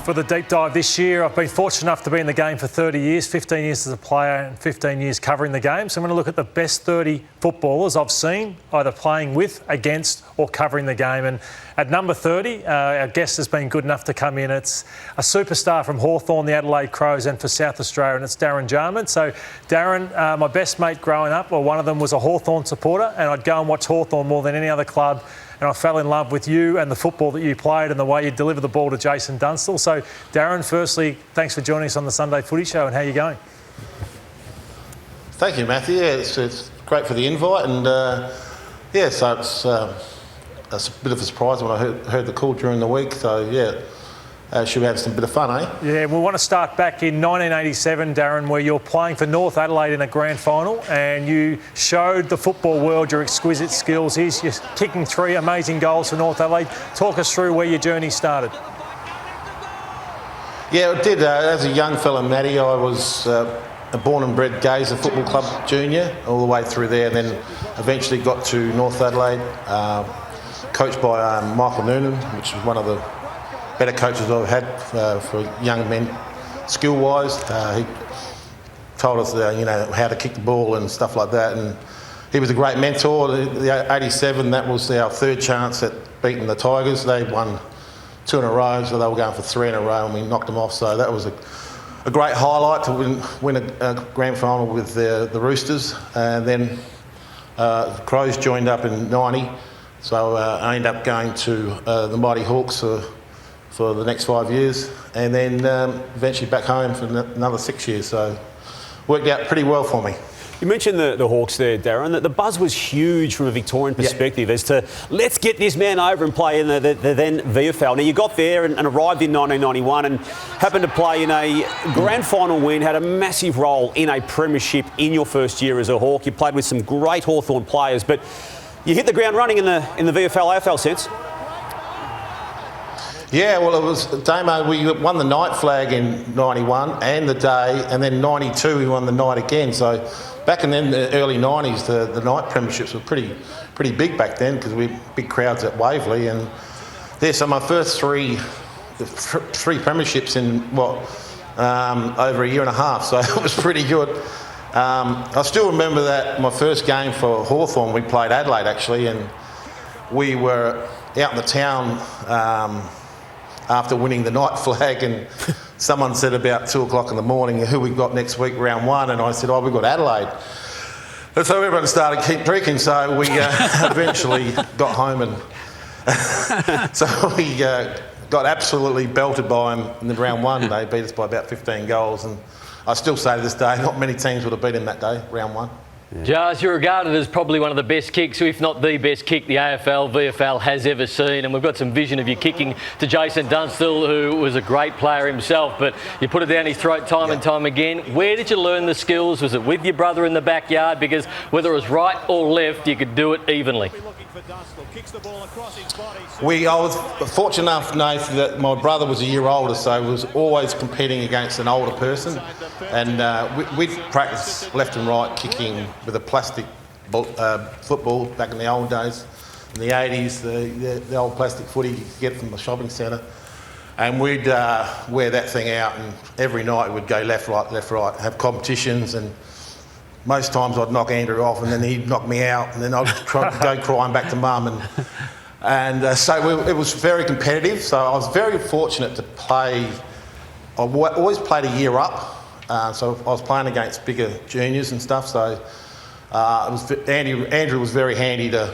for the deep dive this year. I've been fortunate enough to be in the game for 30 years, 15 years as a player and 15 years covering the game. So I'm going to look at the best 30 footballers I've seen, either playing with, against or covering the game. And at number 30, our guest has been good enough to come in. It's a superstar from Hawthorn, the Adelaide Crows, and for South Australia, and it's Darren Jarman. So Darren, my best mate growing up, or one of them, was a Hawthorn supporter, and I'd go and watch Hawthorn more than any other club. And I fell in love with you and the football that you played and the way you deliver the ball to Jason Dunstall. So, Darren, firstly, thanks for joining us on the Sunday Footy Show, and how are you going? Thank you, Matthew. Yeah, it's great for the invite, and so it's a bit of a surprise when I heard the call during the week. So, should we have some bit of fun, eh? Yeah, we want to start back in 1987, Darren, where you're playing for North Adelaide in a grand final, and you showed the football world your exquisite skills. You're kicking 3 amazing goals for North Adelaide. Talk us through where your journey started. Yeah, it did. As a young fella, Matty, I was a born and bred Gazer Football Club junior, all the way through there, and then eventually got to North Adelaide, coached by Michael Noonan, which was one of the better coaches I've had for young men, skill-wise. He told us, how to kick the ball and stuff like that, and he was a great mentor. The 87, that was our third chance at beating the Tigers. They won 2 in a row, so they were going for 3 in a row, and we knocked them off. So that was a great highlight to win a grand final with the Roosters, and then the Crows joined up in 90. So I ended up going to the Mighty Hawks for the next 5 years, and then eventually back home for another 6 years. So worked out pretty well for me. You mentioned the Hawks there, Darren, that the buzz was huge from a Victorian perspective as to let's get this man over and play in the then VFL. Now, you got there and arrived in 1991 and happened to play in a grand final win, had a massive role in a premiership in your first year as a Hawk. You played with some great Hawthorn players, but you hit the ground running in the VFL AFL sense. Yeah, well, it was, Damo, we won the night flag in 91 and the day, and then 92 we won the night again. So back in the early 90s, the night premierships were pretty big back then, because we had big crowds at Waverley. And so my first three premierships in, over a year and a half, so it was pretty good. I still remember that my first game for Hawthorn, we played Adelaide actually, and we were out in the town after winning the night flag, and someone said about 2 o'clock in the morning, who we got next week, round 1, and I said, we've got Adelaide. And so everyone started keep drinking, so we eventually got home, and so we got absolutely belted by them in the round 1. They beat us by about 15 goals, and I still say to this day, not many teams would have beat him that day, round 1. Yeah. Jars, you're regarded as probably one of the best kicks, if not the best kick the AFL, VFL has ever seen. And we've got some vision of you kicking to Jason Dunstall, who was a great player himself, but you put it down his throat time and time again. Where did you learn the skills? Was it with your brother in the backyard? Because whether it was right or left, you could do it evenly. I was fortunate enough, Nath, that my brother was a year older, so he was always competing against an older person. And we'd practice left and right kicking with a plastic football back in the old days. In the 80s, the old plastic footy you could get from the shopping centre. And we'd wear that thing out, and every night we'd go left, right, have competitions, and most times I'd knock Andrew off, and then he'd knock me out, and then I'd go crying back to mum. And so it was very competitive. So I was very fortunate to play. I always played a year up, so I was playing against bigger juniors and stuff. So Andrew was very handy to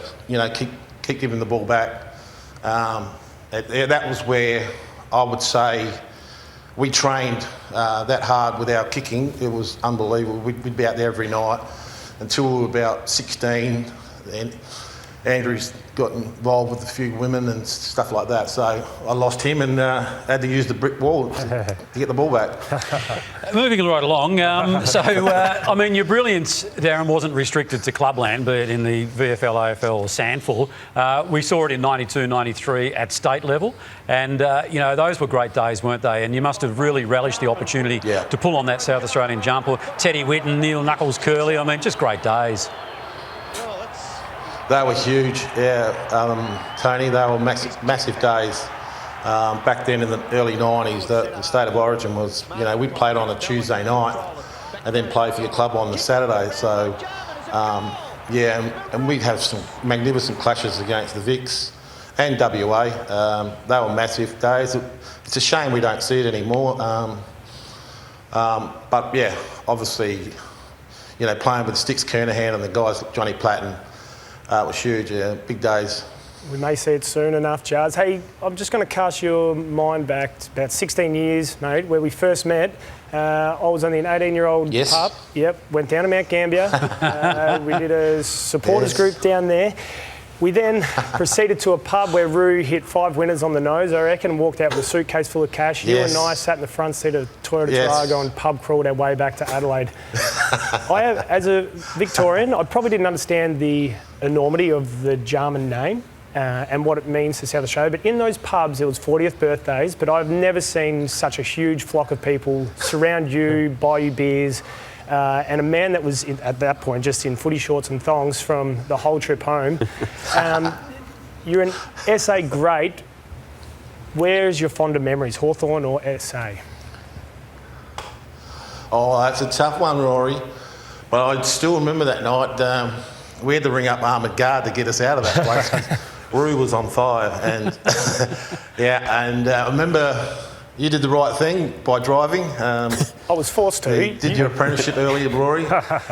keep giving the ball back. That was where I would say we trained that hard with our kicking. It was unbelievable. We'd be out there every night until we were about 16. And Andrew's got involved with a few women and stuff like that. So I lost him and had to use the brick wall to get the ball back. Moving right along, your brilliance, Darren, wasn't restricted to clubland, but in the VFL, AFL or SANFL. We saw it in 92, 93 at state level, and those were great days, weren't they? And you must have really relished the opportunity to pull on that South Australian jumper. Teddy Whitten, Neil Knuckles Curley, just great days. They were huge, Tony. They were massive days. back then in the early 90s, the state of origin was, we played on a Tuesday night and then play for your club on the Saturday. So, and we'd have some magnificent clashes against the Vics and WA. They were massive days. It's a shame we don't see it anymore. But yeah, obviously, playing with Sticks Kernahan and the guys like Johnny Platten was huge. Big days. We may see it soon enough, Jars. Hey, I'm just going to cast your mind back about 16 years, mate, where we first met. I was only an 18-year-old pup. Yep, went down to Mount Gambier. We did a supporters group down there. We then proceeded to a pub where Roo hit 5 winners on the nose, I reckon, and walked out with a suitcase full of cash. You and I sat in the front seat of Toyota Tarago and pub crawled our way back to Adelaide. As a Victorian, I probably didn't understand the enormity of the Jarman name. And what it means to South Australia. But in those pubs, it was 40th birthdays, but I've never seen such a huge flock of people surround you, buy you beers, and a man that was, at that point, just in footy shorts and thongs from the whole trip home. You're an SA great. Where's your fonder memories, Hawthorn or SA? Oh, that's a tough one, Rory. But I still remember that night. We had to ring up Armoured Guard to get us out of that place. Roo was on fire, and I remember you did the right thing by driving. I was forced to. You did your apprenticeship earlier, Rory.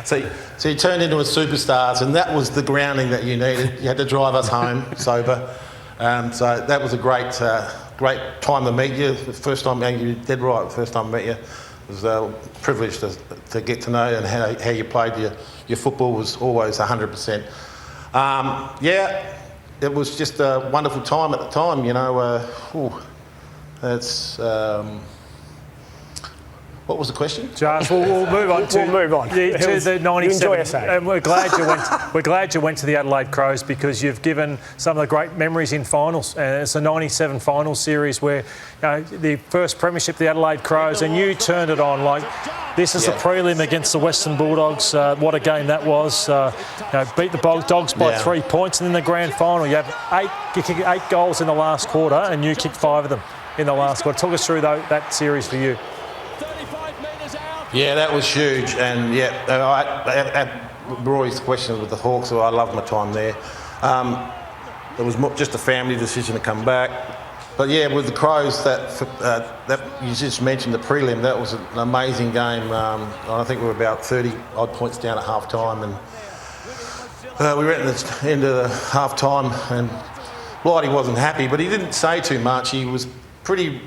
So you turned into a superstar, and that was the grounding that you needed. You had to drive us home sober. So that was a great time to meet you. The first time, you did right. The first time I met you, it was a privilege to get to know, and how you played your football was always 100%. It was just a wonderful time at the time, what was the question? Josh, we'll move on to the 97. You enjoy SA. And we're glad you went to the Adelaide Crows, because you've given some of the great memories in finals. It's a 97 final series where the first premiership, the Adelaide Crows, and you turned it on. Like, this is a prelim against the Western Bulldogs. What a game that was. Beat the Dogs by 3 points, and in the grand final you kicked 8 goals in the last quarter, and you kicked 5 of them in the last quarter. Talk us through that series for you. Yeah, that was huge, and Rory's question with the Hawks, so I loved my time there. It was just a family decision to come back. But yeah, with the Crows, that you just mentioned the prelim, that was an amazing game. I think we were about 30 odd points down at half time, and we went into the half time, and Lloydy wasn't happy, but he didn't say too much. He was pretty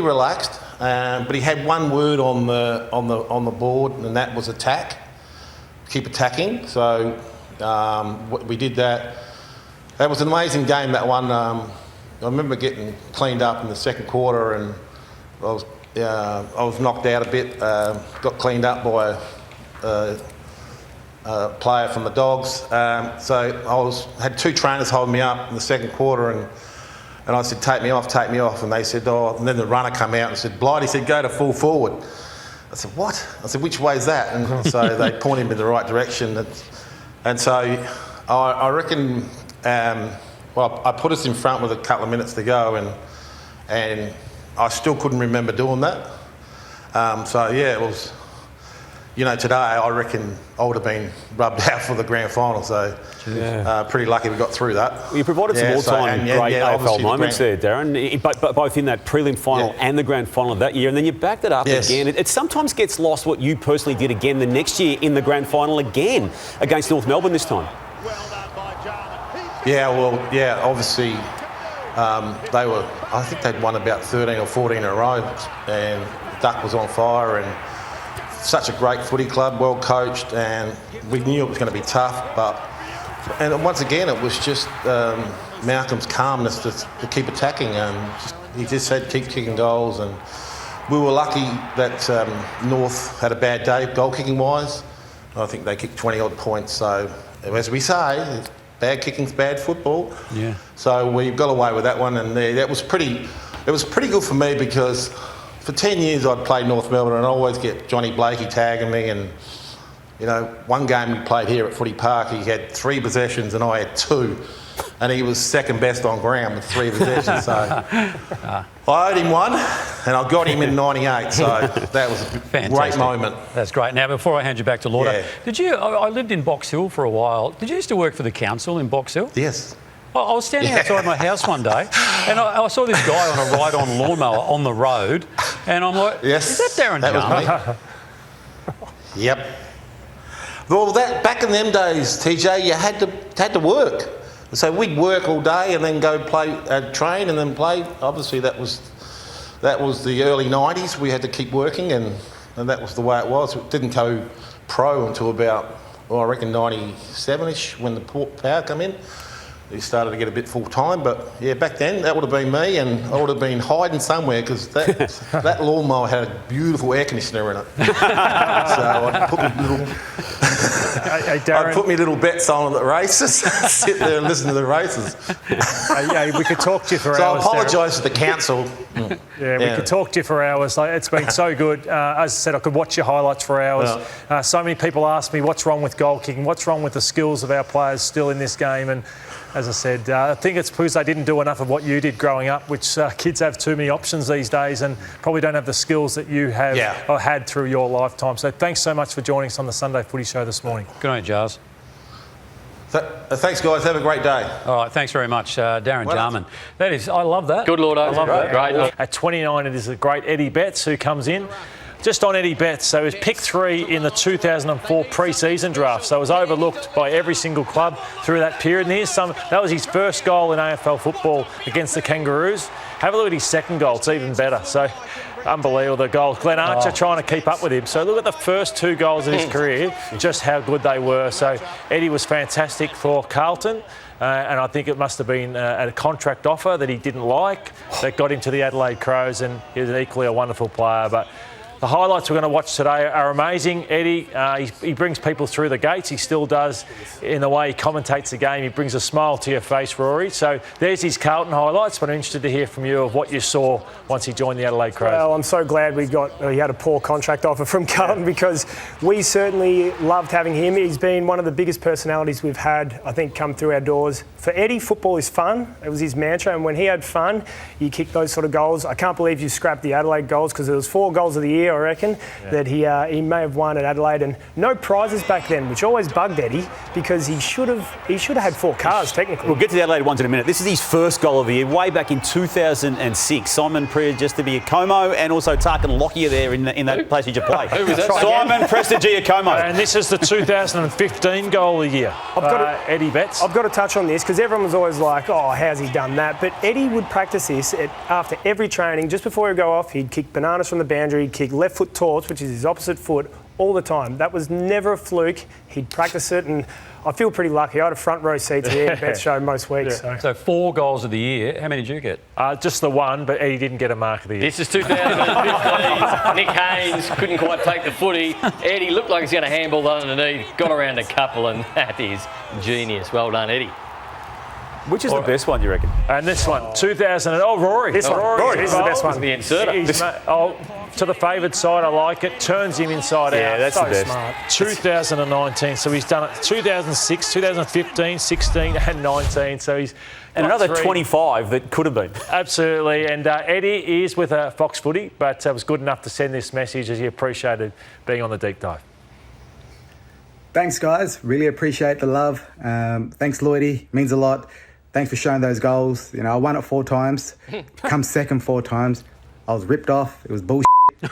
relaxed, but he had one word on the board, and that was attack. Keep attacking. So we did that. That was an amazing game, that one. I remember getting cleaned up in the second quarter, and I was knocked out a bit. Got cleaned up by a player from the Dogs. So I had 2 trainers holding me up in the second quarter, and I said, take me off. And they said, and then the runner come out and said, Lloyd, he said, go to full forward. I said, what? I said, which way is that? And so they pointed me in the right direction. And so I reckon, I put us in front with a couple of minutes to go, and I still couldn't remember doing that. It was, today I reckon I would have been rubbed out for the grand final. So pretty lucky we got through that. Well, you provided some all-time great AFL moments there, Darren, both in that prelim final and the grand final of that year, and then you backed it up again. It sometimes gets lost what you personally did again the next year in the grand final again against North Melbourne this time. Obviously I think they'd won about 13 or 14 in a row, and Duck was on fire, and such a great footy club, well coached, and we knew it was going to be tough, and once again it was just Malcolm's calmness to keep attacking. He just said keep kicking goals, and we were lucky that North had a bad day goal kicking wise. I think they kicked 20 odd points, so as we say, bad kicking's bad football. Yeah. So we got away with that one, and it was pretty good for me, because for 10 years I'd played North Melbourne, and I always get Johnny Blakey tagging me, and one game we played here at Footy Park, he had 3 possessions and I had 2, and he was second best on ground with 3 possessions. So I owed him one, and I got him in '98. So that was a great moment. That's great. Now, before I hand you back to Lloyd, Yeah. did you? I lived in Box Hill for a while. Did you used to work for the council in Box Hill? Yes. I was standing outside my house one day, and I saw this guy on a ride-on lawnmower on the road, and I'm like, Yes. "Is that Darren Jarman?" was me. Yep. Well, back in them days, TJ, you had to work. So we'd work all day and then go play, train and then play. Obviously, that was the early '90s. We had to keep working, and that was the way it was. It didn't go pro until about, I reckon, '97ish when the power come in. He started to get a bit full time, but yeah, back then that would have been me, and I would have been hiding somewhere because that lawnmower had a beautiful air conditioner in it. So I'd put me little bets on at the races, sit there and listen to the races. Yeah, we could talk to you for so hours. I apologise to the council. Yeah, we could talk to you for hours. It's been so good. As I said, I could watch your highlights for hours. So many people ask me, what's wrong with goal kicking? What's wrong with the skills of our players still in this game? And as I said, I think it's because they didn't do enough of what you did growing up, which kids have too many options these days and probably don't have the skills that you have or had through your lifetime. So thanks so much for joining us on the Sunday Footy Show this morning. Good on you, Jars. Thanks, guys. Have a great day. All right, thanks very much, Darren Jarman. That is, I love that. Good, Lord. I love that. Great. At 29, it is a great Eddie Betts who comes in. Just on Eddie Betts, so he was pick 3 in the 2004 pre-season draft, so it was overlooked by every single club through that period. And that was his first goal in AFL football against the Kangaroos. Have a look at his second goal, it's even better. So unbelievable, the goals. Glenn Archer trying to keep up with him. So look at the first 2 goals of his career, just how good they were. So Eddie was fantastic for Carlton. And I think it must have been a contract offer that he didn't like that got him to the Adelaide Crows, and he was equally a wonderful player. But the highlights we're going to watch today are amazing. Eddie, he brings people through the gates. He still does in the way he commentates the game. He brings a smile to your face, Rory. So there's his Carlton highlights, but I'm interested to hear from you of what you saw once he joined the Adelaide Crows. Well, I'm so glad he had a poor contract offer from Carlton because we certainly loved having him. He's been one of the biggest personalities we've had, I think, come through our doors. For Eddie, football is fun. It was his mantra, and when he had fun, you kicked those sort of goals. I can't believe you scrapped the Adelaide goals because it was 4 goals of the year, I reckon, that he may have won at Adelaide, and no prizes back then, which always bugged Eddie because he should have had 4 cars technically. We'll get to the Adelaide ones in a minute. This is his first goal of the year, way back in 2006. Simon Prestigiacomo and also Tarkin Lockyer there in that passage of play. Who was that? Simon Prestigiacomo. And this is the 2015 goal of the year. Eddie Betts. I've got to touch on this because everyone was always like, oh, how's he done that? But Eddie would practice this after every training. Just before he'd go off, he'd kick bananas from the boundary, he'd kick left foot torch, which is his opposite foot, all the time. That was never a fluke. He'd practice it, and I feel pretty lucky. I had a front row seat to the Eddie Betts show most weeks. So 4 goals of the year. How many did you get? Just the one, but Eddie didn't get a mark of the year. This is 2015. Nick Haynes couldn't quite take the footy. Eddie looked like he's going to handball underneath. Got around a couple, and that is genius. Well done, Eddie. Which is the best one, you reckon? And this one, 2000. Rory. This one, Rory. This is the best one. The inserter. To the favoured side, I like it. Turns him inside out. Yeah, that's so the best. Smart. 2019. So he's done it 2006, 2015, 16 and 19. So he's And another 3. 25 that could have been. Absolutely. And Eddie is with Fox Footy, but was good enough to send this message as he appreciated being on the deep dive. Thanks, guys. Really appreciate the love. Thanks, Lloydy. Means a lot. Thanks for showing those goals. I won it 4 times, come second 4 times. I was ripped off. It was bullshit.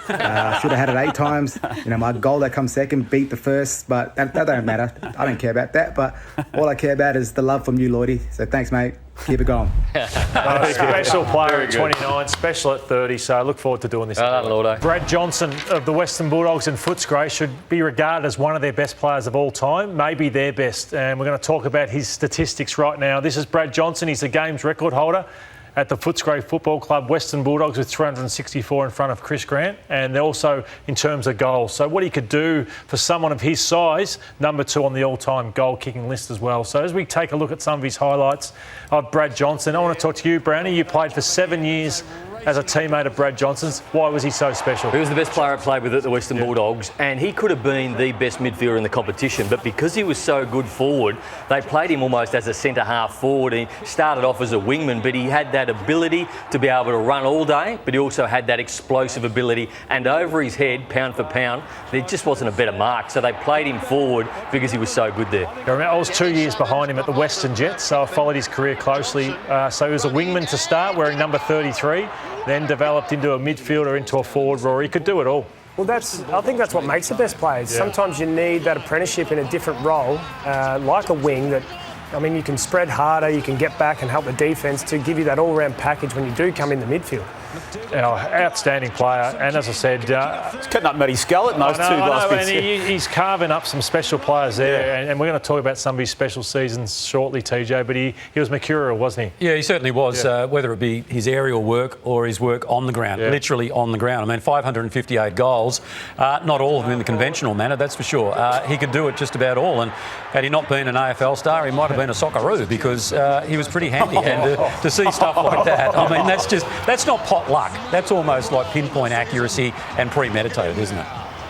I should have had it 8 times. My goal that comes second beat the first, but that don't matter. I don't care about that. But all I care about is the love from you, Lloydy. So thanks, mate. Keep it going. Special player at 29, special at 30, so I look forward to doing this. Brad Johnson of the Western Bulldogs and Footscray should be regarded as one of their best players of all time, maybe their best, and we're going to talk about his statistics right now. This is Brad Johnson. He's the games record holder at the Footscray Football Club Western Bulldogs with 364 in front of Chris Grant, and also in terms of goals. So what he could do for someone of his size, number 2 on the all-time goal-kicking list as well. So as we take a look at some of his highlights of Brad Johnson, I want to talk to you, Brownie. You played for 7 years as a teammate of Brad Johnson's. Why was he so special? He was the best player I played with at the Western Bulldogs, and he could have been the best midfielder in the competition, but because he was so good forward, they played him almost as a centre-half forward. He started off as a wingman, but he had that ability to be able to run all day, but he also had that explosive ability, and over his head, pound for pound, there just wasn't a better mark, so they played him forward because he was so good there. I was 2 years behind him at the Western Jets, so I followed his career closely. So he was a wingman to start, wearing number 33, then developed into a midfielder, into a forward rower. He could do it all. Well, I think that's what makes the best players. Yeah. Sometimes you need that apprenticeship in a different role, like a wing that, I mean, you can spread harder, you can get back and help the defence to give you that all-round package when you do come in the midfield. Outstanding player, and as I said... He's cutting up Matty Scarlett in those two last bits. He's carving up some special players there, and we're going to talk about some of his special seasons shortly, TJ, but he was mercurial, wasn't he? Yeah, he certainly was, whether it be his aerial work or his work on the ground, literally on the ground. I mean, 558 goals, not all of them in the conventional manner, that's for sure. He could do it just about all, and had he not been an AFL star, he might have been a Socceroo, because he was pretty handy, and to see stuff like that, I mean, that's not pot luck. That's almost like pinpoint accuracy and premeditated, isn't it?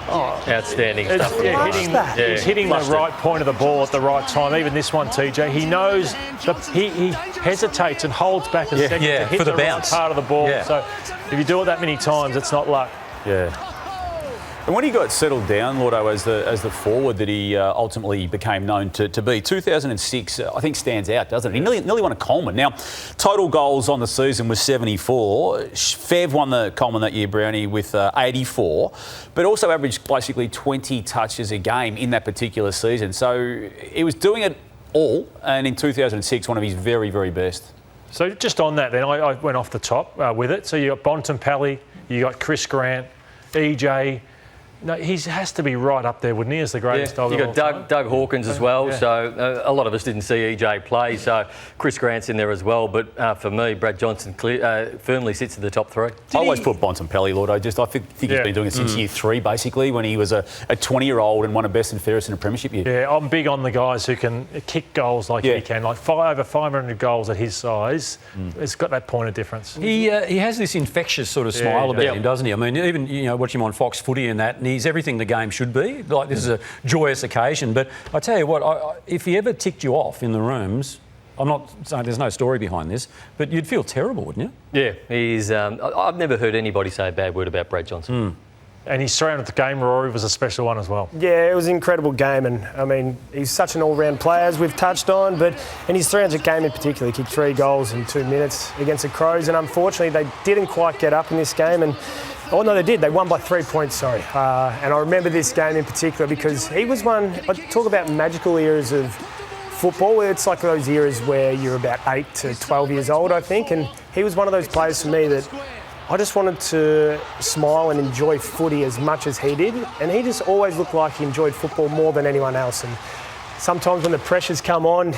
Oh, outstanding stuff. He's hitting the right point of the ball at the right time. Even this one, TJ, he knows that he hesitates and holds back a second to hit the bounce. Right part of the ball. Yeah. So if you do it that many times, it's not luck. Yeah. And when he got settled down, Lloydo, as the forward that he ultimately became known to be, 2006, I think stands out, doesn't it? He nearly won a Coleman. Now, total goals on the season was 74. Fev won the Coleman that year, Brownie, with 84, but also averaged basically 20 touches a game in that particular season. So he was doing it all, and in 2006, one of his very, very best. So just on that then, I went off the top with it. So you got Bontempelli, you got Chris Grant, EJ... No, he has to be right up there, wouldn't he, as the greatest dog of all time? You got Doug Hawkins as well, so a lot of us didn't see EJ play, so Chris Grant's in there as well, but for me, Brad Johnson firmly sits in the top three. I always put Bontempelli, Lloyd. I think he's been doing it since year 3, basically, when he was a 20-year-old and won a best and fairest in a premiership year. Yeah, I'm big on the guys who can kick goals like he can, like over 500 goals at his size. It's got that point of difference. He has this infectious sort of smile about him, doesn't he? I mean, even watching him on Fox Footy and that, and he's everything the game should be. Like, this is a joyous occasion. But I tell you what, if he ever ticked you off in the rooms, I'm not saying there's no story behind this, but you'd feel terrible, wouldn't you? Yeah, he's. I've never heard anybody say a bad word about Brad Johnson. And his surrounded the game, Rory, was a special one as well. Yeah, it was an incredible game, and I mean, he's such an all-round player, as we've touched on, but in his 300 game in particular, he kicked 3 goals in 2 minutes against the Crows, and unfortunately they didn't quite get up in this game, and oh no, they did. They won by 3 points, sorry. And I remember this game in particular because he was one, I talk about magical eras of football. It's like those eras where you're about 8 to 12 years old, I think, and he was one of those players for me that I just wanted to smile and enjoy footy as much as he did, and he just always looked like he enjoyed football more than anyone else. And sometimes when the pressures come on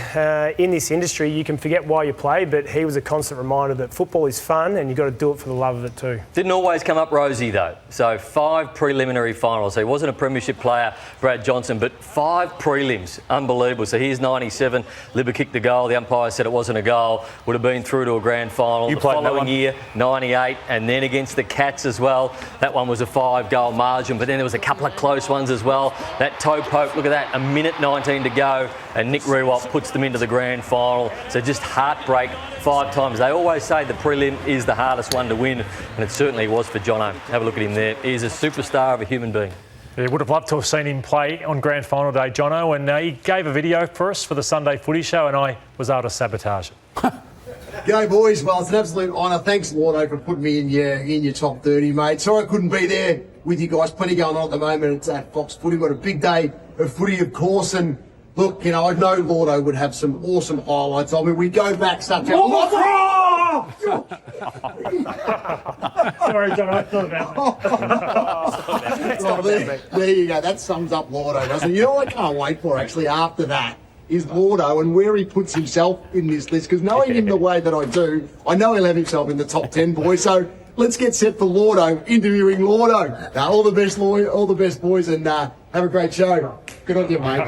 in this industry, you can forget why you play, but he was a constant reminder that football is fun and you've got to do it for the love of it too. Didn't always come up rosy though. So 5 preliminary finals. So he wasn't a premiership player, Brad Johnson, but 5 prelims. Unbelievable. So here's 97. Libba kicked the goal. The umpire said it wasn't a goal. Would have been through to a grand final. You the played following year, 98, and then against the Cats as well. That one was a 5-goal margin, but then there was a couple of close ones as well. That toe poke, look at that, 1:19 to go, and Nick Rewalt puts them into the grand final. So just heartbreak 5 times. They always say the prelim is the hardest one to win, and it certainly was for Jono. Have a look at him there. He's a superstar of a human being. Yeah, would have loved to have seen him play on grand final day, Jono, and he gave a video for us for the Sunday Footy Show, and I was able to sabotage it. G'day boys, well it's an absolute honour. Thanks Lloydo for putting me in your top 30, mate. Sorry I couldn't be there with you guys. Plenty going on at the moment. It's at Fox Footy. We've got a big day of footy, of course, and look, I know Lloydo would have some awesome highlights. I mean, we go back such a... Sorry, John, I thought about it. There you go. That sums up Lloydo, doesn't it? You know what I can't wait for, actually, after that, is Lloydo and where he puts himself in this list. Because knowing him the way that I do, I know he'll have himself in the top 10, boys. So let's get set for Lloydo, interviewing Lloydo. All the best, Lloyd, all the best, boys, and have a great show. Good on you, mate.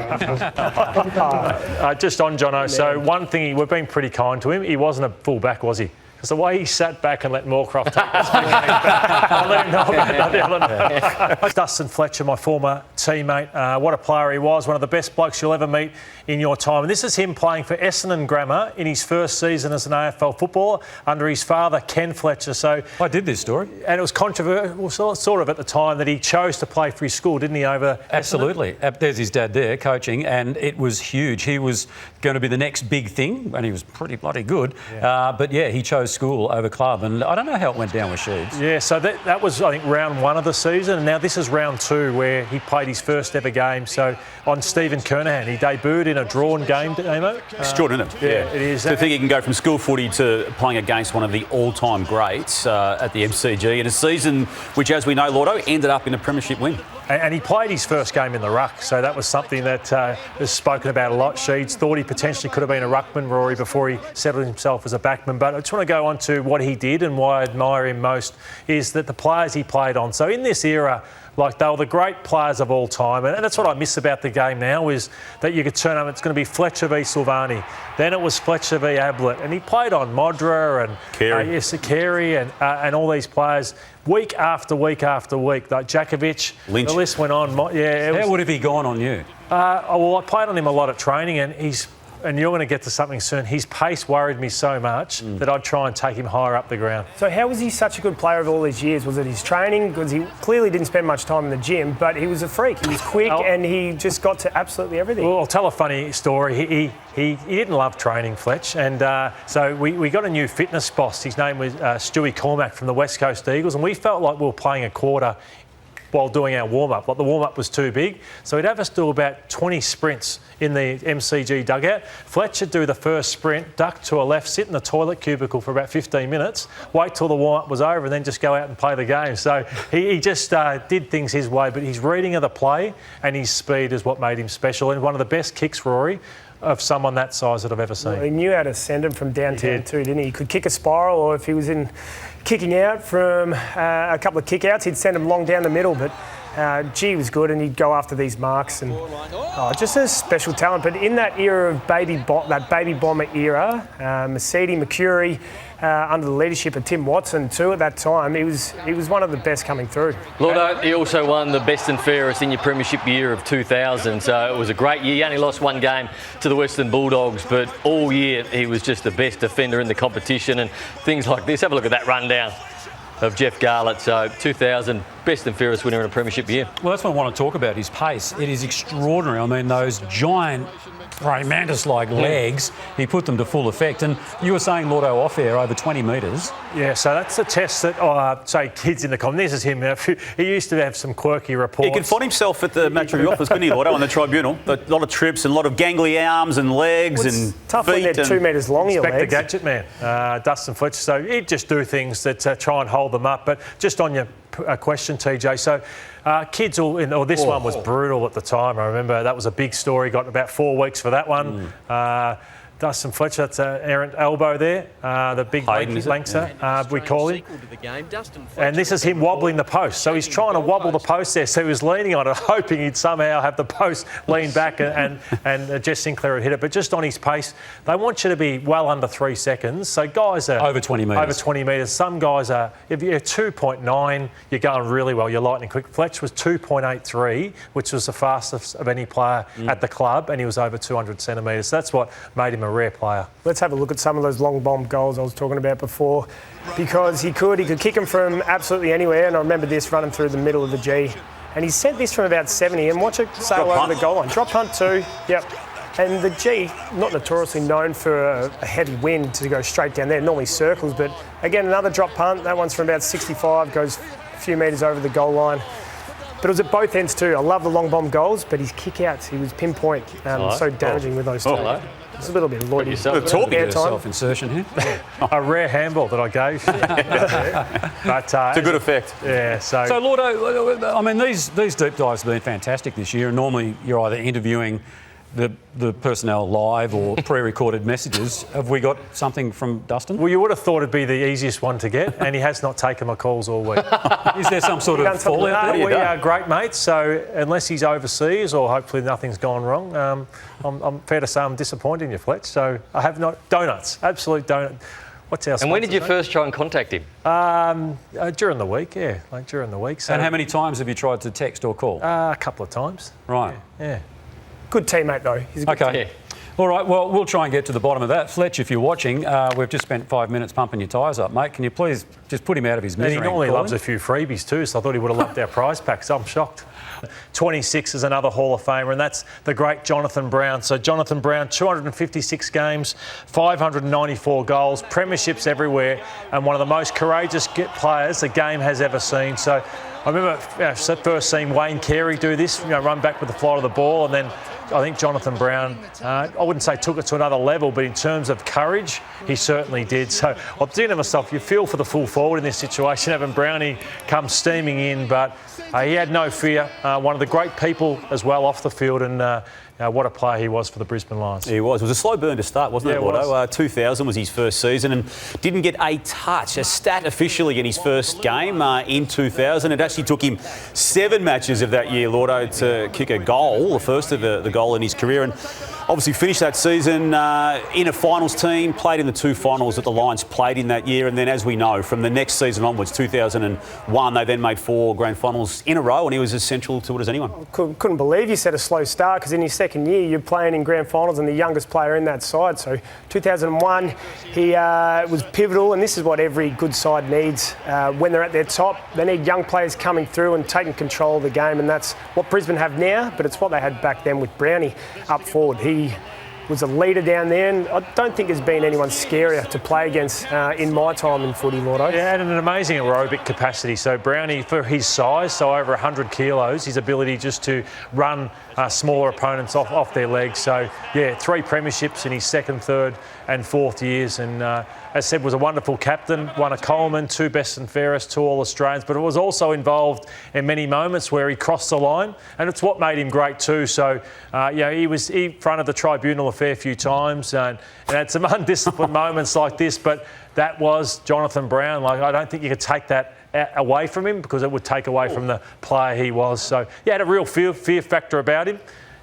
Just on Jono, so one thing, we've been pretty kind to him. He wasn't a full back, was he? because the way he sat back and let Moorcroft take this big game back, I let him know about that the other night. Dustin Fletcher, my former teammate, what a player he was, one of the best blokes you'll ever meet in your time. And this is him playing for Essendon Grammar in his first season as an AFL footballer under his father, Ken Fletcher. So I did this story. And it was controversial, sort of at the time, that he chose to play for his school, didn't he, over Absolutely. There's his dad there coaching, and it was huge. He was going to be the next big thing, and he was pretty bloody good. But yeah, he chose school over club, and I don't know how it went down with Sheeds. Yeah, so that was, I think, round 1 of the season, and now this is round 2 where he played his first ever game. So on Stephen Kernahan, he debuted in a drawn game, Amo. Extraordinary, isn't it? Yeah, it is. To think he can go from school footy to playing against one of the all-time greats at the MCG in a season which, as we know, Lloydo, ended up in a premiership win. And he played his first game in the ruck, so that was something that was spoken about a lot. Sheeds thought he potentially could have been a ruckman, Rory, before he settled himself as a backman. But I just want to go on to what he did, and why I admire him most is that the players he played on. So in this era, like, they were the great players of all time, and that's what I miss about the game now, is that you could turn up, it's going to be Fletcher v Silvani, then it was Fletcher v Ablett, and he played on Modra and Carey and all these players week after week after week, like Djakovic. Lynch. The list went on. How would have he gone on you? Well, I played on him a lot at training, and you're going to get to something soon. His pace worried me so much that I'd try and take him higher up the ground. So how was he such a good player of all these years? Was it his training? Because he clearly didn't spend much time in the gym, but he was a freak. He was quick and he just got to absolutely everything. Well, I'll tell a funny story. He didn't love training, Fletch, and so we got a new fitness boss. His name was Stewie Cormack from the West Coast Eagles, and we felt like we were playing a quarter while doing our warm-up. Like, the warm-up was too big, so he'd have us do about 20 sprints in the MCG dugout. Fletch would do the first sprint, duck to a left, sit in the toilet cubicle for about 15 minutes, wait till the warm-up was over, and then just go out and play the game. So he just did things his way, but his reading of the play and his speed is what made him special, and one of the best kicks, Rory, of someone that size that I've ever seen. Well, he knew how to send him from downtown too, didn't he? He could kick a spiral, or if he was in kicking out from a couple of kick-outs, he'd send him long down the middle. But he was good, and he'd go after these marks, and just a special talent. But in that era of that baby bomber era, Mercedes McCurry, under the leadership of Tim Watson too at that time, he was one of the best coming through. Lloyd, he also won the best and fairest in your premiership year of 2000, so it was a great year. He only lost one game to the Western Bulldogs, but all year he was just the best defender in the competition, and things like this. Have a look at that rundown of Jeff Garlett. So 2000, best and fairest winner in a premiership year. Well, that's what I want to talk about, his pace. It is extraordinary. I mean, those giant praying mantis-like legs, he put them to full effect. And you were saying, Lordo, off air, over 20 metres. Yeah, so that's the test that, say, kids in the comments. This is him. He used to have some quirky reports. He could find himself at the match review office, couldn't he, Lordo, on the tribunal? A lot of trips and a lot of gangly arms and legs and tough feet. When they're 2 metres long, your legs. Inspector Gadget Man, Dustin Fletcher. So he'd just do things that try and hold them up. But just on your question, TJ, so kids this one was brutal at the time. I remember that was a big story. Got about 4 weeks for that one. Dustin Fletcher, that's an errant elbow there, the big Lankster, we call him. And this is him wobbling the post. So he's trying to wobble the post there. So he was leaning on it, hoping he'd somehow have the post lean back and Jess Sinclair would hit it. But just on his pace, they want you to be well under 3 seconds. So guys are over 20 metres. Over 20 metres. Some guys are, if you're 2.9, you're going really well. You're lightning quick. Fletch was 2.83, which was the fastest of any player at the club, and he was over 200 centimetres. So that's what made him a rare player. Let's have a look at some of those long bomb goals I was talking about before, because he could kick them from absolutely anywhere. And I remember this running through the middle of the G, and he sent this from about 70, and watch it sail over the goal line. Drop punt too, yep. And the G, not notoriously known for a heavy wind to go straight down there, normally circles, but again, another drop punt. That one's from about 65, goes a few metres over the goal line. But it was at both ends too. I love the long bomb goals, but his kick-outs, he was pinpoint, so damaging with those two. It's a little bit of Lloydy. Self-insertion here. A rare handball that I gave. But it's a good effect. Yeah. So Lordo, I mean, these deep dives have been fantastic this year, and normally you're either interviewing the personnel live or pre-recorded messages. Have we got something from Dustin? Well, you would have thought it'd be the easiest one to get, and he has not taken my calls all week. Is there some sort of fallout there? We are great mates, so unless he's overseas or hopefully nothing's gone wrong, I'm fair to say I'm disappointed in you, Fletch. So I have not... Donuts, absolute donut. what's our And when did you sponsors, first try and contact him? during the week, yeah, like during the week. So, And how many times have you tried to text or call? a couple of times. Right. Yeah. Good teammate, though. He's a good Okay. Yeah. All right, well, we'll try and get to the bottom of that. Fletch, if you're watching, we've just spent 5 minutes pumping your tyres up, mate. Can you please just put him out of his And misery? he normally call loves him? a few freebies too, so I thought he would have loved our prize pack, so I'm shocked. 26 is another Hall of Famer, and that's the great Jonathan Brown. So Jonathan Brown, 256 games, 594 goals, premierships everywhere, and one of the most courageous players the game has ever seen. So I remember first seeing Wayne Carey do this, run back with the flight of the ball, and then I think Jonathan Brown, I wouldn't say took it to another level, but in terms of courage, he certainly did. So I'm thinking to myself, you feel for the full forward in this situation, having Brownie come steaming in, but he had no fear. One of the great people as well off the field, and what a player he was for the Brisbane Lions. He was. It was a slow burn to start, wasn't it, Yeah, it Lloydo? 2000 was his first season and didn't get a touch, a stat officially in his first game in 2000. It actually took him 7 matches of that year, Lloydo, to kick a goal, the first of the goal in his career. And obviously finished that season in a finals team, played in the 2 finals that the Lions played in that year. And then, as we know, from the next season onwards, 2001, they then made 4 grand finals in a row, and he was as central to it as anyone. Couldn't believe you said a slow start, because in his second year you're playing in grand finals and the youngest player in that side. So 2001 he was pivotal, and this is what every good side needs when they're at their top. They need young players coming through and taking control of the game, and that's what Brisbane have now, but it's what they had back then with Brownie up forward. He was a leader down there, and I don't think there's been anyone scarier to play against in my time in footy, Lloydo. Yeah, and an amazing aerobic capacity. So Brownie, for his size, so over 100 kilos, his ability just to run smaller opponents off their legs. So, yeah, 3 premierships in his second, third and fourth years. And as I said, was a wonderful captain, won a Coleman, 2 best and fairest, 2 All-Australians. But it was also involved in many moments where he crossed the line. And it's what made him great too. So, he fronted the tribunal a fair few times and had some undisciplined moments like this. But that was Jonathan Brown. Like, I don't think you could take that away from him, because it would take away from the player he was. So, he had a real fear factor about him.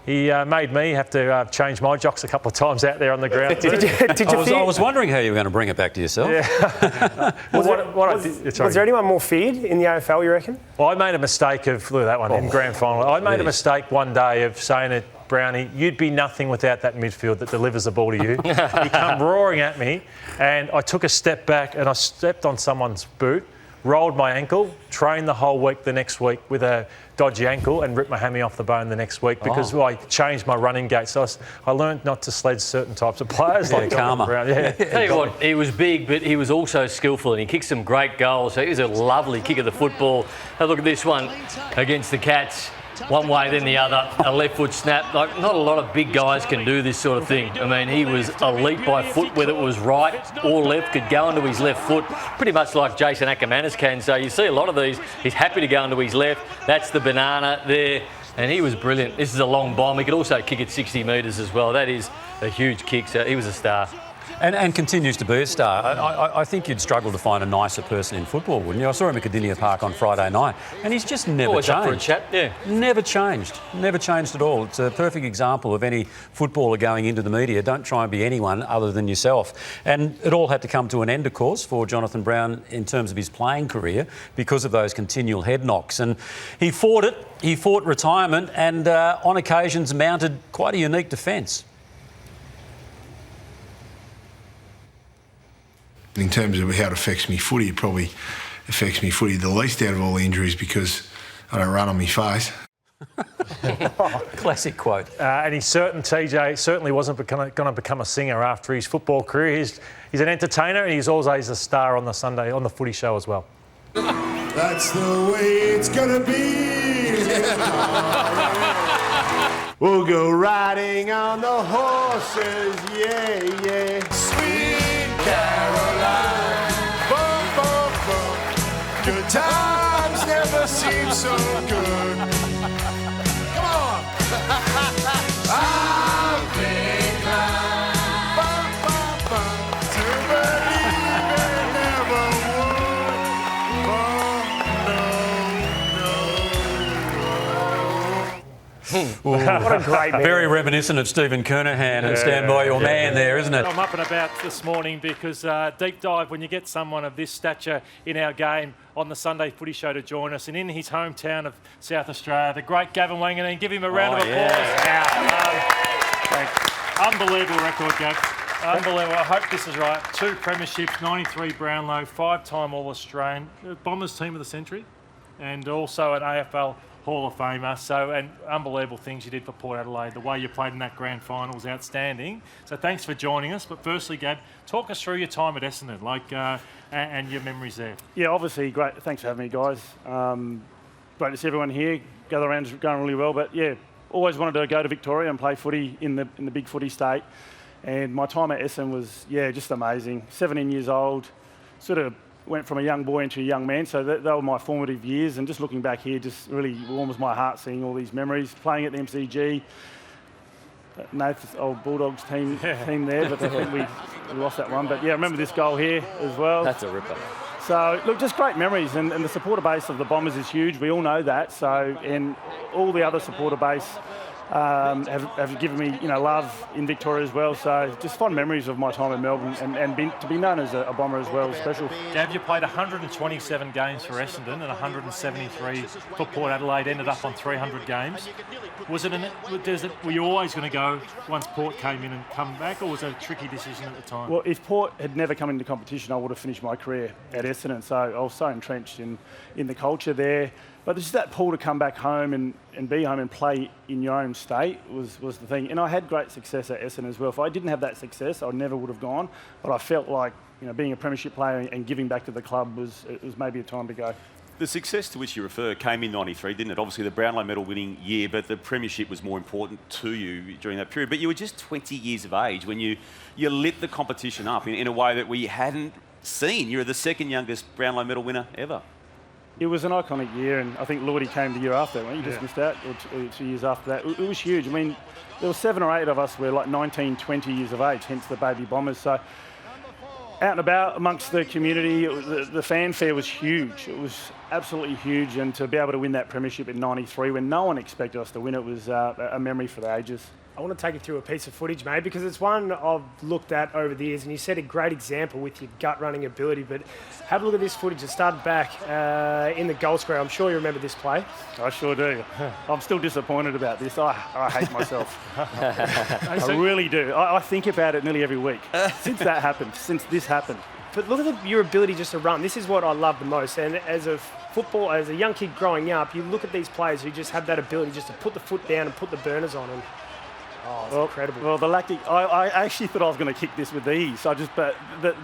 He made me have to change my jocks a couple of times out there on the ground. I was wondering how you were going to bring it back to yourself. Yeah. Was there anyone more feared in the AFL, you reckon? Well, I made a mistake of, look at that one, in grand final. I made a mistake one day of saying to Brownie, you'd be nothing without that midfield that delivers the ball to you. He come roaring at me, and I took a step back and I stepped on someone's boot, rolled my ankle, trained the whole week the next week with a dodgy ankle, and ripped my hammy off the bone the next week because I changed my running gait. So I learned not to sledge certain types of players like karma. Brown. Yeah. Tell you what, he was big, but he was also skillful, and he kicked some great goals. So he was a lovely kick of the football. Now look at this one against the Cats. One way, then the other, a left foot snap. Like, not a lot of big guys can do this sort of thing. I mean, he was elite by foot, whether it was right or left, could go into his left foot, pretty much like Jason Ackermanis can. So you see a lot of these, he's happy to go into his left. That's the banana there. And he was brilliant. This is a long bomb. He could also kick it 60 metres as well. That is a huge kick. So he was a star. And continues to be a star. I think you'd struggle to find a nicer person in football, wouldn't you? I saw him at Cardinia Park on Friday night, and he's just never Always changed. up for a chat, yeah. Never changed at all. It's a perfect example of any footballer going into the media. Don't try and be anyone other than yourself. And it all had to come to an end, of course, for Jonathan Brown in terms of his playing career because of those continual head knocks. And he fought it. He fought retirement, and on occasions mounted quite a unique defence. In terms of how it affects me footy, it probably affects me footy the least out of all the injuries because I don't run on my face. Classic quote. And he's TJ certainly wasn't going to become a singer after his football career. He's an entertainer, and he's always a star on the Footy Show as well. That's the way it's gonna be. We'll go riding on the horses, yeah, yeah. Sweet Caroline, bum, bum, bum. Good times never seem so good. Come on. I've been inclined, bum, bum, bum, to believe it never would. Oh, no, no. What a great man. Very reminiscent of Stephen Kernahan and Stand By Your Man there, isn't it? I'm up and about this morning because deep dive, when you get someone of this stature in our game on the Sunday Footy Show to join us, and in his hometown of South Australia, the great Gavin Wanganeen. Give him a round of applause. Unbelievable record, Gav. Unbelievable. I hope this is right. 2 premierships, 93 Brownlow, 5-time All-Australian, Bombers team of the century, and also an AFL Hall of Famer. So, and unbelievable things you did for Port Adelaide. The way you played in that grand final was outstanding. So thanks for joining us. But firstly, Gab, talk us through your time at Essendon, and your memories there. Yeah, obviously, great. Thanks for having me, guys. Great to see everyone here. Gather around is going really well. But yeah, always wanted to go to Victoria and play footy in the big footy state. And my time at Essendon was, just amazing. 17 years old, sort of went from a young boy into a young man. So that were my formative years. And just looking back here just really warms my heart seeing all these memories. Playing at the MCG, Nathan's old Bulldogs team there, but I think we lost that one. But yeah, I remember this goal here as well. That's a ripper. So, look, just great memories. And the supporter base of the Bombers is huge. We all know that. So, and all the other supporter base have given me, love in Victoria as well. So just fond memories of my time in Melbourne and to be known as a Bomber as well, special. Gav, you played 127 games for Essendon and 173 for Port Adelaide, ended up on 300 games. Were you always going to go once Port came in and come back, or was it a tricky decision at the time? Well, if Port had never come into competition, I would have finished my career at Essendon. So I was so entrenched in the culture there. But just that pull to come back home and be home and play in your own state was the thing. And I had great success at Essendon as well. If I didn't have that success, I never would have gone. But I felt like, being a premiership player and giving back to the club was maybe a time to go. The success to which you refer came in 93, didn't it? Obviously the Brownlow medal winning year, but the premiership was more important to you during that period. But you were just 20 years of age when you lit the competition up in a way that we hadn't seen. You were the second youngest Brownlow medal winner ever. It was an iconic year, and I think Lloydy came the year after, when you just missed out, or 2 years after that. It was huge. I mean, there were 7 or 8 of us were like 19, 20 years of age, hence the baby Bombers. So out and about amongst the community, the fanfare was huge. It was absolutely huge, and to be able to win that premiership in 93 when no one expected us to win it was a memory for the ages. I want to take you through a piece of footage, mate, because it's one I've looked at over the years, and you set a great example with your gut-running ability. But have a look at this footage. It started back in the goal square. I'm sure you remember this play. I sure do. I'm still disappointed about this. I hate myself. I really do. I think about it nearly every week since this happened. But look at your ability just to run. This is what I love the most. And as a young kid growing up, you look at these players who just have that ability just to put the foot down and put the burners on. And it's incredible. Well, the lactic, I actually thought I was going to kick this with ease. But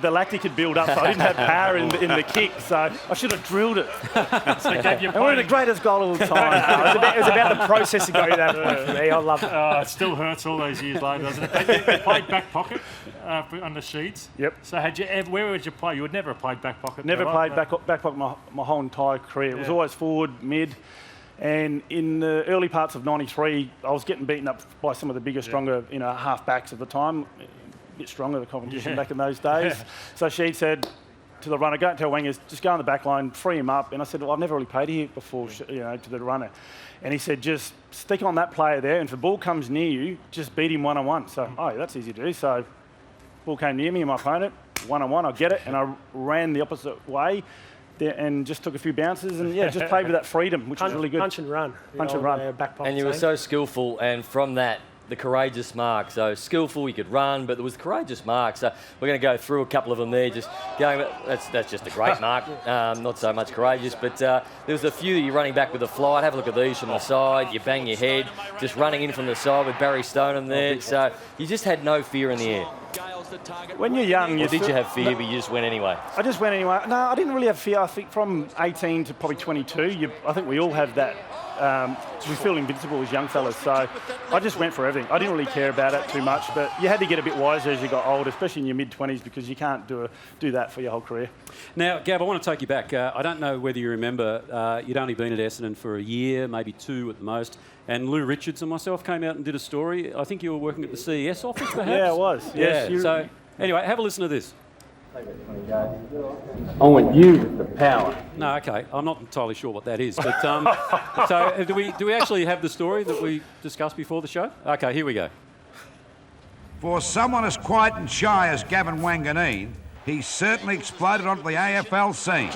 the lactic had built up, so I didn't have power in the kick, so I should have drilled it. And we're the greatest goal of all time. It was about the process of going that way for me. I love it. It still hurts all those years later, doesn't it? You played back pocket under Sheets. Yep. So where would you play? You would never have played back pocket. Never played back pocket my whole entire career. It was always forward, mid. And in the early parts of 93, I was getting beaten up by some of the bigger, stronger, half-backs of the time. A bit stronger, the competition back in those days. So she said to the runner, go and tell Wangers, just go on the back line, free him up. And I said, well, I've never really played here before, to the runner. And he said, just stick on that player there, and if the ball comes near you, just beat him one-on-one. So, that's easy to do. So, ball came near me and my opponent, one-on-one, I get it, and I ran the opposite way. And just took a few bounces and just played with that freedom, which was really good. Punch and run. Back pocket, and you were so skillful, and from that, the courageous mark. So skillful, you could run, but there was courageous mark. So we're going to go through a couple of them there. Just going, that's just a great mark. Not so much courageous, but there was a few you're running back with a flight. Have a look at these from the side. You bang your head, just running in from the side with Barry Stoneham there. So you just had no fear in the air. When you're young, did you have fear, but you just went anyway? I just went anyway. No, I didn't really have fear. I think from 18 to probably 22, I think we all have that. We feel invincible as young fellas, so I just went for everything. I didn't really care about it too much, but you had to get a bit wiser as you got older, especially in your mid-20s, because you can't do that for your whole career. Now, Gav, I want to take you back. I don't know whether you remember, you'd only been at Essendon for a year, maybe 2 at the most, and Lou Richards and myself came out and did a story. I think you were working at the CES office, perhaps? Yeah, I was. Yes, So, anyway, have a listen to this. I want you with the power. No, okay. I'm not entirely sure what that is. But so do we actually have the story that we discussed before the show? Okay, here we go. For someone as quiet and shy as Gavin Wanganeen, he's certainly exploded onto the AFL scene.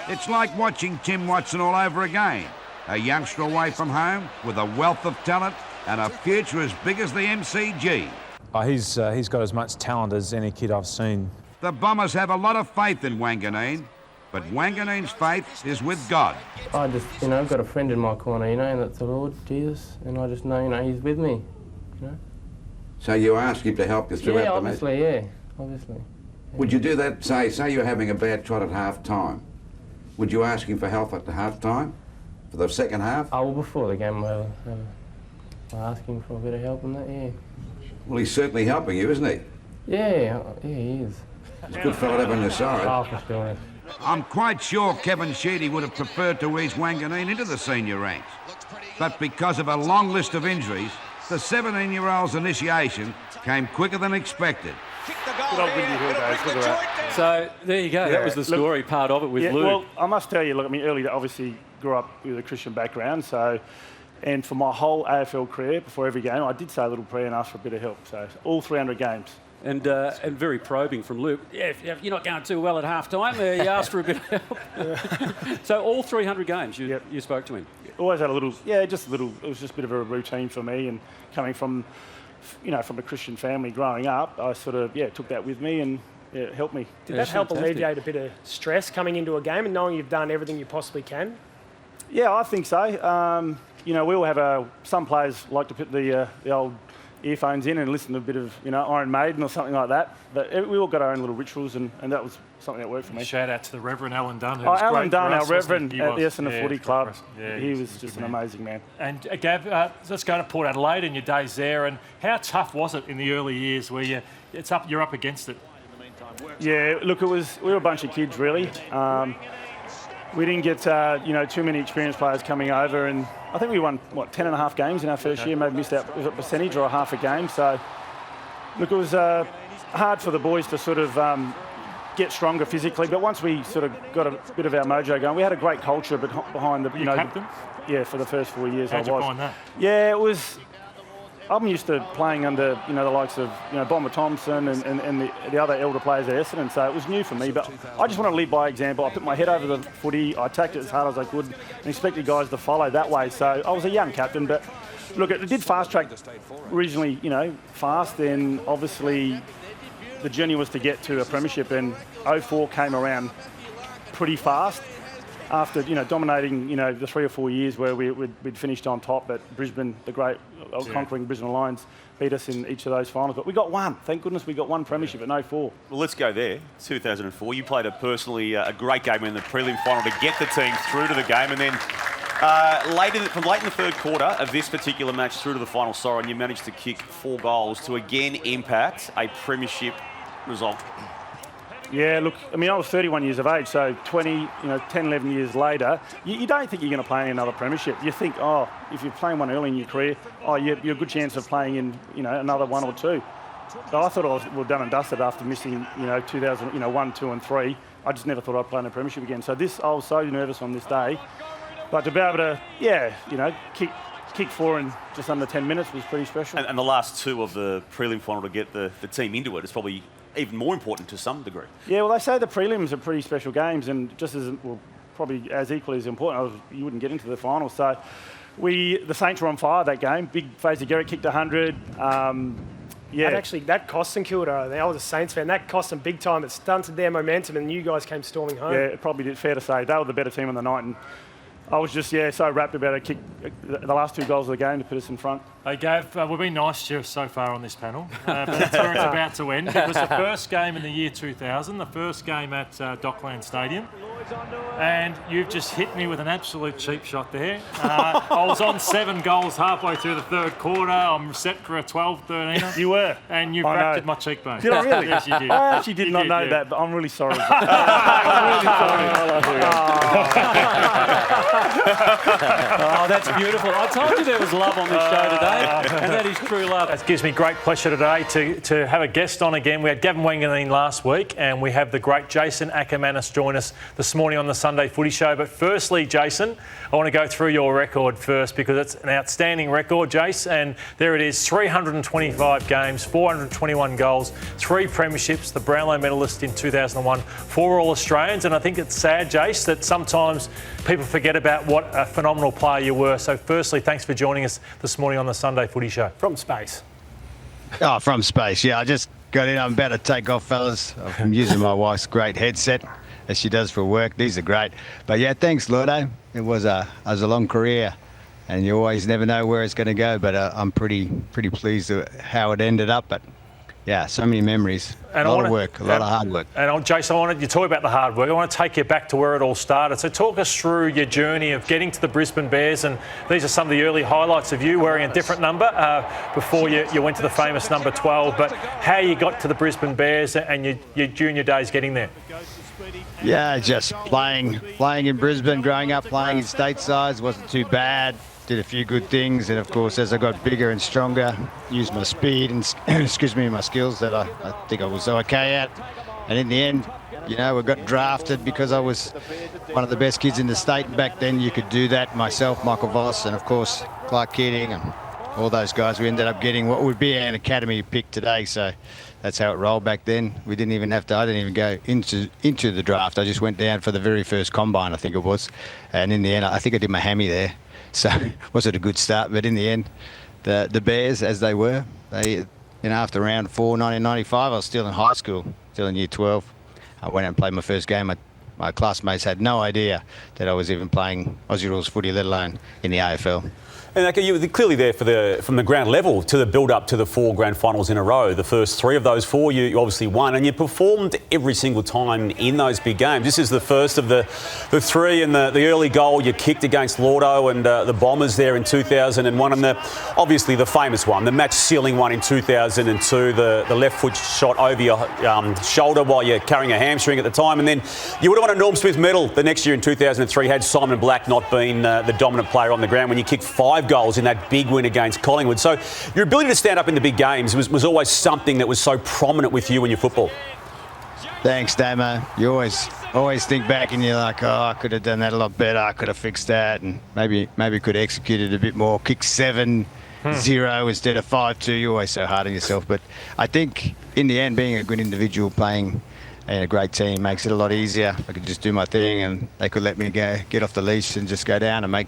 It's like watching Tim Watson all over again. A youngster away from home with a wealth of talent and a future as big as the MCG. He's got as much talent as any kid I've seen. The Bombers have a lot of faith in Wanganeen, but Wanganeen's faith is with God. I just, I've got a friend in my corner, and that's the Lord Jesus, and I just know, He's with me, So you ask Him to help you throughout the match? Obviously. Would you do that, say you're having a bad trot at half-time? Would you ask Him for help at the half-time, for the second half? Oh, well, before the game, I ask Him for a bit of help in that, yeah. Well, He's certainly helping you, isn't He? Yeah, He is. He's a good fellow to have on your side. Oh, for sure. I'm quite sure Kevin Sheedy would have preferred to ease Wanganeen into the senior ranks. But because of a long list of injuries, the 17-year-old's initiation came quicker than expected. So there you go. Yeah. That was the story, part of it with Luke. Well, I must tell you, early, obviously grew up with a Christian background, and for my whole AFL career, before every game, I did say a little prayer and ask for a bit of help. So all 300 games. And very probing from Luke. Yeah, if you're not going too well at half-time, you asked for a bit of help. So all 300 games, you spoke to him? Always had a little, just a little, it was just a bit of a routine for me, and coming from, from a Christian family growing up, I sort of, took that with me and it helped me. Did that help alleviate a bit of stress coming into a game and knowing you've done everything you possibly can? Yeah, I think so. We all have some players like to put the old earphones in and listen to a bit of, Iron Maiden or something like that. But we all got our own little rituals, and that was something that worked for me. Shout out to the Reverend Alan Dunn. Alan Dunn, our Reverend at the Essendon Footy Club. Yeah, he was just an amazing man. And Gav, let's go to Port Adelaide and your days there. And how tough was it in the early years where you're up against it? Yeah, look, we were a bunch of kids really. We didn't get too many experienced players coming over, and I think we won 10 and a half games in our first year. Maybe missed out a percentage or a half a game. So look, it was hard for the boys to sort of get stronger physically. But once we sort of got a bit of our mojo going, we had a great culture behind the captain. Yeah, for the first 4 years. How'd you find that? Yeah, it was. I'm used to playing under, the likes of, Bomber Thompson and the other elder players at Essendon, so it was new for me. But I just want to lead by example. I put my head over the footy, I attacked it as hard as I could, and expected guys to follow that way. So I was a young captain, but look, it did fast track originally, fast. Then obviously the journey was to get to a premiership, and 04 came around pretty fast. After dominating the 3 or 4 years where we'd finished on top, but Brisbane, the great conquering Brisbane Lions, beat us in each of those finals. But we got one. Thank goodness we got one premiership at 04. Well, let's go there. 2004. You played a great game in the prelim final to get the team through to the game, and then from late in the third quarter of this particular match through to the final, and you managed to kick 4 goals to again impact a premiership result. Yeah, look, I was 31 years of age, so 10, 11 years later, you don't think you're going to play in another premiership. You think, if you're playing one early in your career, you're a good chance of playing in, another 1 or 2. So I thought I was done and dusted after missing, 2001, 2 and 3. I just never thought I'd play in a premiership again. So I was so nervous on this day. But to be able to, kick 4 in just under 10 minutes was pretty special. And the last 2 of the prelim final to get the team into it is probably even more important to some degree. Yeah, well, they say the prelims are pretty special games, and just probably as equally as important. You wouldn't get into the final. So the Saints were on fire that game. Big Fraser Garrett kicked 100. That cost St Kilda. I was a Saints fan. That cost them big time. It stunted their momentum, and you guys came storming home. Yeah, it probably did. Fair to say they were the better team on the night, and I was just so rapt about it. Kick the last 2 goals of the game to put us in front. Hey Gav, we've been nice to you so far on this panel, but that's where it's about to end. It was the first game in the year 2000, the first game at Dockland Stadium, and you've just hit me with an absolute cheap shot there. I was on 7 goals halfway through the third quarter. I'm set for a 12-13er. You were. And you fractured my cheekbone. Did I really? Yes, you did. I actually did not know that, but I'm really sorry. I'm really sorry. Oh, that's beautiful. I told you there was love on this show today, and that is true love. It gives me great pleasure today to have a guest on again. We had Gavin Wanganeen last week, and we have the great Jason Ackermanis join us this morning on the Sunday Footy Show. But firstly, Jason, I want to go through your record first because it's an outstanding record, Jace, and there it is, 325 games, 421 goals, 3 premierships, the Brownlow medalist in 2001 for All Australians. And I think it's sad, Jace, that sometimes people forget about what a phenomenal player you were. So firstly, thanks for joining us this morning on the Sunday Footy Show. From space. Oh, from space, yeah. I just got in. I'm about to take off, fellas. I'm using my wife's great headset as she does for work. These are great. But yeah, thanks, Lloydy. It was a long career, and you always never know where it's going to go. But I'm pretty pleased with how it ended up. But yeah, so many memories. And a lot of work, a lot of hard work. And Jason, I wanted you to talk about the hard work. I want to take you back to where it all started. So talk us through your journey of getting to the Brisbane Bears, and these are some of the early highlights of you wearing a different number before you went to the famous number 12. But how you got to the Brisbane Bears and your junior days getting there. Yeah, just playing in Brisbane, growing up playing in stateside wasn't too bad. Did a few good things, and of course, as I got bigger and stronger, used my speed and my skills that I think I was okay at. And in the end, we got drafted because I was one of the best kids in the state. Back then, you could do that. Myself, Michael Voss, and of course, Clark Keating, and all those guys. We ended up getting what would be an academy pick today. So that's how it rolled back then. We didn't even have to. I didn't even go into the draft. I just went down for the very first combine, I think it was. And in the end, I think I did my hammy there. So wasn't a good start, but in the end, the Bears, as they were, after round 4, 1995, I was still in high school, still in year 12. I went out and played my first game. My classmates had no idea that I was even playing Aussie rules footy, let alone in the AFL. And you were clearly there from the ground level to the build-up to the 4 grand finals in a row. The first 3 of those 4 you obviously won, and you performed every single time in those big games. This is the first of the 3, and the early goal you kicked against Lloydy and the Bombers there in 2001, and obviously the famous one, the match-sealing one in 2002, the left foot shot over your shoulder while you're carrying a hamstring at the time, and then you would have won a Norm Smith medal the next year in 2003 had Simon Black not been the dominant player on the ground when you kicked 5 goals in that big win against Collingwood. So your ability to stand up in the big games was always something that was so prominent with you in your football. Thanks, Damo. You always think back and you're like, oh, I could have done that a lot better. I could have fixed that, and maybe could have executed it a bit more. Kick 7-0 instead of 5-2. You're always so hard on yourself. But I think in the end, being a good individual playing in a great team makes it a lot easier. I could just do my thing, and they could let me get off the leash and just go down and make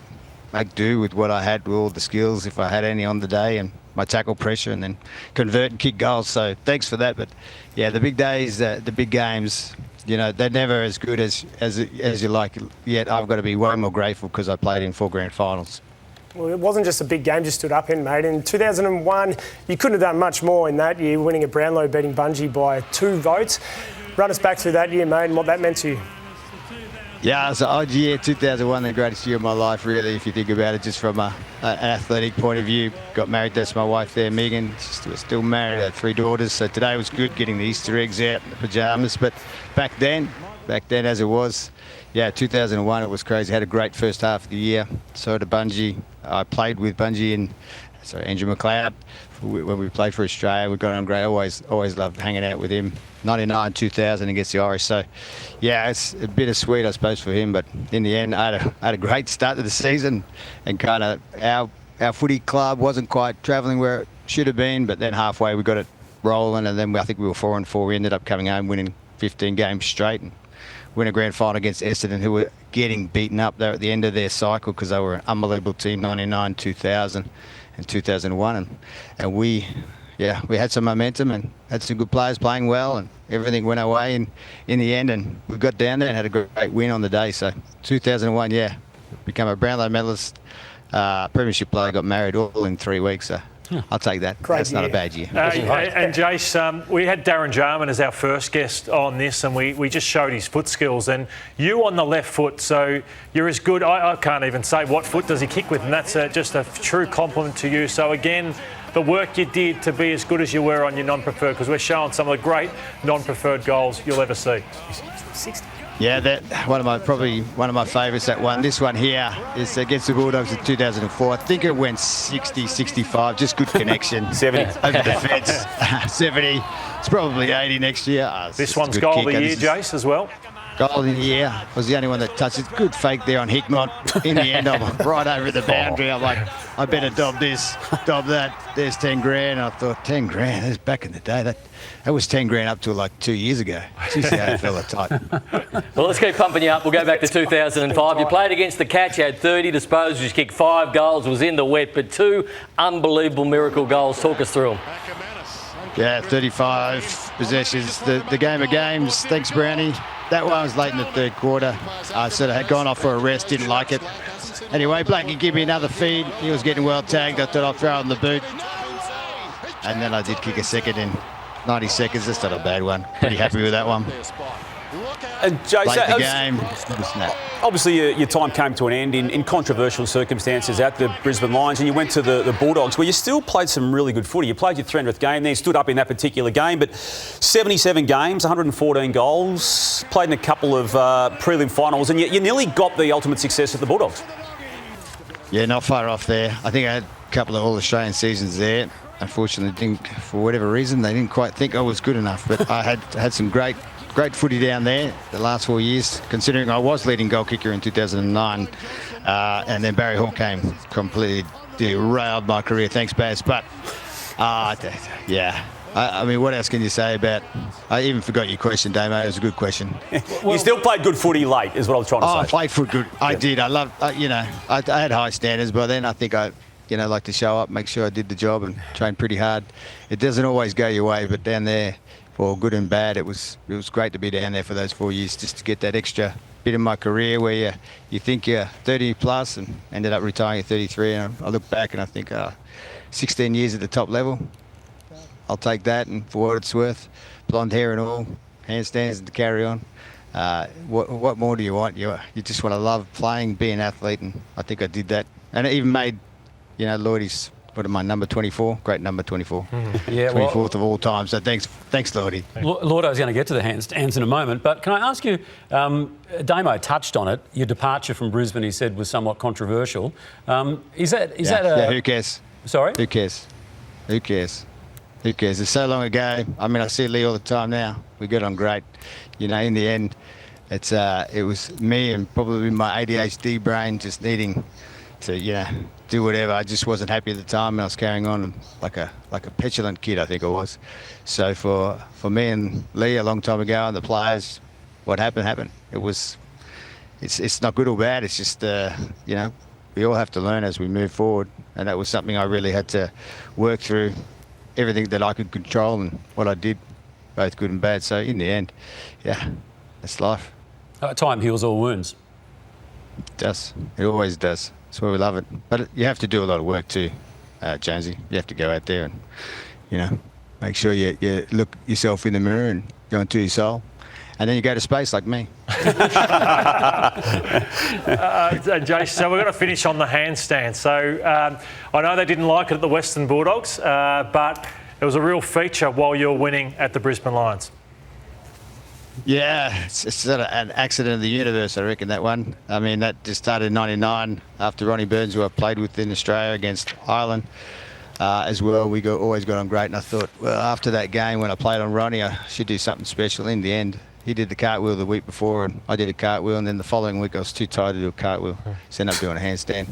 do with what I had, with all the skills, if I had any on the day, and my tackle pressure, and then convert and kick goals. So thanks for that. But yeah, the big days, the big games, they're never as good as you like. Yet I've got to be way more grateful because I played in 4 grand finals. Well, it wasn't just a big game you stood up in, mate. In 2001, you couldn't have done much more in that year, winning at Brownlow, beating Bungie by 2 votes. Run us back through that year, mate, and what that meant to you. Yeah, it was an odd year, 2001, the greatest year of my life, really, if you think about it, just from an athletic point of view. Got married, that's my wife there, Megan. We're still married, had 3 daughters, so today was good, getting the Easter eggs out, the pyjamas. But back then as it was, 2001, it was crazy. Had a great first half of the year. So did Bungie. I played with Bungie and Andrew McLeod when we played for Australia. We got on great. Always loved hanging out with him. 99, 2000 against the Irish. So, yeah, it's a bittersweet, I suppose, for him. But in the end, I had a great start to the season, and kind of our footy club wasn't quite travelling where it should have been. But then halfway we got it rolling, and then I think we were 4-4. We ended up coming home winning 15 games straight and win a grand final against Essendon, who were getting beaten up. They were at the end of their cycle because they were an unbelievable team, 99, 2000 and 2001. And we had some momentum and had some good players playing well, and everything went our way in the end, and we got down there and had a great win on the day. So 2001, become a Brownlow medalist, premiership player, got married all in 3 weeks. So I'll take that. That's not a bad year. And Jace, we had Darren Jarman as our first guest on this, and we just showed his foot skills. And you on the left foot, so you're as good. I can't even say what foot does he kick with, and that's just a true compliment to you. So again, the work you did to be as good as you were on your non-preferred, because we're showing some of the great non-preferred goals you'll ever see. 60. Yeah, that one of my favourites. That one. This one here is against the Bulldogs in 2004. I think it went 60, 65. Just good connection. 70 over the fence. 70. It's probably 80 next year. This one's goal of the year, Jace, as well. Goal of the year. I was the only one that touched it. Good fake there on Hickmott. In the end, I'm right over the boundary. I'm like, I better dob this, dob that. There's 10 grand. I thought, 10 grand? That's back in the day. That was 10 grand up to like 2 years ago. Jeez, the AFL are tight. Well, let's keep pumping you up. We'll go back to 2005. You played against the Cats. You had 30 disposals. You kicked 5 goals. Was in the wet, but 2 unbelievable miracle goals. Talk us through them. Yeah, 35 possessions. The game of games. Thanks, Brownie. That one was late in the third quarter. I sort of had gone off for a rest, didn't like it. Anyway, Blakey gave me another feed. He was getting well tagged. I thought I'd throw in the boot. And then I did kick a second in 90 seconds. That's not a bad one. Pretty happy with that one. And Jason, late the game. Obviously, your time came to an end in controversial circumstances at the Brisbane Lions, and you went to the Bulldogs, where you still played some really good footy. You played your 300th game there, stood up in that particular game, but 77 games, 114 goals, played in a couple of prelim finals, and you nearly got the ultimate success of the Bulldogs. Yeah, not far off there. I think I had a couple of All-Australian seasons there. Unfortunately, for whatever reason, they didn't quite think I was good enough, but I had some great footy down there the last 4 years, considering I was leading goal kicker in 2009, and then Barry Hall came, completely derailed my career. Thanks, Baz. But yeah, I mean, what else can you say about? I even forgot your question, Damo. It was a good question. You still played good footy late, is what I was trying to say. I played for good. I did. I loved. I had high standards, but then I think I like to show up, make sure I did the job, and train pretty hard. It doesn't always go your way, but down there, for good and bad, it was great to be down there for those 4 years, just to get that extra bit in my career where you think you're 30 plus and ended up retiring at 33. And I look back and I think 16 years at the top level, I'll take that, and for what it's worth, blonde hair and all, handstands to carry on. What more do you want? You just want to love playing, be an athlete, and I think I did that. And it even made, Lloydy's, what am I, number 24? Great number 24. Yeah, 24th of all time. So thanks, Lloydy. Lloyd, I was going to get to the handstands in a moment, but can I ask you, Damo touched on it, your departure from Brisbane, he said, was somewhat controversial. Is that who cares? Sorry? Who cares? It's so long ago. I mean, I see Lee all the time now. We get on great. In the end, it was me and probably my ADHD brain just needing to, do whatever. I just wasn't happy at the time, and I was carrying on like a petulant kid, I think I was. So for me and Lee a long time ago and the players, what happened. It's not good or bad. It's just we all have to learn as we move forward, and that was something I really had to work through. Everything that I could control and what I did, both good and bad. So in the end, that's life. Time heals all wounds. It does. It always does. That's why we love it. But you have to do a lot of work too, Jonesy. You have to go out there and, make sure you look yourself in the mirror and go into your soul. And then you go to space like me. Jason, so we're going to finish on the handstand. So I know they didn't like it at the Western Bulldogs, but it was a real feature while you were winning at the Brisbane Lions. Yeah, it's sort of an accident of the universe, I reckon, that one. I mean, that just started in 99 after Ronnie Burns, who I played with in Australia against Ireland as well. We always got on great, and I thought, well, after that game when I played on Ronnie, I should do something special. In the end, he did the cartwheel the week before, and I did a cartwheel, and then the following week I was too tired to do a cartwheel. So I ended up doing a handstand.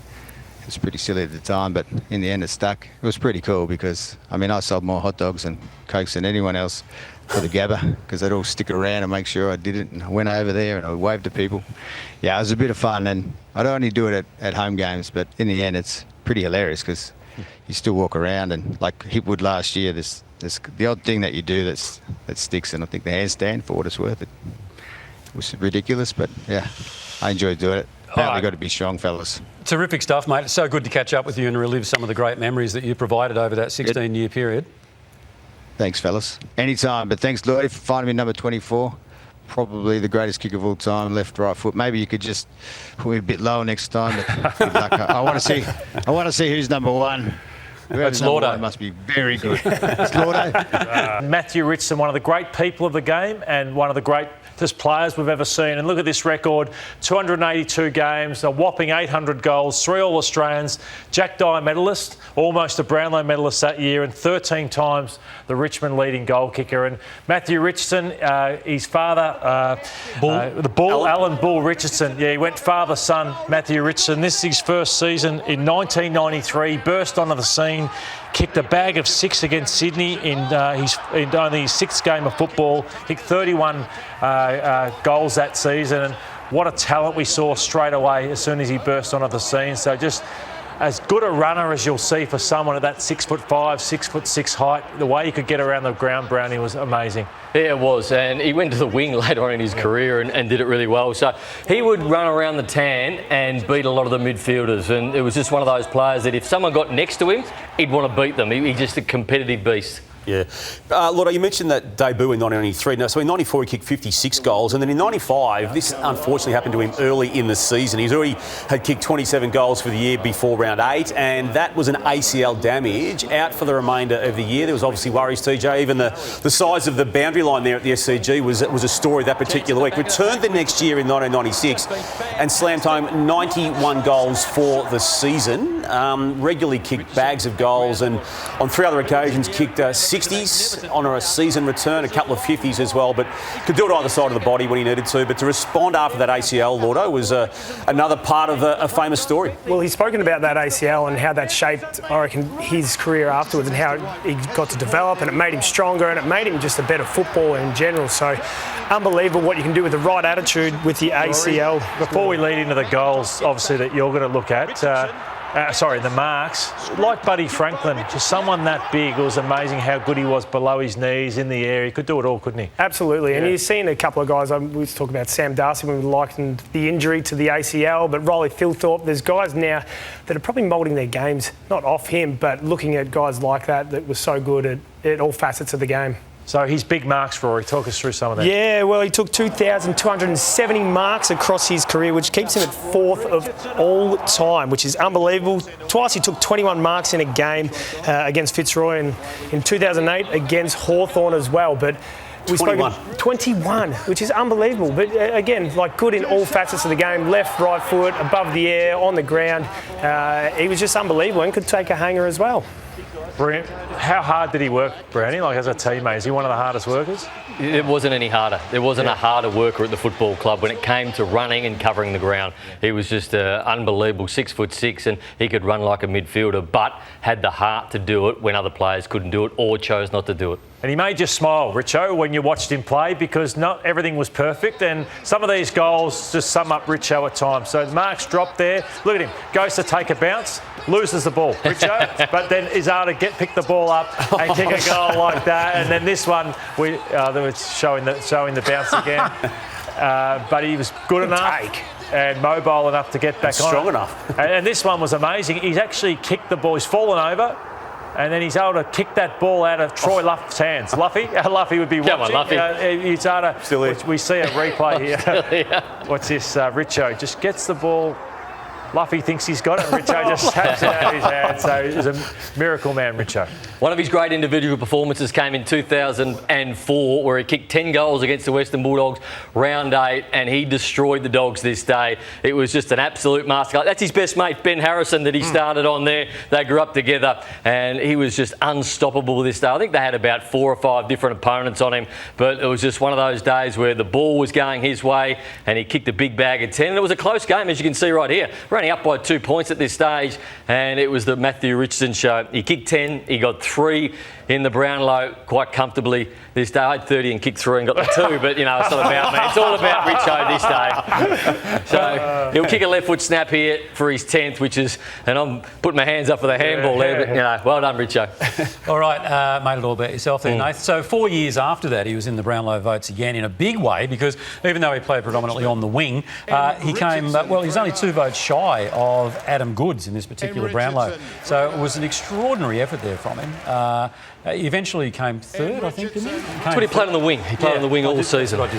It was pretty silly at the time, but in the end it stuck. It was pretty cool because, I mean, I sold more hot dogs and Cokes than anyone else for the Gabba, because they'd all stick around and make sure I did it, and I went over there and I waved to people. Yeah, it was a bit of fun, and I'd only do it at home games, but in the end it's pretty hilarious because you still walk around, and like Hipwood last year, there's the odd thing that you do that sticks, and I think the handstand, for what it's worth, it was ridiculous, but yeah, I enjoyed doing it. Apparently got to be strong, fellas. Terrific stuff, mate. It's so good to catch up with you and relive some of the great memories that you provided over that 16-year period. Thanks, fellas. Anytime, but thanks, Lloyd, for finding me number 24. Probably the greatest kick of all time, left, right foot. Maybe you could just put me a bit lower next time. But good luck. I want to see who's number one. Whoever's number one must be very good. Lloydy. Matthew Richardson, one of the great people of the game and one of the greatest players we've ever seen. And look at this record, 282 games, a whopping 800 goals, 3 All-Australians, Jack Dyer medalist, almost a Brownlow medalist that year, and 13 times the Richmond leading goal kicker. And Matthew Richardson, his father, the Bull, Alan Bull Richardson, he went father-son, Matthew Richardson. This is his first season in 1993, burst onto the scene, kicked a bag of 6 against Sydney in only his 6th game of football, kicked 31 goals that season, and what a talent we saw straight away as soon as he burst onto the scene. So just as good a runner as you'll see for someone at that 6'5", 6'6" height. The way he could get around the ground, Brownie, was amazing. Yeah, it was, and he went to the wing later on in his career and did it really well. So he would run around the tan and beat a lot of the midfielders, and it was just one of those players that if someone got next to him, he'd want to beat them. He's just a competitive beast. Yeah. Lloyd, you mentioned that debut in 1993. Now, so in 94 he kicked 56 goals, and then in 95, this unfortunately happened to him early in the season. He's already had kicked 27 goals for the year before round 8, and that was an ACL damage, out for the remainder of the year. There was obviously worries, TJ. Even the size of the boundary line there at the SCG was a story that particular week. Returned the next year in 1996 and slammed home 91 goals for the season. Regularly kicked bags of goals, and on 3 other occasions kicked 60s on a season return, a couple of 50s as well, but could do it either side of the body when he needed to. But to respond after that ACL, Lloydo, was another part of a famous story. Well, he's spoken about that ACL and how that shaped, I reckon, his career afterwards and how he got to develop, and it made him stronger and it made him just a better footballer in general. So unbelievable what you can do with the right attitude with the ACL. Before we lead into the goals, obviously, that you're going to look at, the marks, like Buddy Franklin, just someone that big. It was amazing how good he was below his knees, in the air. He could do it all, couldn't he? Absolutely. And you've seen a couple of guys, we was talking about Sam Darcy when we likened the injury to the ACL, but Riley Philthorpe, there's guys now that are probably moulding their games, not off him, but looking at guys like that were so good at all facets of the game. So his big marks, Rory, talk us through some of that. Yeah, well, he took 2,270 marks across his career, which keeps him at 4th of all time, which is unbelievable. Twice he took 21 marks in a game against Fitzroy, and in 2008 against Hawthorn as well. But we 21, which is unbelievable. But again, like good in all facets of the game, left, right foot, above the air, on the ground. He was just unbelievable and could take a hanger as well. Brilliant. How hard did he work, Brownie, like as a teammate? Is he one of the hardest workers? It wasn't any harder. There wasn't a harder worker at the football club when it came to running and covering the ground. He was just an unbelievable 6'6", and he could run like a midfielder, but had the heart to do it when other players couldn't do it or chose not to do it. And he made you smile, Richo, when you watched him play, because not everything was perfect, and some of these goals just sum up Richo at times. So Mark's dropped there. Look at him. Goes to take a bounce, loses the ball, Richo, but then is able to pick the ball up and kick a goal like that. And then this one, they were showing the bounce again. But he was good enough and mobile enough to get back on. Strong enough. And this one was amazing. He's actually kicked the ball. He's fallen over, and then he's able to kick that ball out of Troy Luff's hands. Luffy would be watching. Come on, Luffy. He's able to, we see a replay here. What's this? Richo just gets the ball. Luffy thinks he's got it, and Richo just taps it out of his hand. So he's a miracle man, Richo. One of his great individual performances came in 2004, where he kicked 10 goals against the Western Bulldogs, round 8, and he destroyed the Dogs this day. It was just an absolute masterclass. That's his best mate, Ben Harrison, that he started on there. They grew up together, and he was just unstoppable this day. I think they had about 4 or 5 different opponents on him, but it was just one of those days where the ball was going his way, and he kicked a big bag of 10, and it was a close game, as you can see right here. We're only up by 2 points at this stage, and it was the Matthew Richardson show. He kicked 10, he got 3 in the Brownlow quite comfortably this day. I had 30 and kicked 3 and got the 2, but, you know, it's not about me. It's all about Richo this day. So he'll kick a left foot snap here for his 10th, which is, and I'm putting my hands up for the handball there, but, you know, well done, Richo. All right, made it all about yourself there, Nath. So 4 years after that, he was in the Brownlow votes again in a big way, because even though he played predominantly on the wing, he came, he's only 2 votes shy try of Adam Goods in this particular Brownlow. So it was an extraordinary effort there from him. He eventually came third, I think, didn't he? That's what he played on the wing. He played on the wing all season. But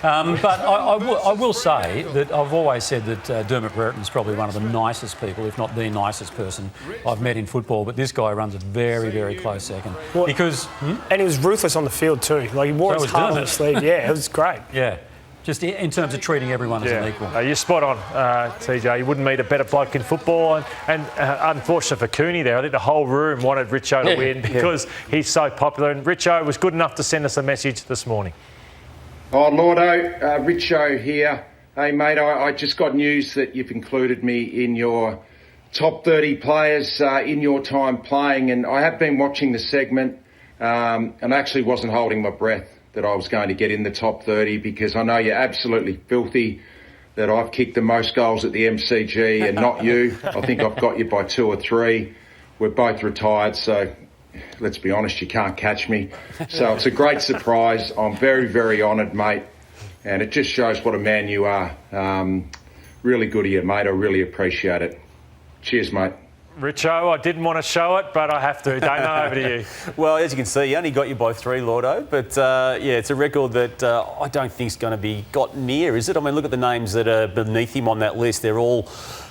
I will say that I've always said that Dermot Brereton's probably one of the nicest people, if not the nicest person I've met in football. But this guy runs a very, very close second. Because and he was ruthless on the field too. Like he wore his heart on his sleeve. Yeah, it was great. Yeah. Just in terms of treating everyone as an equal. You're spot on, TJ. You wouldn't meet a better bloke in football. And unfortunate for Cooney there, I think the whole room wanted Richo to win because he's so popular. And Richo was good enough to send us a message this morning. Oh, Lordo, Richo here. Hey, mate, I just got news that you've included me in your top 30 players in your time playing. And I have been watching the segment and I actually wasn't holding my breath that I was going to get in the top 30 because I know you're absolutely filthy that I've kicked the most goals at the MCG and not you. I think I've got you by 2 or 3. We're both retired, so let's be honest, you can't catch me. So it's a great surprise. I'm very, very honoured, mate. And it just shows what a man you are. Really good of you, mate. I really appreciate it. Cheers, mate. Richo, I didn't want to show it, but I have to. Damo, over to you. Well, as you can see, he only got you by 3, Lordo. But, it's a record that I don't think is going to be got near, is it? I mean, look at the names that are beneath him on that list. They're all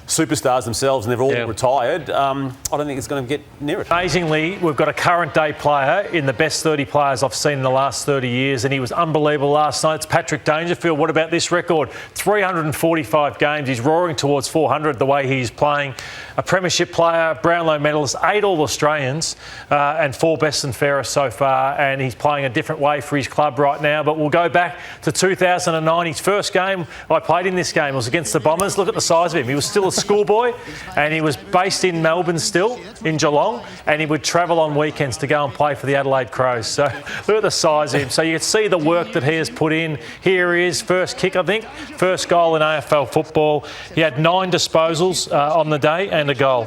superstars themselves and they've all retired. I don't think it's going to get near it. Amazingly, we've got a current day player in the best 30 players I've seen in the last 30 years, and he was unbelievable last night. It's Patrick Dangerfield. What about this record? 345 games. He's roaring towards 400 the way he's playing. A premiership player, Brownlow medalist, 8 All-Australians and 4 best and fairest so far, and he's playing a different way for his club right now. But we'll go back to 2009. His first game I played in this game was against the Bombers. Look at the size of him. He was still a schoolboy and he was based in Melbourne still, in Geelong, and he would travel on weekends to go and play for the Adelaide Crows. So look at the size of him. So you can see the work that he has put in. Here he is, first kick, I think, first goal in AFL football. He had 9 disposals on the day and a goal.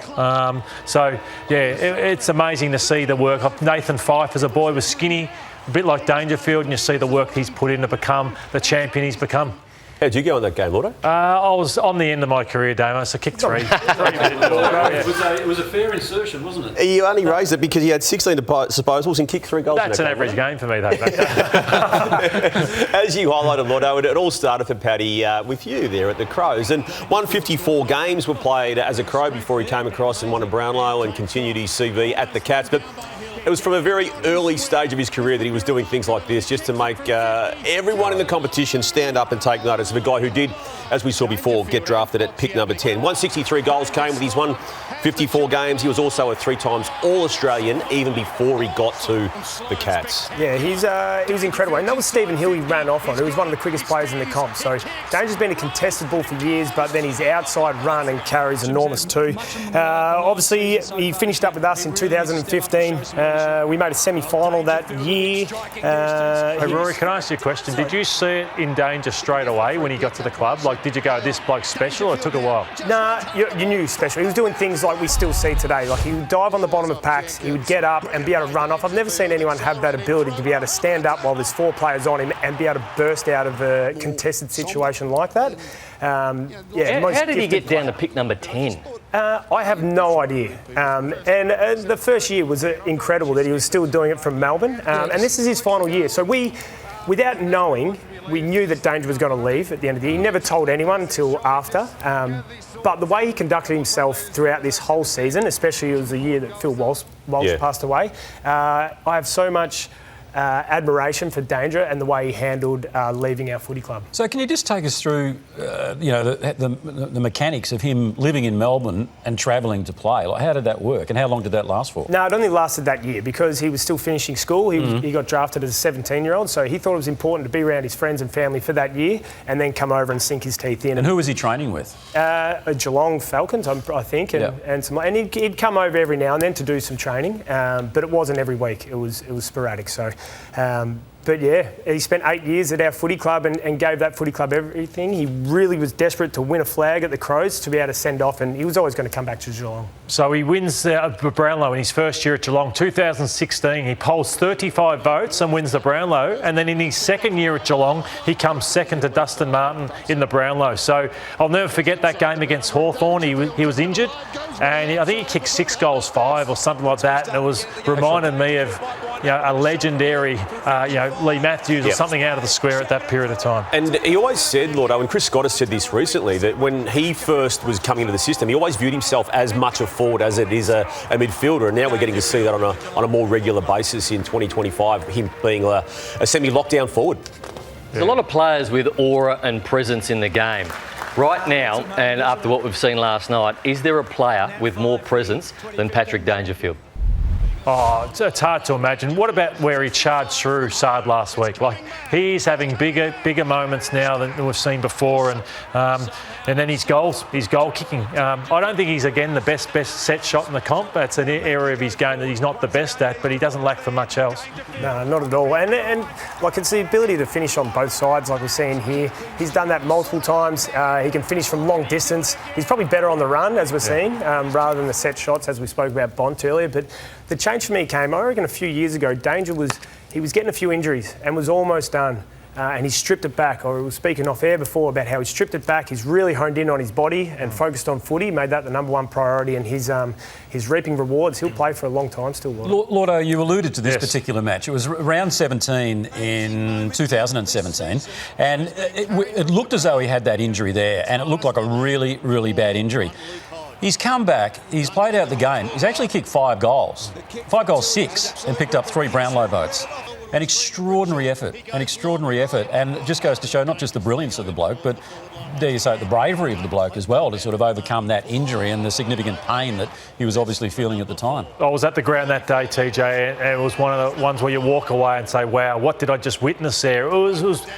It's amazing to see the work. Nathan Fyfe as a boy was skinny, a bit like Dangerfield, and you see the work he's put in to become the champion he's become. How'd you go in that game, Lordo? I was on the end of my career, Damo, so kicked 3. It was a fair insertion, wasn't it? You only raised it because you had 16 disposals and kicked 3 goals. That's an average game for me, though. As you highlighted, Lordo, it all started for Paddy with you there at the Crows. And 154 games were played as a Crow before he came across and won a Brownlow and continued his CV at the Cats. But it was from a very early stage of his career that he was doing things like this just to make everyone in the competition stand up and take notice of a guy who did, as we saw before, get drafted at pick number 10. 163 goals came with his 154 games. He was also a 3 times All-Australian even before he got to the Cats. Yeah, he was incredible. And that was Stephen Hill he ran off on, who was one of the quickest players in the comp. So Danger's been a contested ball for years, but then his outside run and carry is enormous too. Obviously, he finished up with us in 2015. We made a semi-final that year. Hey, Rory, can I ask you a question? Did you see it in Danger straight away when he got to the club? Like, did you go, this bloke's special, or it took a while? Nah, you knew he was special. He was doing things like we still see today. Like, he would dive on the bottom of packs, he would get up and be able to run off. I've never seen anyone have that ability to be able to stand up while there's 4 players on him and be able to burst out of a contested situation like that. How did he get down to pick number 10? I have no idea. The first year was incredible that he was still doing it from Melbourne. And this is his final year. So without knowing, we knew that Danger was going to leave at the end of the year. He never told anyone until after. But the way he conducted himself throughout this whole season, especially it was the year that Phil Walsh passed away, I have so much admiration for Danger and the way he handled leaving our footy club. So can you just take us through, the mechanics of him living in Melbourne and travelling to play? Like, how did that work and how long did that last for? No, it only lasted that year because he was still finishing school. He got drafted as a 17-year-old, so he thought it was important to be around his friends and family for that year and then come over and sink his teeth in. And who was he training with? Geelong Falcons, I think, and he'd come over every now and then to do some training, but it wasn't every week. It was sporadic. So. But yeah, he spent 8 years at our footy club and gave that footy club everything. He really was desperate to win a flag at the Crows to be able to send off, and he was always going to come back to Geelong. So he wins Brownlow in his first year at Geelong, 2016. He polls 35 votes and wins the Brownlow. And then in his second year at Geelong, he comes second to Dustin Martin in the Brownlow. So I'll never forget that game against Hawthorn. He was injured, and I think he kicked 6 goals, 5 or something like that. And it was reminding me of a legendary, Lee Matthews or something out of the square at that period of time. And he always said, Lloydo, and Chris Scott has said this recently, that when he first was coming into the system, he always viewed himself as much a forward as it is a midfielder. And now we're getting to see that on a more regular basis in 2025, him being a semi-lockdown forward. There's a lot of players with aura and presence in the game. Right now, and after what we've seen last night, is there a player with more presence than Patrick Dangerfield? Oh, it's hard to imagine. What about where he charged through Sard last week? Like, he's having bigger moments now than we've seen before, and then his goal kicking. I don't think he's again the best set shot in the comp. That's an area of his game that he's not the best at, but he doesn't lack for much else. No, not at all. And like, it's the ability to finish on both sides, like we're seeing here. He's done that multiple times. He can finish from long distance. He's probably better on the run, as we're seeing, rather than the set shots, as we spoke about Bont earlier. But the change for me came, I reckon, a few years ago. Danger was getting a few injuries and was almost done. And he stripped it back. I was speaking off air before about how he stripped it back. He's really honed in on his body and focused on footy, made that the number one priority, and he's reaping rewards. He'll play for a long time still. Lloydo, you alluded to this particular match. It was round 17 in 2017, and it looked as though he had that injury there, and it looked like a really, really bad injury. He's come back, he's played out the game, he's actually kicked 5 goals, 6, and picked up 3 Brownlow votes. An extraordinary effort, and it just goes to show not just the brilliance of the bloke, but dare you say, the bravery of the bloke as well to sort of overcome that injury and the significant pain that he was obviously feeling at the time. I was at the ground that day, TJ, and it was one of the ones where you walk away and say, wow, what did I just witness there? It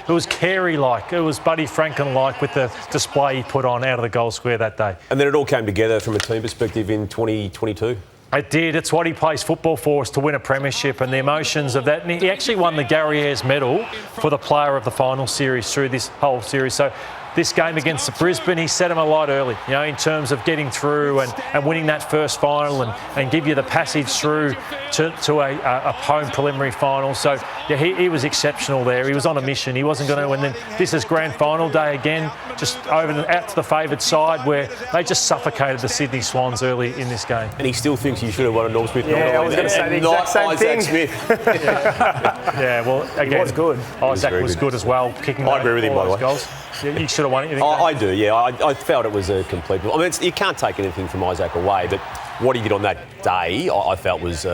was Carey-like, it was Buddy Franklin-like with the display he put on out of the goal square that day. And then it all came together from a team perspective in 2022. It did. It's what he plays football for, is to win a premiership, and the emotions of that. And he actually won the Gary Ayres medal for the player of the final series through this whole series. So this game against Brisbane, he set him alight early, in terms of getting through and winning that first final and give you the passage through to a home preliminary final. So, yeah, he was exceptional there. He was on a mission. He wasn't going to. And then this is grand final day again, just out to the favoured side, where they just suffocated the Sydney Swans early in this game. And he still thinks he should have won a Norm Smith. Yeah, I was going to say the exact same thing. Smith. Yeah, well, again, he was good. Isaac was good as well, kicking. I agree with him, by the way. Goals. You should have won it. I do, yeah. I felt it was a complete. I mean, you can't take anything from Isaac away, but what he did on that day, I felt was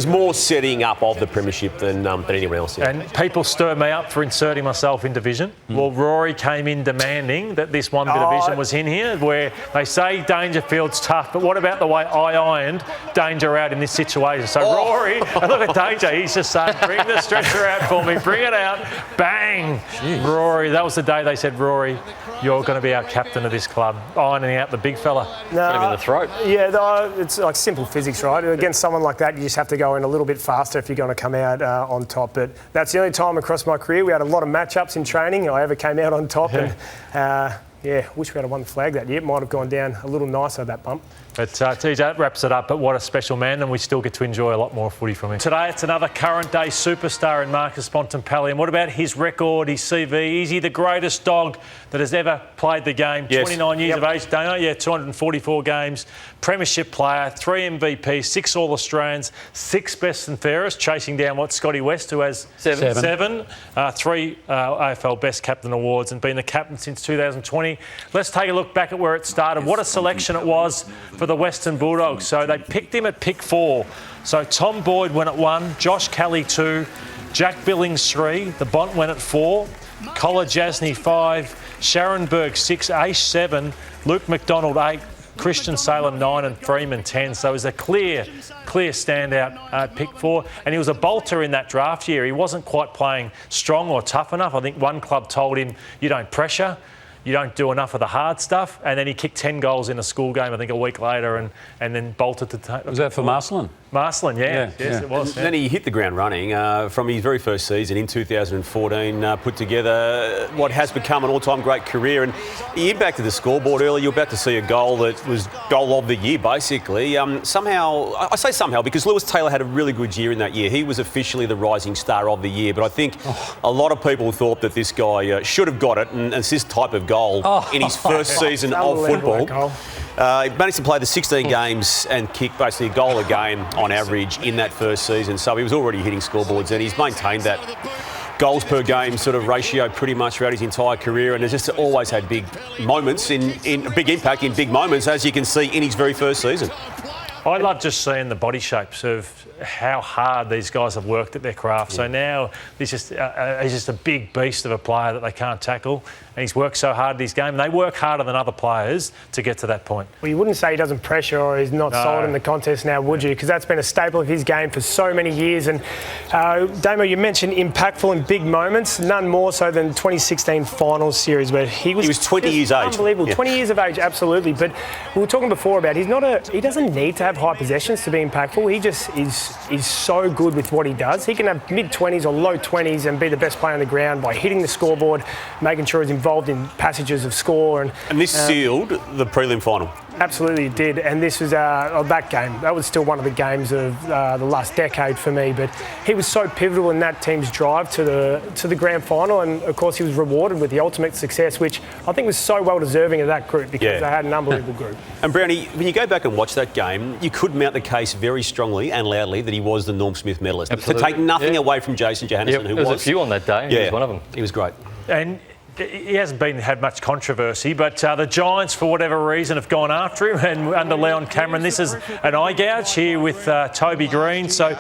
more setting up of the premiership than anyone else did. And people stir me up for inserting myself in division. Well, Rory came in demanding that this one bit of division was in here, where they say Dangerfield's tough, but what about the way I ironed Danger out in this situation? So Rory, and look at Danger, he's just saying, bring the stretcher out for me, bring it out, bang. Jeez. Rory, that was the day they said, Rory, you're going to be our captain of this club, ironing out the big fella. Got him in the throat. Yeah, it's like simple physics, right? Against someone like that, you just have to go in a little bit faster if you're going to come out on top. But that's the only time across my career we had a lot of matchups in training I ever came out on top. Yeah. And wish we had won the flag that year. It might have gone down a little nicer, that bump. But TJ, that wraps it up. But what a special man, and we still get to enjoy a lot more footy from him. Today, it's another current day superstar in Marcus Bontempelli. And what about his record, his CV? Is he the greatest dog that has ever played the game? Yes. 29 years of age, Dano. Yeah, 244 games. Premiership player, 3 MVPs, 6 All-Australians, 6 best and fairest, chasing down Scotty West, who has 7. 3 AFL Best Captain Awards, and been the captain since 2020. Let's take a look back at where it started. What a selection it was for the Western Bulldogs. So they picked him at pick 4. So Tom Boyd went at 1, Josh Kelly 2, Jack Billings 3, the Bont went at 4, Collar Jasny 5, Sharon Berg 6, Aish 7, Luke McDonald 8, Christian Salem 9 and Freeman 10. So it was a clear standout at pick 4. And he was a bolter in that draft year. He wasn't quite playing strong or tough enough. I think one club told him, you don't pressure, you don't do enough of the hard stuff. And then he kicked 10 goals in a school game, I think, a week later, and then bolted to... Was that for Marcelin? Marcelin, yes, it was. Then he hit the ground running from his very first season in 2014, put together what has become an all-time great career, and he impacted the scoreboard early. You're about to see a goal that was goal of the year, basically. Somehow, I say somehow because Lewis Taylor had a really good year in that year. He was officially the rising star of the year, but I think a lot of people thought that this guy should have got it, and it's this type of goal in his first season of football. He managed to play the 16 games and kick basically a goal a game on average in that first season. So he was already hitting scoreboards, and he's maintained that goals per game sort of ratio pretty much throughout his entire career, and has just always had big moments in big impact in big moments, as you can see in his very first season. I love just seeing the body shapes of how hard these guys have worked at their craft. So now he's just a big beast of a player that they can't tackle, and he's worked so hard in his game. They work harder than other players to get to that point. Well, you wouldn't say he doesn't pressure or he's not solid in the contest now, would you? Because that's been a staple of his game for so many years. And Damo, you mentioned impactful in big moments, none more so than 2016 finals series where he was 20 years age. Unbelievable, 20 years of age, absolutely. But we were talking before about he doesn't need to have high possessions to be impactful. He just is so good with what he does. He can have mid-20s or low 20s and be the best player on the ground by hitting the scoreboard, making sure he's involved in passages of score. And this sealed the prelim final. Absolutely, it did. And this was that game. That was still one of the games of the last decade for me. But he was so pivotal in that team's drive to the grand final. And, of course, he was rewarded with the ultimate success, which I think was so well-deserving of that group because they had an unbelievable group. And, Brownie, when you go back and watch that game, you could mount the case very strongly and loudly that he was the Norm Smith medalist. Absolutely. To take nothing away from Jason Johannesson, who was... There was a few on that day. He was one of them. He was great. And he hasn't had much controversy, but the Giants, for whatever reason, have gone after him. And under Leon Cameron, this is an eye gouge here with Toby Green. So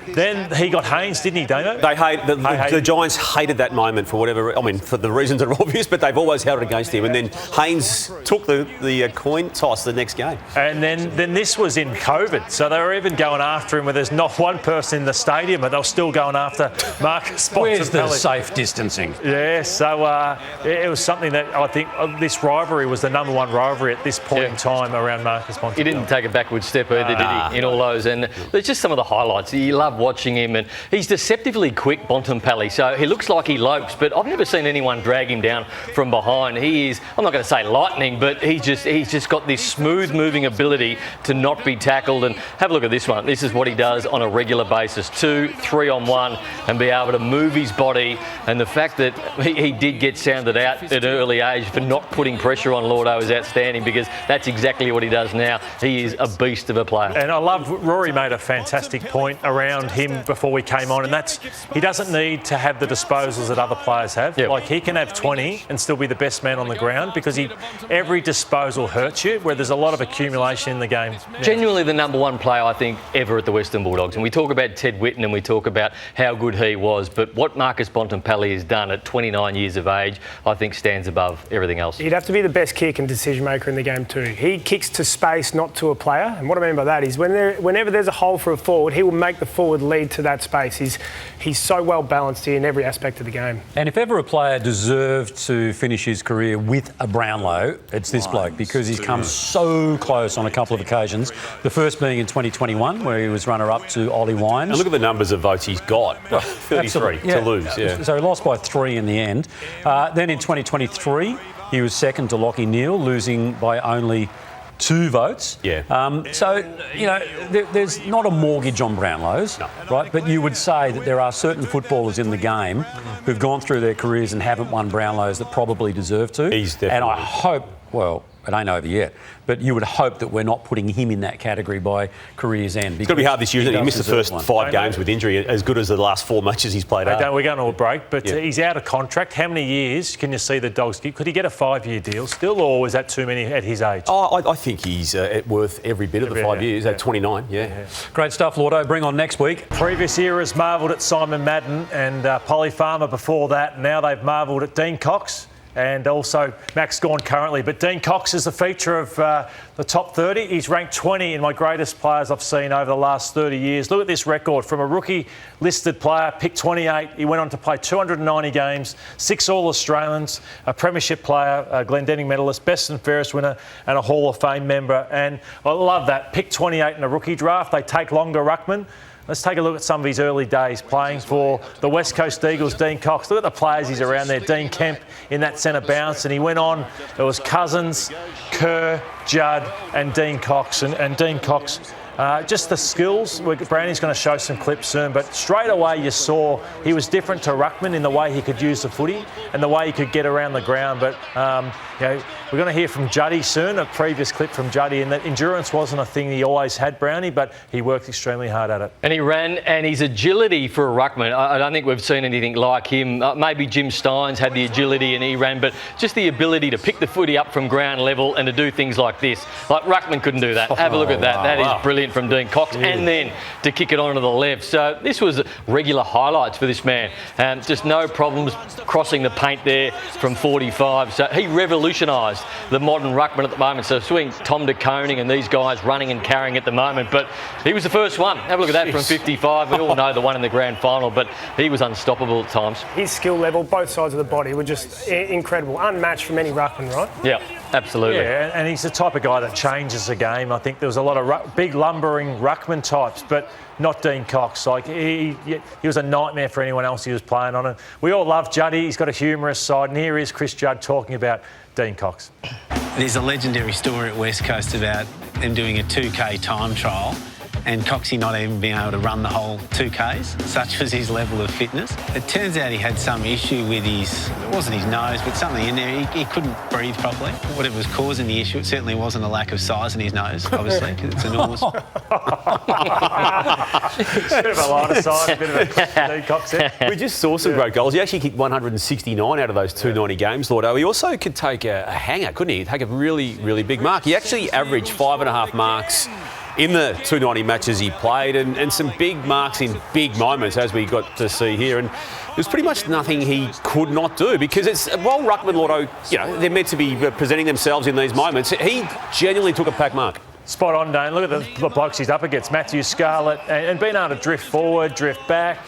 then he got Haynes, didn't he, Damo? The Giants hated that moment for whatever... I mean, for the reasons that are obvious, but they've always held it against him. And then Haynes took the coin toss the next game. And then this was in COVID. So they were even going after him where there's not one person in the stadium, but they were still going after Marcus Bontempelli. Where's the safe distancing? Yeah, so it was something that I think this rivalry was the number one rivalry at this point in time around Marcus Bontempelli. He didn't take a backward step either, did he, in all those? And there's just some of the highlights. You love watching him, and he's deceptively quick, Bontempelli. So he looks like he lopes, but I've never seen anyone drag him down from behind. He is, I'm not going to say lightning, but he's just got this smooth moving ability to not be tackled. And have a look at this one. This is what he does on a regular basis. 2, 3 on 1, and be able to move his body. And the fact that he did get sounded out at an early age for not putting pressure on Lloydo is outstanding, because that's exactly what he does now. He is a beast of a player. And I love, Rory made a fantastic point around him before we came on, and that's he doesn't need to have the disposals that other players have. Like, he can have 20 and still be the best man on the ground, because every disposal hurts you, where there's a lot of accumulation in the game. Genuinely the number one player, I think, ever at the Western Bulldogs. And we talk about Ted Whitten and we talk about how good he was, but what Marcus Bontempelli has done at 29 years of age, I think stands above everything else. He'd have to be the best kick and decision maker in the game too. He kicks to space, not to a player. And what I mean by that is whenever there's a hole for a forward, he will make the forward lead to that space. He's so well balanced in every aspect of the game. And if ever a player deserved to finish his career with a Brownlow, it's this bloke, because he's come so close on a couple of occasions. The first being in 2021, where he was runner-up to Ollie Wines. And look at the numbers of votes he's got. 33 to lose. Yeah. So he lost by 3 in the end. Then in 2023, he was second to Lachie Neale, losing by only 2 votes. So, you know, there's not a mortgage on Brownlows, right? But you would say that there are certain footballers in the game who've gone through their careers and haven't won Brownlows that probably deserve to. And I hope, well, it ain't over yet, but you would hope that we're not putting him in that category by career's end. It's going to be hard this year, isn't it? He missed the first 5 games with injury, as good as the last 4 matches he's played. We're going to a break, but he's out of contract. How many years can you see the Dogs give? Could he get a 5-year deal still, or was that too many at his age? I think he's worth every bit of the 5 years at 29. Great stuff, Lloydo. Bring on next week. Previous eras marvelled at Simon Madden and Polly Farmer before that. Now they've marvelled at Dean Cox and also Max Gawn currently. But Dean Cox is the feature of the top 30. He's ranked 20 in my greatest players I've seen over the last 30 years. Look at this record. From a rookie listed player, picked 28, he went on to play 290 games, 6 All-Australians, a premiership player, a Glendenning medalist, best and fairest winner, and a Hall of Fame member. And I love that. Pick 28 in a rookie draft. They take longer ruckman. Let's take a look at some of his early days playing for the West Coast Eagles, Dean Cox. Look at the players he's around there. Dean Kemp in that centre bounce, and he went on. It was Cousins, Kerr, Judd and Dean Cox. And Dean Cox, just the skills. Brownie's going to show some clips soon, but straight away you saw he was different to ruckman in the way he could use the footy and the way he could get around the ground. But we're going to hear from Juddy soon, a previous clip from Juddy, and that endurance wasn't a thing he always had, Brownie, but he worked extremely hard at it. And he ran, and his agility for a ruckman, I don't think we've seen anything like him. Maybe Jim Steins had the agility and he ran, but just the ability to pick the footy up from ground level and to do things like this. Like ruckman couldn't do that. Have a look at that. Wow, that is brilliant from Dean Cox, and then to kick it onto the left. So this was regular highlights for this man. Just no problems crossing the paint there from 45. So he revolutionised the modern ruckman at the moment. So seeing Tom de Koning and these guys running and carrying at the moment, but he was the first one. Have a look at that from 55. We all know the one in the grand final, but he was unstoppable at times. His skill level, both sides of the body, were just incredible, unmatched from any ruckman, right? Yeah, absolutely. Yeah, and he's the type of guy that changes the game. I think there was a lot of big lumbering ruckman types, but not Dean Cox. Like he was a nightmare for anyone else he was playing on. And we all love Juddy. He's got a humorous side, and here is Chris Judd talking about Dean Cox. There's a legendary story at West Coast about them doing a 2K time trial and Coxie not even being able to run the whole 2Ks. Such was his level of fitness. It turns out he had some issue with it wasn't his nose, but something in there. He couldn't breathe properly. Whatever was causing the issue, it certainly wasn't a lack of size in his nose, obviously, because it's enormous. Bit of a lot of size, a bit of a Dean Cox there. We just saw some great goals. He actually kicked 169 out of those 290 games, Lloyd. He also could take a hanger, couldn't he? He'd take a really, really big mark. He actually averaged 5.5 marks in the 290 matches he played, and some big marks in big moments, as we got to see here. And there's pretty much nothing he could not do, because while ruckman, Lloyd, they're meant to be presenting themselves in these moments, he genuinely took a pack mark. Spot on, Dane. Look at the blokes he's up against. Matthew Scarlett, and being able to drift forward, drift back.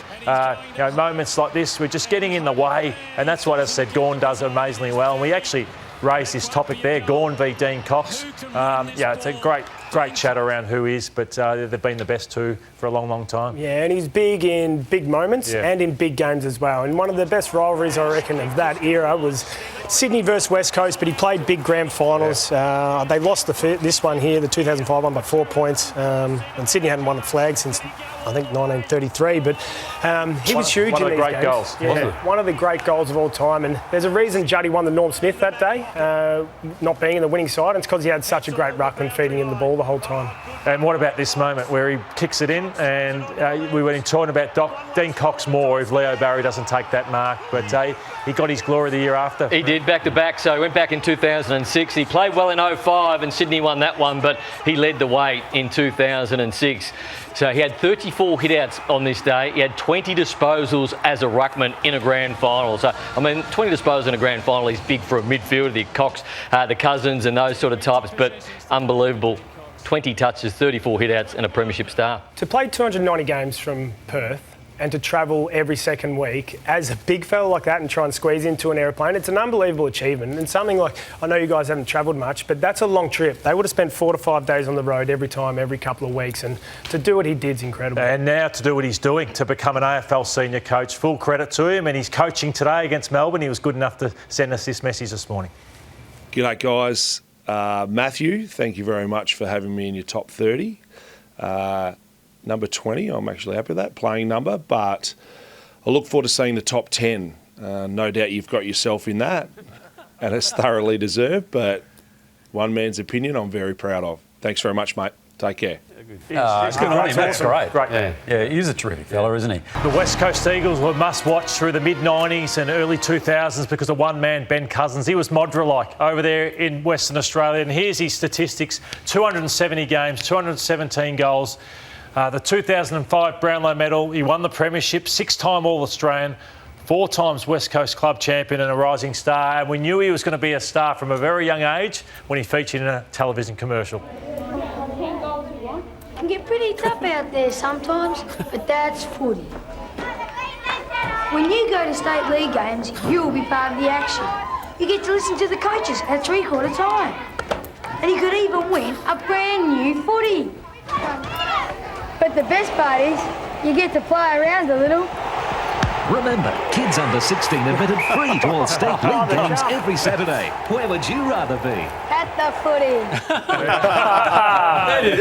Moments like this, we're just getting in the way, and that's what I said Gawn does amazingly well. And we actually raised this topic there, Gawn v Dean Cox. It's a great chat around who is, but they've been the best two for a long, long time. Yeah, and he's big in big moments and in big games as well. And one of the best rivalries, I reckon, of that era was Sydney versus West Coast, but he played big grand finals. They lost this one here, the 2005 one, by 4 points. And Sydney hadn't won the flag since, I think, 1933. But he was huge in these games. One of the great goals, wasn't it? One of the great goals of all time. And there's a reason Juddy won the Norm Smith that day, not being in the winning side. And it's because he had such a great ruckman feeding him the ball the whole time. And what about this moment where he kicks it in? And we were talking about Dean Cox more if Leo Barry doesn't take that mark. But he got his glory the year after. He did, back-to-back. So he went back in 2006. He played well in 05 and Sydney won that one, but he led the way in 2006. So he had 34 hit-outs on this day. He had 20 disposals as a ruckman in a grand final. So, 20 disposals in a grand final is big for a midfielder, the Cox, the Cousins and those sort of types, but unbelievable. 20 touches, 34 hit-outs and a premiership star. To play 290 games from Perth and to travel every second week as a big fella like that and try and squeeze into an aeroplane, it's an unbelievable achievement. And something like, I know you guys haven't travelled much, but that's a long trip. They would have spent 4 to 5 days on the road every couple of weeks, and to do what he did is incredible. And now to do what he's doing, to become an AFL senior coach, full credit to him. And he's coaching today against Melbourne. He was good enough to send us this message this morning. G'day guys. Matthew, thank you very much for having me in your top 30. Number 20, I'm actually happy with that, playing number, but I look forward to seeing the top 10. No doubt you've got yourself in that, and it's thoroughly deserved, but one man's opinion I'm very proud of. Thanks very much, mate. Take care. Good on him. That's great. Yeah, he is a terrific fella, isn't he? The West Coast Eagles were must-watch through the mid-90s and early 2000s because of one man, Ben Cousins. He was Modra-like over there in Western Australia, and here's his statistics. 270 games, 217 goals. The 2005 Brownlow medal, he won the premiership, 6-time All-Australian, 4 times West Coast Club champion and a rising star, and we knew he was going to be a star from a very young age when he featured in a television commercial. It can get pretty tough out there sometimes, but that's footy. When you go to state league games, you'll be part of the action. You get to listen to the coaches at 3/4 time. And you could even win a brand new footy. But the best part is, you get to play around a little. Remember, kids under 16 are admitted free to all state league games every Saturday. Where would you rather be? At the footy.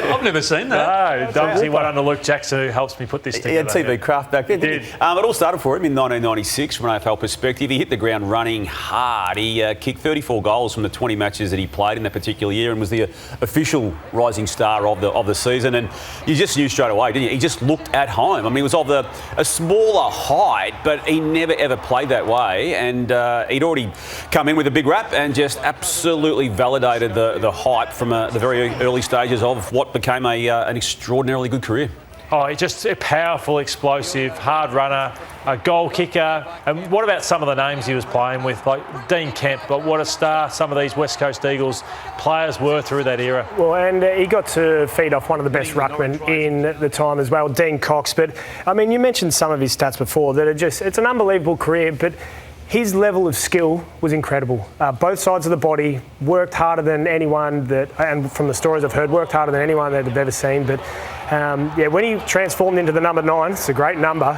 I've never seen that. No, Dubsy won under Luke Jackson, who helps me put this together. He had TV craft back then. Did. It all started for him in 1996 from an AFL perspective. He hit the ground running hard. He kicked 34 goals from the 20 matches that he played in that particular year and was the official rising star of the season. And you just knew straight away, didn't you? He just looked at home. I mean, he was of a smaller height, but he never ever played that way. And he'd already come in with a big rap and just absolutely validated the hype from the very early stages of what became an extraordinarily good career. Oh, just a powerful, explosive, hard runner, a goal kicker. And what about some of the names he was playing with, like Dean Kemp? But what a star some of these West Coast Eagles players were through that era. Well, and he got to feed off one of the best ruckmen in the time as well, Dean Cox. But, I mean, you mentioned some of his stats before that it's an unbelievable career, but his level of skill was incredible. Both sides of the body, worked harder than anyone and from the stories I've heard, worked harder than anyone that I've ever seen. But when he transformed into the number 9, it's a great number,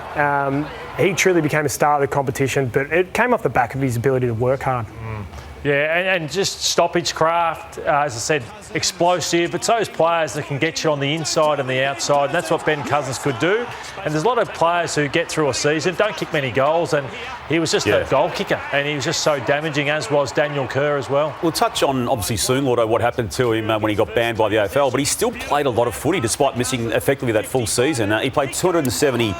he truly became a star of the competition, but it came off the back of his ability to work hard. Yeah, and just stoppage craft, as I said, explosive. It's those players that can get you on the inside and the outside, and that's what Ben Cousins could do. And there's a lot of players who get through a season, don't kick many goals, and he was just a goal kicker, and he was just so damaging, as was Daniel Kerr as well. We'll touch on, obviously, soon, Lloydo, what happened to him when he got banned by the AFL, but he still played a lot of footy despite missing effectively that full season. He played 270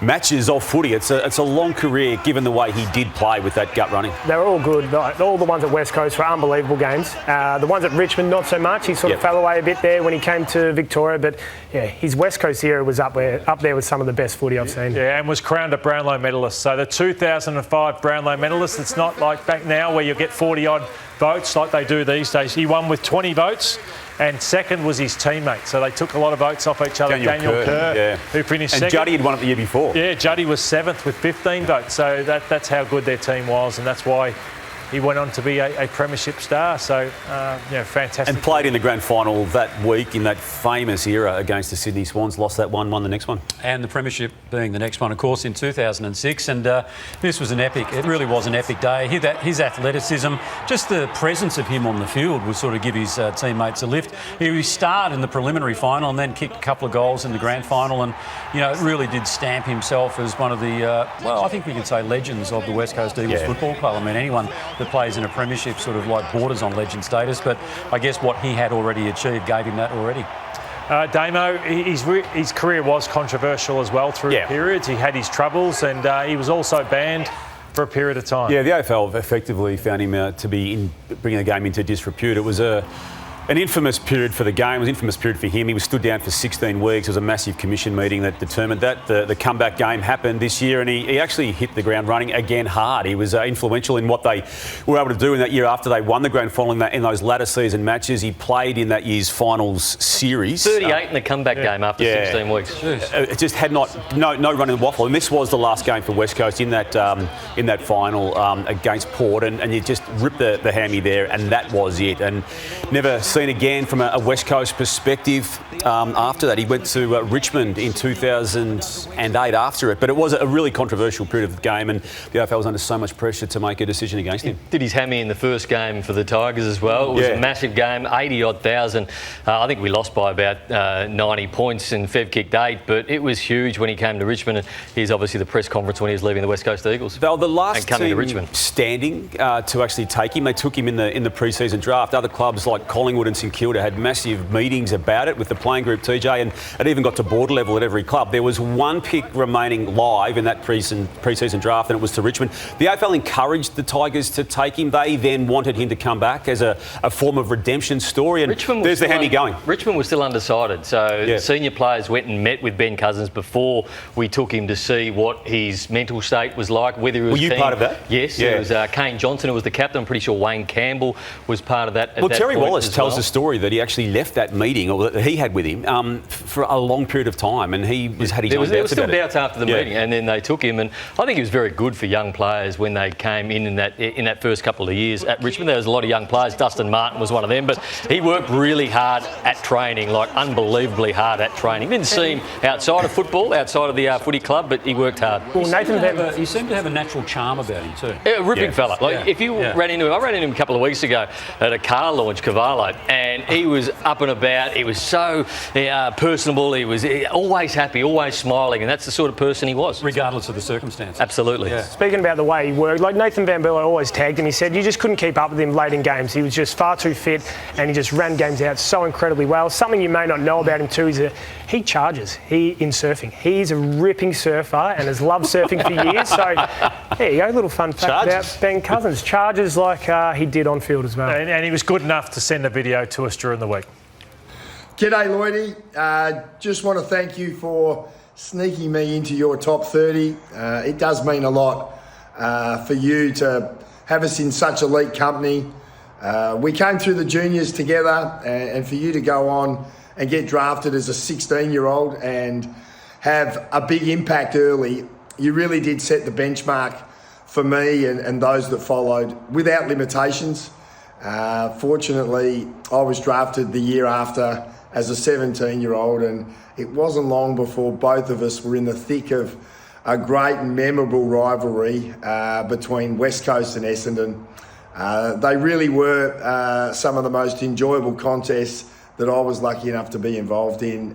matches of footy. It's a long career given the way he did play with that gut running. They were all good. All the ones at West Coast were unbelievable games. The ones at Richmond, not so much. He sort of fell away a bit there when he came to Victoria, but yeah, his West Coast era was up there with some of the best footy I've seen. Yeah, and was crowned a Brownlow medalist. So the 2005 Brownlow medalist, it's not like back now where you get 40-odd votes like they do these days. He won with 20 votes. And second was his teammate. So they took a lot of votes off each other. Daniel Kerr, who finished second. And Juddy had won it the year before. Yeah, Juddy was 7th with 15 votes. So that's how good their team was, and that's why he went on to be a premiership star. So, fantastic. And played in the grand final that week in that famous era against the Sydney Swans. Lost that one, won the next one. And the premiership being the next one, of course, in 2006. And this was it really was an epic day. His athleticism, just the presence of him on the field would sort of give his teammates a lift. He starred in the preliminary final and then kicked a couple of goals in the grand final. And, it really did stamp himself as one of the, I think we could say legends of the West Coast Eagles Football Club. I mean, anyone that plays in a premiership sort of like borders on legend status, but I guess what he had already achieved gave him that already. Damo, his career was controversial as well through periods. He had his troubles, and he was also banned for a period of time. Yeah, the AFL effectively found him to be bringing the game into disrepute. It was an infamous period for the game. It was an infamous period for him. He was stood down for 16 weeks. It was a massive commission meeting that determined that. The comeback game happened this year, and he actually hit the ground running again hard. He was influential in what they were able to do in that year after they won the grand final in those latter season matches. He played in that year's finals series. 38 in the comeback game after 16 weeks. It just had no run in the waffle, and this was the last game for West Coast in that final against Port, and you just ripped the hammy there, and that was it. And never seen again from a West Coast perspective after that. He went to Richmond in 2008 after it, but it was a really controversial period of the game, and the AFL was under so much pressure to make a decision against him. Did his hammy in the first game for the Tigers as well. It was a massive game, 80-odd thousand. I think we lost by about 90 points and Fev kicked 8, but it was huge when he came to Richmond, and here's obviously the press conference when he was leaving the West Coast Eagles. They were the last and coming team to Richmond. standing to actually take him. They took him in the pre-season draft. Other clubs like Collingwood Collingwood and St Kilda had massive meetings about it with the playing group, TJ, and it even got to border level at every club. There was one pick remaining live in that pre-season draft, and it was to Richmond. The AFL encouraged the Tigers to take him. They then wanted him to come back as a form of redemption story, and there's the hammy going. Richmond was still undecided, so senior players went and met with Ben Cousins before we took him to see what his mental state was like, whether he was Were you part of that? Yes, it was Kane Johnson who was the captain. I'm pretty sure Wayne Campbell was part of that. Well, Terry Wallace tells the story that he actually left that meeting, or that he had with him, for a long period of time, and he had his own doubts about it. There were still doubts after the meeting, and then they took him, and I think it was very good for young players when they came in that first couple of years at Richmond. There was a lot of young players. Dustin Martin was one of them, but he worked really hard at training, like unbelievably hard at training. Didn't see him outside of football, outside of the footy club, but he worked hard. Well, he seemed to have a natural charm about him too. A ripping fella. Like if you ran into him, I ran into him a couple of weeks ago at a car launch, Cavallo, and he was up and about. He was so personable. He was always happy, always smiling, and that's the sort of person he was. Regardless of the circumstances. Absolutely. Yeah. Speaking about the way he worked, like Nathan Van Bella always tagged him. He said you just couldn't keep up with him late in games. He was just far too fit, and he just ran games out so incredibly well. Something you may not know about him too is that he charges. In surfing, he's a ripping surfer and has loved surfing for years. So there you go, little fun fact about Ben Cousins. Charges like he did on field as well. And he was good enough to send a video to us during the week. G'day, Lloydy. Just want to thank you for sneaking me into your top 30. It does mean a lot for you to have us in such elite company. We came through the juniors together, and for you to go on and get drafted as a 16-year-old and have a big impact early, you really did set the benchmark for me and those that followed without limitations. Fortunately, I was drafted the year after as a 17-year-old, and it wasn't long before both of us were in the thick of a great and memorable rivalry between West Coast and Essendon. They really were some of the most enjoyable contests that I was lucky enough to be involved in.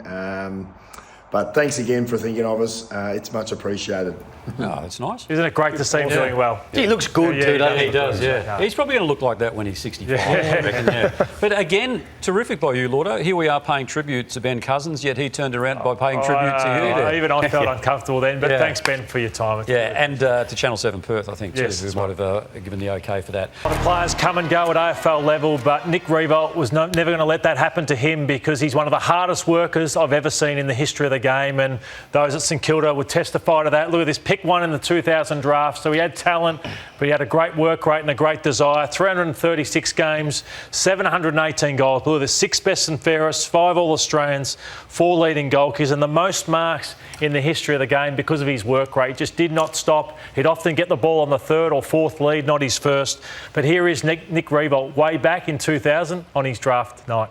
But thanks again for thinking of us. It's much appreciated. Oh, that's nice. Isn't it great to see him doing well? He looks good too, doesn't he? He does, yeah. He's probably going to look like that when he's 65, I reckon, But again, terrific by you, Lloydo. Here we are paying tribute to Ben Cousins, yet he turned around by paying tribute to you. Even I felt uncomfortable then, but thanks, Ben, for your time. And to Channel 7 Perth, I think, too, who might have given the okay for that. A lot of players come and go at AFL level, but Nick Riewoldt was never going to let that happen to him, because he's one of the hardest workers I've ever seen in the history of the game, and those at St Kilda would testify to that. Look at this, pick one in the 2000 draft, so he had talent, but he had a great work rate and a great desire. 336 games, 718 goals. Look at this, 6 best and fairest, 5 All-Australians, 4 leading goal kickers, and the most marks in the history of the game because of his work rate. He just did not stop. He'd often get the ball on the 3rd or 4th lead, not his first. But here is Nick Riewoldt way back in 2000 on his draft night.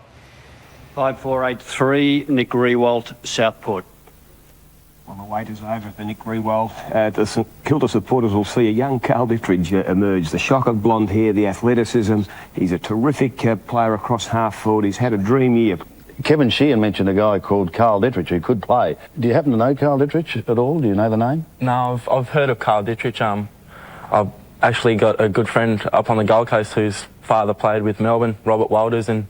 5483, Nick Riewoldt, Southport. Well, the wait is over for Nick Riewoldt. The St Kilda supporters will see a young Carl Dittridge emerge. The shock of blonde hair, the athleticism. He's a terrific player across half forward. He's had a dream year. Kevin Sheehan mentioned a guy called Carl Dittridge who could play. Do you happen to know Carl Dittridge at all? Do you know the name? No, I've heard of Carl Dittridge. I've actually got a good friend up on the Gold Coast whose father played with Melbourne, Robert Walters, and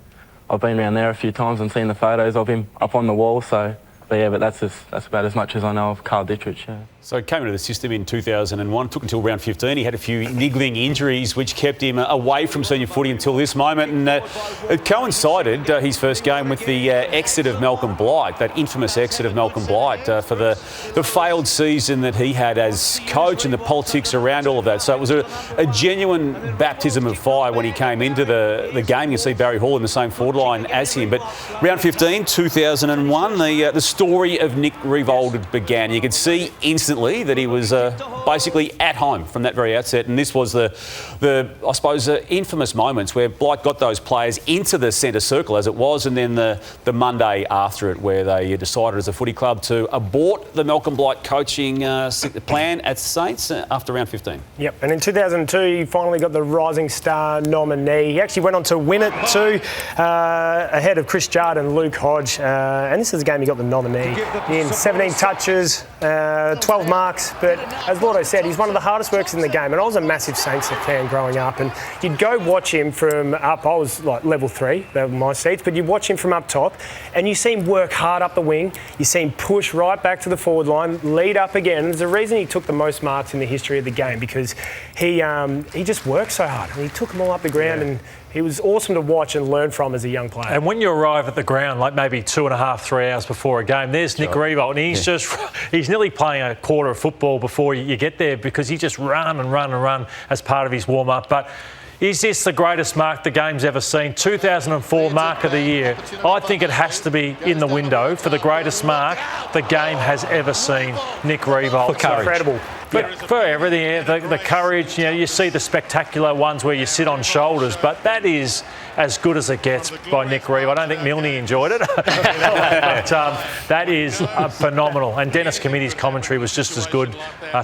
I've been around there a few times and seen the photos of him up on the wall, so... But that's about as much as I know of Carl Dittridge. Yeah. So he came into the system in 2001, took until round 15. He had a few niggling injuries which kept him away from senior footy until this moment, and it coincided, his first game, with the exit of Malcolm Blight, that infamous exit of Malcolm Blight for the failed season that he had as coach and the politics around all of that. So it was a genuine baptism of fire when he came into the game. You see Barry Hall in the same forward line as him. But round 15, 2001, the story of Nick Riewoldt began. You could see instantly that he was basically at home from that very outset, and this was the I suppose infamous moments where Blight got those players into the centre circle as it was, and then the Monday after it where they decided as a footy club to abort the Malcolm Blight coaching plan at Saints after round 15. Yep, and in 2002 he finally got the Rising Star nominee. He actually went on to win it too, ahead of Chris Judd and Luke Hodge, and this is the game he got the nominee in. 17 touches, 12 12 marks, but as Lloydo said, he's one of the hardest workers in the game. And I was a massive Saints fan growing up, and you'd go watch him from up. I was like level 3, they were my seats, but you'd watch him from up top, and you see him work hard up the wing. You see him push right back to the forward line, lead up again. And there's a reason he took the most marks in the history of the game, because he just worked so hard, and he took them all up the ground, and he was awesome to watch and learn from as a young player. And when you arrive at the ground, like maybe 2.5, 3 hours before a game, there's Nick Riewoldt, and he's nearly playing a quarter of football before you get there, because he just run and run and run as part of his warm-up. But is this the greatest mark the game's ever seen? 2004 mark of the year. I think it has to be in the window for the greatest mark the game has ever seen. Nick Riewoldt. Incredible. For everything, the courage, you see the spectacular ones where you sit on shoulders, but that is as good as it gets by Nick Riewoldt. I don't think Milne enjoyed it, but that is phenomenal. And Dennis Committee's commentary was just as good,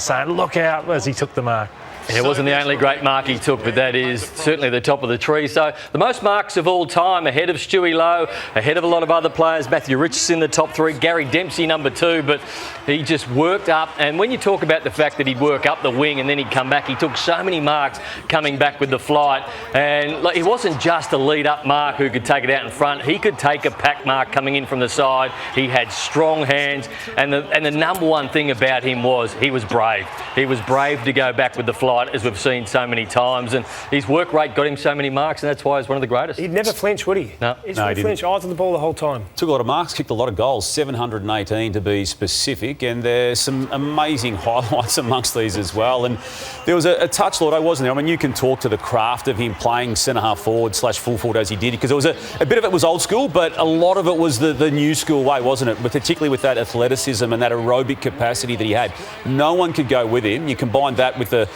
saying, look out, as he took the mark. It wasn't the only great mark he took, but that is certainly the top of the tree. So the most marks of all time, ahead of Stewie Lowe, ahead of a lot of other players. Matthew Richardson, the top 3. Gary Dempsey, number 2. But he just worked up. And when you talk about the fact that he'd work up the wing and then he'd come back, he took so many marks coming back with the flight. And like, it wasn't just a lead-up mark who could take it out in front. He could take a pack mark coming in from the side. He had strong hands. And the number one thing about him was he was brave. He was brave to go back with the flight, as we've seen so many times, and his work rate got him so many marks, and that's why he's one of the greatest. He'd never flinch, would he? No. He didn't flinch. Eyes on the ball the whole time. Took a lot of marks, kicked a lot of goals, 718 to be specific, and there's some amazing highlights amongst these as well. And there was a touch, Lloyd, wasn't there? I mean, you can talk to the craft of him playing centre-half forward / full forward as he did, because it was a bit of it was old school, but a lot of it was the new school way, wasn't it? But particularly with that athleticism and that aerobic capacity that he had. No one could go with him. You combine that with the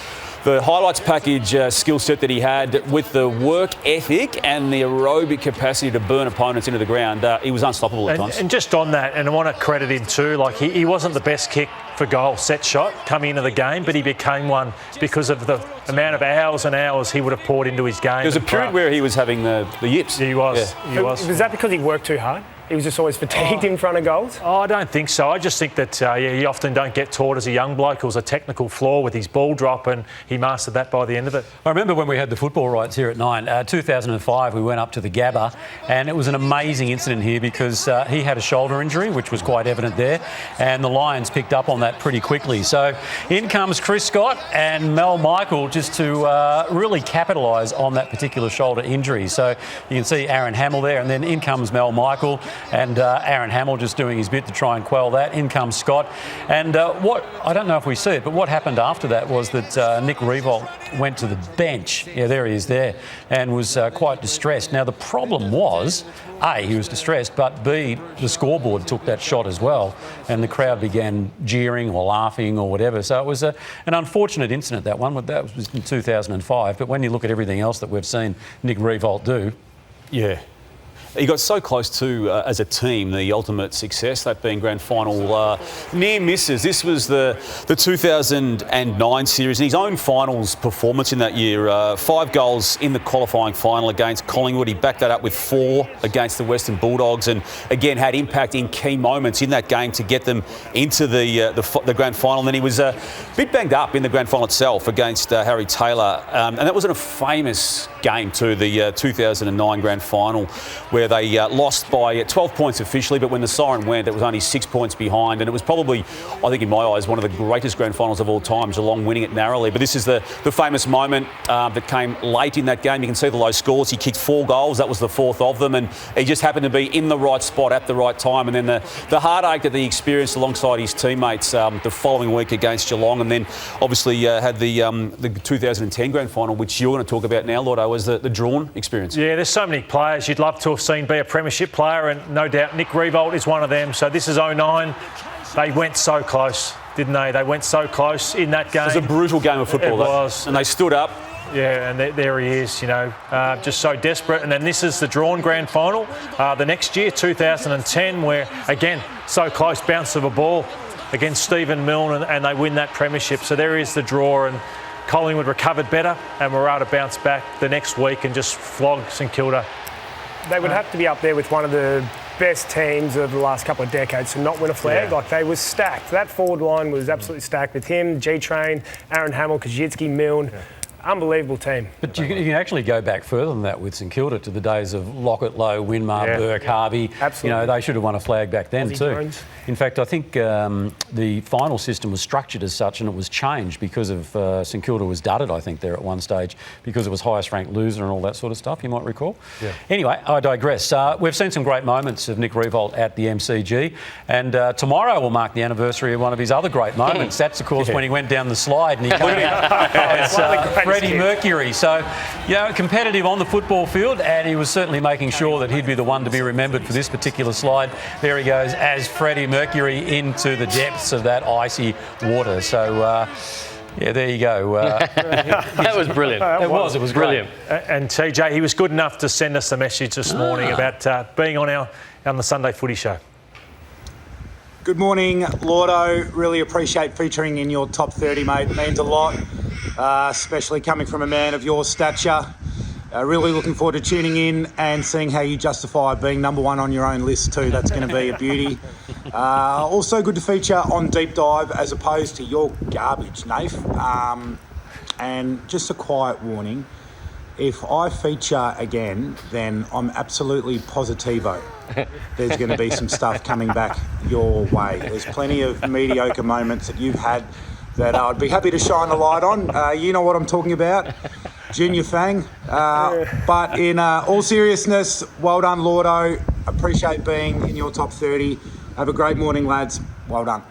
highlights package skill set that he had with the work ethic and the aerobic capacity to burn opponents into the ground. He was unstoppable at times. And just on that, and I want to credit him too, like he wasn't the best kick for goal set shot coming into the game, but he became one because of the amount of hours and hours he would have poured into his game. There was a period where he was having the yips. He was. Yeah. He was. Was that because he worked too hard? He was just always fatigued in front of goals? Oh, I don't think so. I just think that he often don't get taught as a young bloke. It was a technical flaw with his ball drop, and he mastered that by the end of it. I remember when we had the football rights here at 9, 2005, we went up to the Gabba, and it was an amazing incident here because he had a shoulder injury, which was quite evident there, and the Lions picked up on that pretty quickly. So in comes Chris Scott and Mel Michael just to really capitalise on that particular shoulder injury. So you can see Aaron Hamill there, and then in comes Mel Michael, and Aaron Hamill just doing his bit to try and quell that. In comes Scott. And what I don't know if we see it, but what happened after that was that Nick Riewoldt went to the bench. Yeah, there he is there, and was quite distressed. Now, the problem was, A, he was distressed, but B, the scoreboard took that shot as well, and the crowd began jeering or laughing or whatever. So it was an unfortunate incident, that one. That was in 2005. But when you look at everything else that we've seen Nick Riewoldt do... Yeah. He got so close to, as a team, the ultimate success, that being grand final near misses. This was the 2009 series, and his own finals performance in that year. 5 goals in the qualifying final against Collingwood. He backed that up with 4 against the Western Bulldogs, and again had impact in key moments in that game to get them into the grand final. And then he was a bit banged up in the grand final itself against Harry Taylor, and that wasn't a famous game too, the 2009 grand final, where they lost by 12 points officially, but when the siren went, it was only 6 points behind, and it was probably, I think in my eyes, one of the greatest grand finals of all time, Geelong winning it narrowly. But this is the famous moment that came late in that game. You can see the low scores. He kicked 4 goals. That was the 4th of them, and he just happened to be in the right spot at the right time. And then the heartache that he experienced alongside his teammates the following week against Geelong, and then obviously had the 2010 grand final, which you're going to talk about now, Lloyd, was the drawn experience. Yeah, there's so many players you'd love to have seen be a premiership player, and no doubt Nick Riewoldt is one of them. So this is 09. They went so close, didn't they? They went so close in that game. It was a brutal game of football. It was. And they stood up. Yeah, and there he is, just so desperate. And then this is the drawn grand final the next year, 2010, where, again, so close, bounce of a ball against Stephen Milne, and they win that premiership. So there is the draw, and Collingwood recovered better and were able to bounce back the next week and just flog St Kilda. They would have to be up there with one of the best teams of the last couple of decades to not win a flag. Yeah. Like, they were stacked. That forward line was absolutely stacked with him, G-Train, Aaron Hamill, Kajitsky, Milne. Yeah. Unbelievable team. But you can actually go back further than that with St Kilda to the days of Lockett, Lowe, Winmar, Burke, Harvey. Absolutely. You know, they should have won a flag back then Aussie too. Jones. In fact, I think the final system was structured as such, and it was changed because of St Kilda was dudded, I think, there at one stage because it was highest ranked loser and all that sort of stuff, you might recall. Yeah. Anyway, I digress. We've seen some great moments of Nick Riewoldt at the MCG, and tomorrow will mark the anniversary of one of his other great moments. That's, of course, when he went down the slide and he came out as Freddie Mercury. So, you know, competitive on the football field, and he was certainly making sure that he'd be the one to be remembered for this particular slide. There he goes as Freddie Mercury into the depths of that icy water. So, yeah, there you go. That was brilliant. It was brilliant. And TJ, he was good enough to send us a message this morning about being on the Sunday Footy Show. Good morning, Lloydo. Really appreciate featuring in your top 30, mate. Means a lot, especially coming from a man of your stature. Really looking forward to tuning in and seeing how you justify being number one on your own list too. That's going to be a beauty. Also good to feature on Deep Dive as opposed to your garbage, Nath. And just a quiet warning, if I feature again, then I'm absolutely positivo. There's going to be some stuff coming back your way. There's plenty of mediocre moments that you've had that I'd be happy to shine a light on. You know what I'm talking about. Junior Fang. But in all seriousness, well done, Lloydo. Appreciate being in your top 30. Have a great morning, lads. Well done.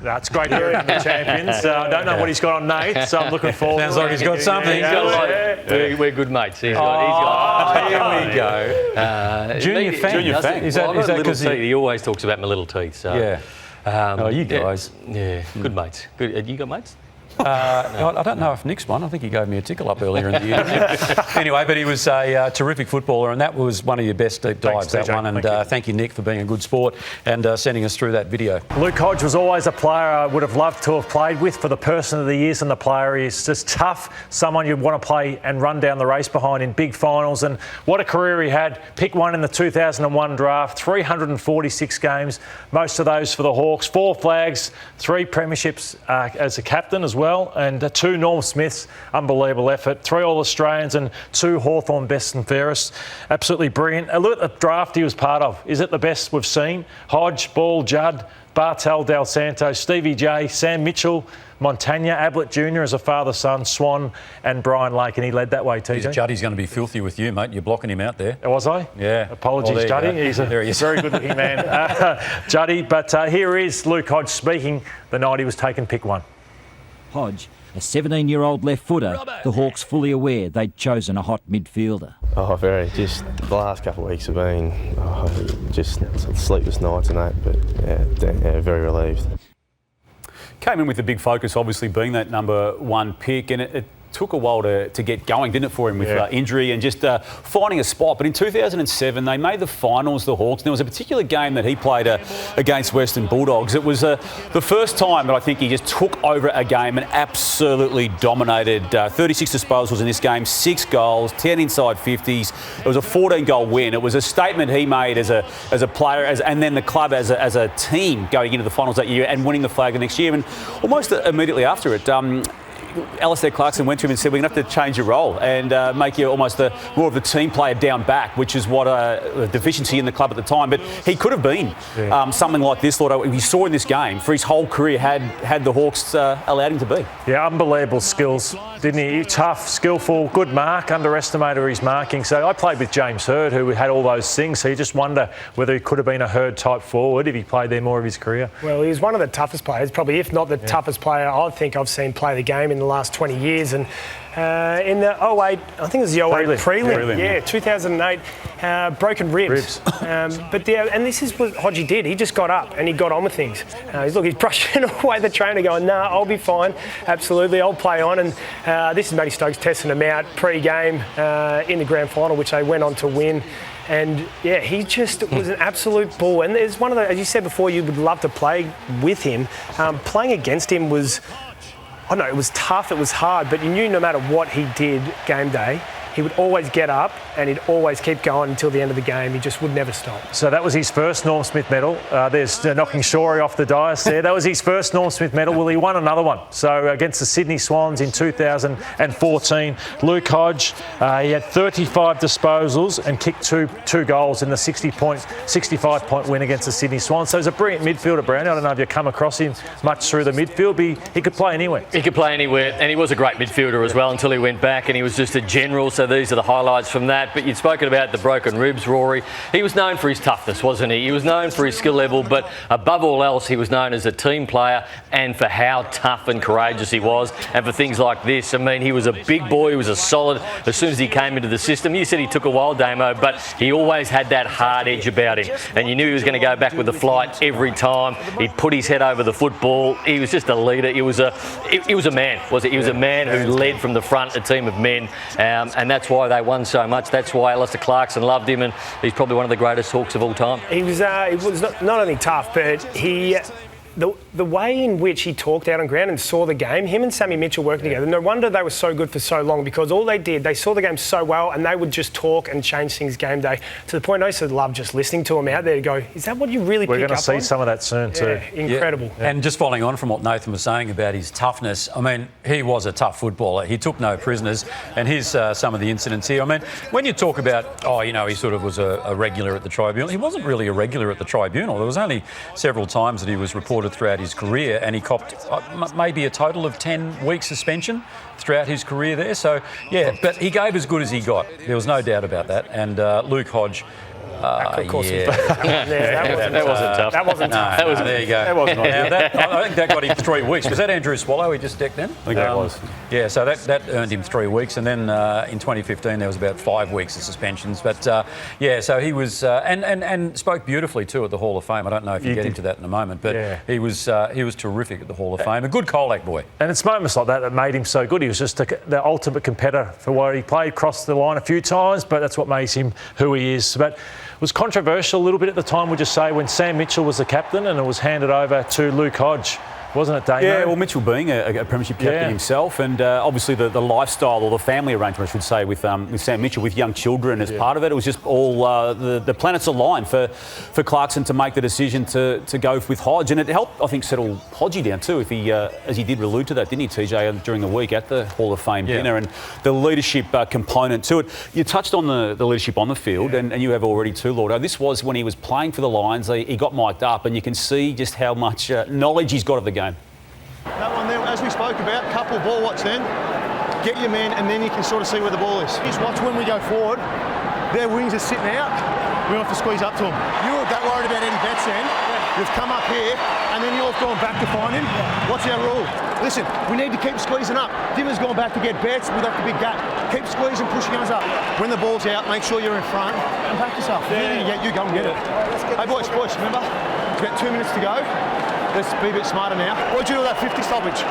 That's great hearing from the champions. I don't know what he's got on Nate, so I'm looking forward. Sounds like he's got something. We're good mates. Here we go. Junior Fang. Is that because he always talks about my little teeth? So. Yeah. You guys. Yeah. Good mates. Good. Have you got mates? I don't know if Nick's one. I think he gave me a tickle up earlier in the year. Anyway, but he was a terrific footballer, and that was one of your best deep dives, that one. And thank you, Nick, for being a good sport and sending us through that video. Luke Hodge was always a player I would have loved to have played with. For the person of the years and the player, he's just tough, someone you'd want to play and run down the race behind in big finals. And what a career he had. Pick one in the 2001 draft, 346 games, most of those for the Hawks, 4 flags, 3 premierships as a captain as well. And 2 Norm Smiths, unbelievable effort, 3 All-Australians and 2 Hawthorn best and fairest. Absolutely brilliant. A look at the draft he was part of. Is it the best we've seen? Hodge, Ball, Judd, Bartel, Del Santos, Stevie J, Sam Mitchell, Montagna, Ablett Jr. as a father-son, Swan and Brian Lake, and he led that way, TJ. Juddy's going to be filthy with you, mate. You're blocking him out there. Was I? Yeah. Apologies, Juddy. He's a very good-looking man, Juddy. But here is Luke Hodge speaking the night he was taken pick 1. Hodge, a 17-year-old left footer, the Hawks fully aware they'd chosen a hot midfielder. Oh, very. Just the last couple of weeks have been just sleepless nights and that, but yeah, very relieved. Came in with a big focus, obviously being that number 1 pick, and it took a while to get going, didn't it, for him with injury and just finding a spot. But in 2007, they made the finals, the Hawks. And there was a particular game that he played against Western Bulldogs. It was the first time that I think he just took over a game and absolutely dominated. 36 disposals in this game, 6 goals, 10 inside 50s. It was a 14-goal win. It was a statement he made as a player and then the club as a team going into the finals that year and winning the flag the next year. And almost immediately after it, Alistair Clarkson went to him and said, we're going to have to change your role and make you almost more of the team player down back, which is what a deficiency in the club at the time. But he could have been something like this, Lord. We saw in this game for his whole career had the Hawks allowed him to be. Yeah, unbelievable skills, didn't he? Tough, skillful, good mark, underestimated his marking. So I played with James Hird, who had all those things. So you just wonder whether he could have been a Hird-type forward if he played there more of his career. Well, he was one of the toughest players, probably if not the toughest player I think I've seen play the game in the last 20 years. And in the 08, I think it was the 08 prelim. 2008, broken ribs. And this is what Hodgie did. He just got up and he got on with things. He's brushing away the trainer going, nah, I'll be fine. Absolutely, I'll play on. And this is Matty Stokes testing him out pre-game in the grand final, which they went on to win. And yeah, he just was an absolute ball. And there's one of the, as you said before, you would love to play with him. Playing against him was, I know it was tough, it was hard, but you knew no matter what he did game day, he would always get up and he'd always keep going until the end of the game. He just would never stop. So that was his first Norm Smith medal. There's knocking Shorey off the dais there. That was his first Norm Smith medal. Well, he won another one. So against the Sydney Swans in 2014, Luke Hodge, he had 35 disposals and kicked two goals in the 65-point win against the Sydney Swans. So he's a brilliant midfielder, Brownie. I don't know if you've come across him much through the midfield, but he could play anywhere. He could play anywhere, and he was a great midfielder as well until he went back, and he was just a general. So these are the highlights from that. But you'd spoken about the broken ribs, Rory. He was known for his toughness, wasn't he? He was known for his skill level, but above all else, he was known as a team player and for how tough and courageous he was, and for things like this. I mean, he was a big boy. He was a solid as soon as he came into the system. You said he took a while, Damo, but he always had that hard edge about him, and you knew he was going to go back with the flight every time. He'd put his head over the football. He was just a leader. He was a man, was it? He was a man who led from the front, a team of men, and that's why they won so much. That's why Alistair Clarkson loved him, and he's probably one of the greatest Hawks of all time. He was not only tough, but the way in which he talked out on ground and saw the game, him and Sammy Mitchell working together, no wonder they were so good for so long, because all they did, they saw the game so well and they would just talk and change things game day to the point I used to love just listening to him out there to go, is that what you really pick up on? We're going to see some of that soon too. Incredible. Yeah. And just following on from what Nathan was saying about his toughness, I mean, he was a tough footballer. He took no prisoners, and here's some of the incidents here. I mean, when you talk about, he sort of was a regular at the tribunal, he wasn't really a regular at the tribunal. There was only several times that he was reported throughout his career, and he copped maybe a total of 10 weeks suspension throughout his career there. So, but he gave as good as he got. There was no doubt about that. And Luke Hodge, of course, that wasn't tough. That wasn't tough. There you go. That wasn't I think that got him 3 weeks. Was that Andrew Swallow he just decked in? I think that was. Yeah, so that earned him 3 weeks, and then in 2015 there was about 5 weeks of suspensions. But so he was and spoke beautifully too at the Hall of Fame. I don't know if you get into that in a moment, but he was terrific at the Hall of Fame. A good Colac boy. And it's moments like that made him so good. He was just the ultimate competitor for what he played. Crossed the line a few times, but that's what makes him who he is. But it was controversial a little bit at the time, would you say, when Sam Mitchell was the captain and it was handed over to Luke Hodge, wasn't it, Damo? Yeah, well, Mitchell being a premiership captain himself, and obviously the lifestyle, or the family arrangement, I should say, with Sam Mitchell, with young children as part of it. It was just all the planets aligned for Clarkson to make the decision to go with Hodge, and it helped, I think, settle Hodgie down too, if he, as he did allude to that, didn't he, TJ, during the week at the Hall of Fame dinner, and the leadership component to it. You touched on the leadership on the field, and you have already too, Lloyd. This was when he was playing for the Lions. He got mic'd up, and you can see just how much knowledge he's got of the game. That one there, as we spoke about, couple ball watch then, get your man, and then you can sort of see where the ball is. Just watch when we go forward, their wings are sitting out, we have to squeeze up to them. You were that worried about Eddie Betts then, you've come up here, and then you've gone back to find him. What's our rule? Listen, we need to keep squeezing up. Dimmer's gone back to get Betts with that big gap. Keep squeezing, pushing us up. When the ball's out, make sure you're in front, and back yourself. You go and get it. Hey boys, remember, it's about 2 minutes to go. Let's be a bit smarter now. What did you do with that 50 stoppage?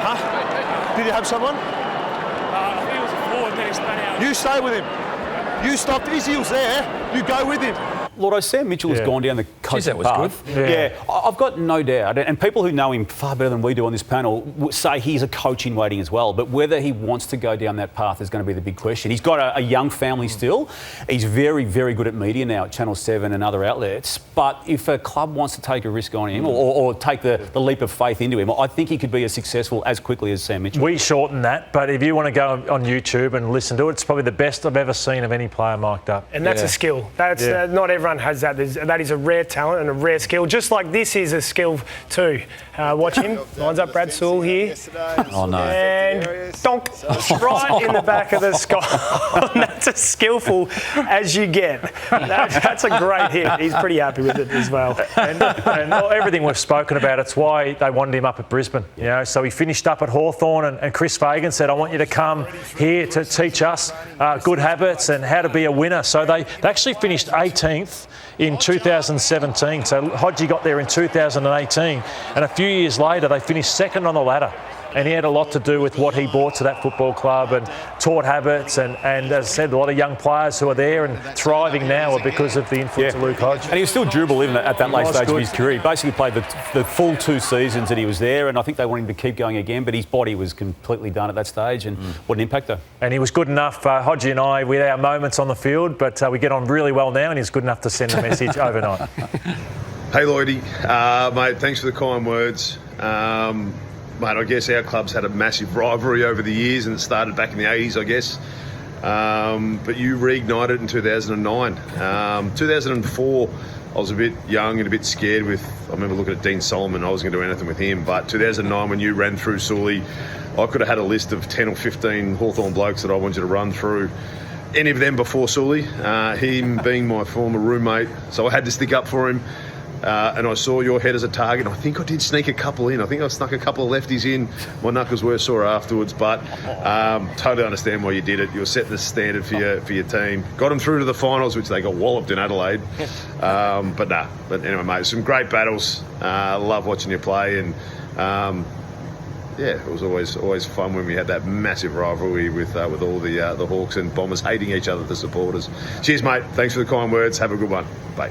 Huh? Did you have someone? I think it was a forward, then he spun out. You stay with him. You stopped his heels there. You go with him. Lordo, Sam Mitchell has gone down the coaching path. Good. Yeah, I've got no doubt, and people who know him far better than we do on this panel say he's a coach in waiting as well, but whether he wants to go down that path is going to be the big question. He's got a young family still. He's very, very good at media now at Channel 7 and other outlets, but if a club wants to take a risk on him or take the leap of faith into him, I think he could be as successful as quickly as Sam Mitchell. We shorten that, but if you want to go on YouTube and listen to it, it's probably the best I've ever seen of any player mic'd up. And that's a skill. That's not everyone has that. That is a rare talent and a rare skill, just like this is a skill too. Watch him. Lines up Brad Sewell here. Oh, no. And donk, right in the back of the sky. That's as skillful as you get. That's a great hit. He's pretty happy with it as well. And everything we've spoken about, it's why they wanted him up at Brisbane. You know, so he finished up at Hawthorn, and Chris Fagan said, I want you to come here to teach us good habits and how to be a winner. So they actually finished 18th in 2017. So Hodgie got there in 2018, and a few years later they finished second on the ladder and he had a lot to do with what he brought to that football club and taught habits. And as I said, a lot of young players who are there and thriving now are because of the influence of Luke Hodge. And he was still durable even at that late stage of his career. He basically played the full 2 seasons that he was there, and I think they wanted him to keep going again, but his body was completely done at that stage, and what an impact though. And he was good enough, Hodgie and I, we had our moments on the field, but we get on really well now, and he's good enough to send a message overnight. Hey Lloydy, mate, thanks for the kind words. Mate, I guess our club's had a massive rivalry over the years, and it started back in the 80s, I guess. But you reignited in 2009. 2004, I was a bit young and a bit scared I remember looking at Dean Solomon, I wasn't going to do anything with him. But 2009, when you ran through Sully, I could have had a list of 10 or 15 Hawthorn blokes that I wanted to run through. Any of them before Sully, him being my former roommate. So I had to stick up for him. And I saw your head as a target. I think I did sneak a couple in. I think I snuck a couple of lefties in. My knuckles were sore afterwards, but totally understand why you did it. You were setting the standard for your team. Got them through to the finals, which they got walloped in Adelaide. But anyway, mate, some great battles. Love watching you play, and it was always fun when we had that massive rivalry with all the Hawks and Bombers hating each other, the supporters. Cheers, mate. Thanks for the kind words. Have a good one. Bye.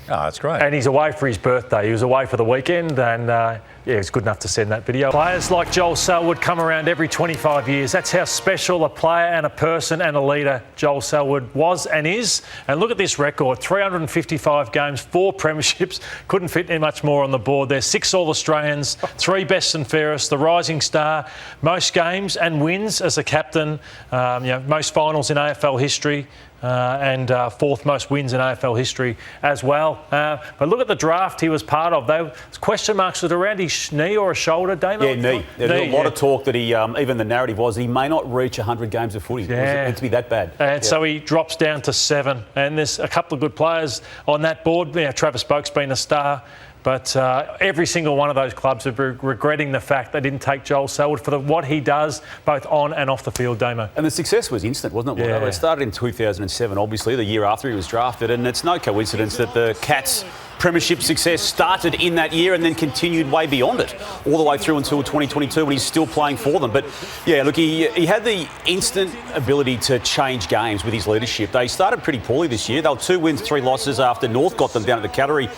Oh, that's great. And he's away for his birthday. He was away for the weekend, and it's good enough to send that video. Players like Joel Selwood come around every 25 years. That's how special a player and a person and a leader Joel Selwood was and is. And look at this record, 355 games, 4 premierships. Couldn't fit in much more on the board there. 6 All-Australians, 3 best and fairest, the rising star, most games and wins as a captain, most finals in AFL history. And 4th most wins in AFL history as well. But look at the draft he was part of. There was question marks around his knee or a shoulder, Damo? Yeah, knee. There's a lot of talk that he, even the narrative was, he may not reach 100 games of footy. Yeah. It was meant to be that bad. And so he drops down to 7. And there's a couple of good players on that board. Travis Boak's been a star. But every single one of those clubs are regretting the fact they didn't take Joel Selwood for what he does, both on and off the field, Damo. And the success was instant, wasn't it? Yeah. It started in 2007, obviously, the year after he was drafted, and it's no coincidence that the Cats' premiership success started in that year and then continued way beyond it, all the way through until 2022 when he's still playing for them. But yeah, look, he had the instant ability to change games with his leadership. They started pretty poorly this year. They were 2 wins, 3 losses after North got them down at the Cattery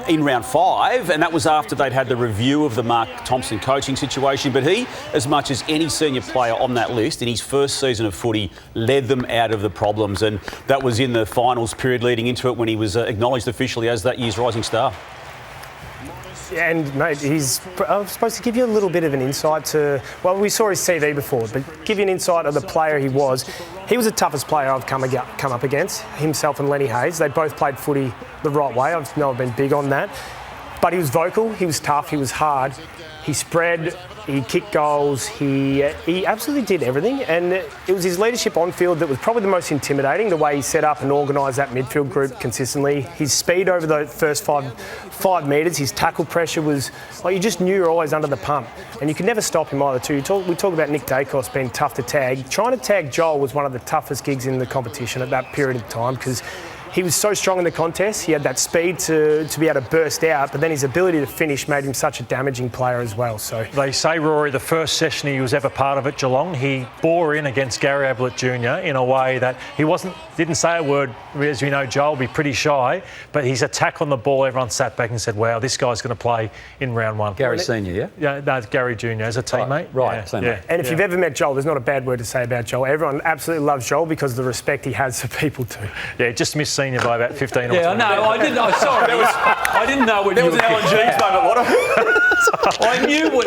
in round 5, and that was after they'd had the review of the Mark Thompson coaching situation. But he, as much as any senior player on that list, in his first season of footy, led them out of the problems, and that was in the finals period leading into it when he was acknowledged officially as that year's rising star. And mate, I was supposed to give you a little bit of an insight to, well, we saw his CV before, but give you an insight of the player he was. He was the toughest player I've come up against, himself and Lenny Hayes. They both played footy the right way. I've been big on that. But he was vocal, he was tough, he was hard. He spread, he kicked goals, he absolutely did everything, and it was his leadership on field that was probably the most intimidating, the way he set up and organised that midfield group consistently. His speed over the first 5 metres, his tackle pressure was, like, you just knew you were always under the pump, and you could never stop him either too. We talk about Nick Dacos being tough to tag. Trying to tag Joel was one of the toughest gigs in the competition at that period of time, because he was so strong in the contest. He had that speed to be able to burst out, but then his ability to finish made him such a damaging player as well. So they say, Rory, the first session he was ever part of at Geelong, he bore in against Gary Ablett Jr. in a way that he didn't say a word. As we know, Joel will be pretty shy, but his attack on the ball, everyone sat back and said, wow, this guy's going to play in round 1. Gary Senior, yeah? Yeah, no, Gary Jr. as a teammate. Right. Yeah. And if you've ever met Joel, there's not a bad word to say about Joel. Everyone absolutely loves Joel because of the respect he has for people too. Yeah, just missed senior by about 15 or 20. Yeah, no, I didn't. Sorry, I didn't know what you were. There was an Alan Jeeves moment, I knew what.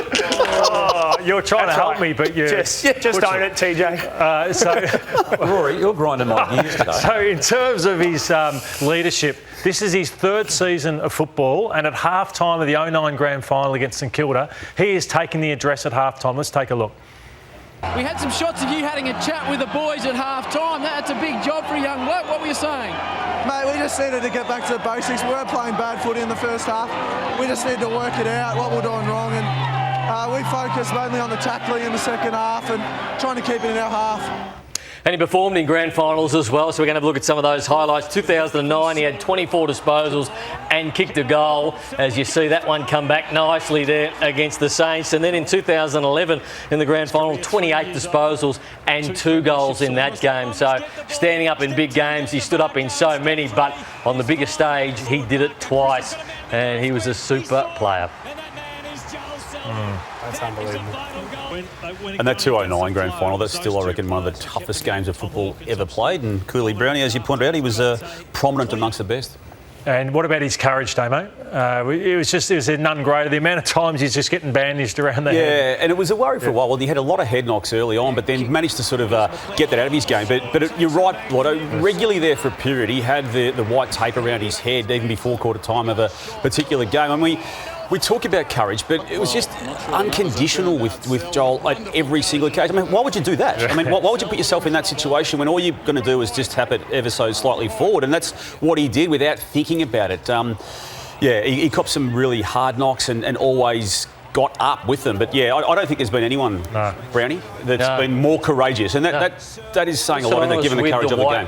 Oh, you're trying to help me, but you just own it, TJ. Rory, you're grinding my gears today. So in terms of his leadership, this is his 3rd season of football, and at half-time of the 2009 grand final against St Kilda, he is taking the address at half-time. Let's take a look. We had some shots of you having a chat with the boys at half-time. That's a big job for a young bloke. What were you saying? Mate, we just needed to get back to the basics. We weren't playing bad footy in the first half. We just need to work it out, what we're doing wrong, and we focused mainly on the tackling in the second half and trying to keep it in our half. And he performed in grand finals as well, so we're going to have a look at some of those highlights. 2009, he had 24 disposals and kicked a goal. As you see that one come back nicely there against the Saints. And then in 2011, in the grand final, 28 disposals and 2 goals in that game. So standing up in big games, he stood up in so many, but on the biggest stage, he did it twice. And he was a super player. That's unbelievable. And that 2009 grand final, that's still, I reckon, one of the toughest games of football ever played. And clearly, Brownie, as you pointed out, he was prominent amongst the best. And what about his courage, Damo? It was none greater. The amount of times he's just getting bandaged around the head. Yeah, and it was a worry for a while. Well, he had a lot of head knocks early on, but then managed to sort of get that out of his game. But you're right, Lloyd, regularly there for a period, he had the white tape around his head even before quarter time of a particular game. And we talk about courage, but it was just unconditional with Joel at every single occasion. I mean, why would you do that? I mean, why would you put yourself in that situation when all you're going to do is just tap it ever so slightly forward? And that's what he did without thinking about it. He copped some really hard knocks and always got up with them. But yeah, I don't think there's been anyone, Brownie, that's been more courageous. And that is saying a lot, in that, given the courage of the game.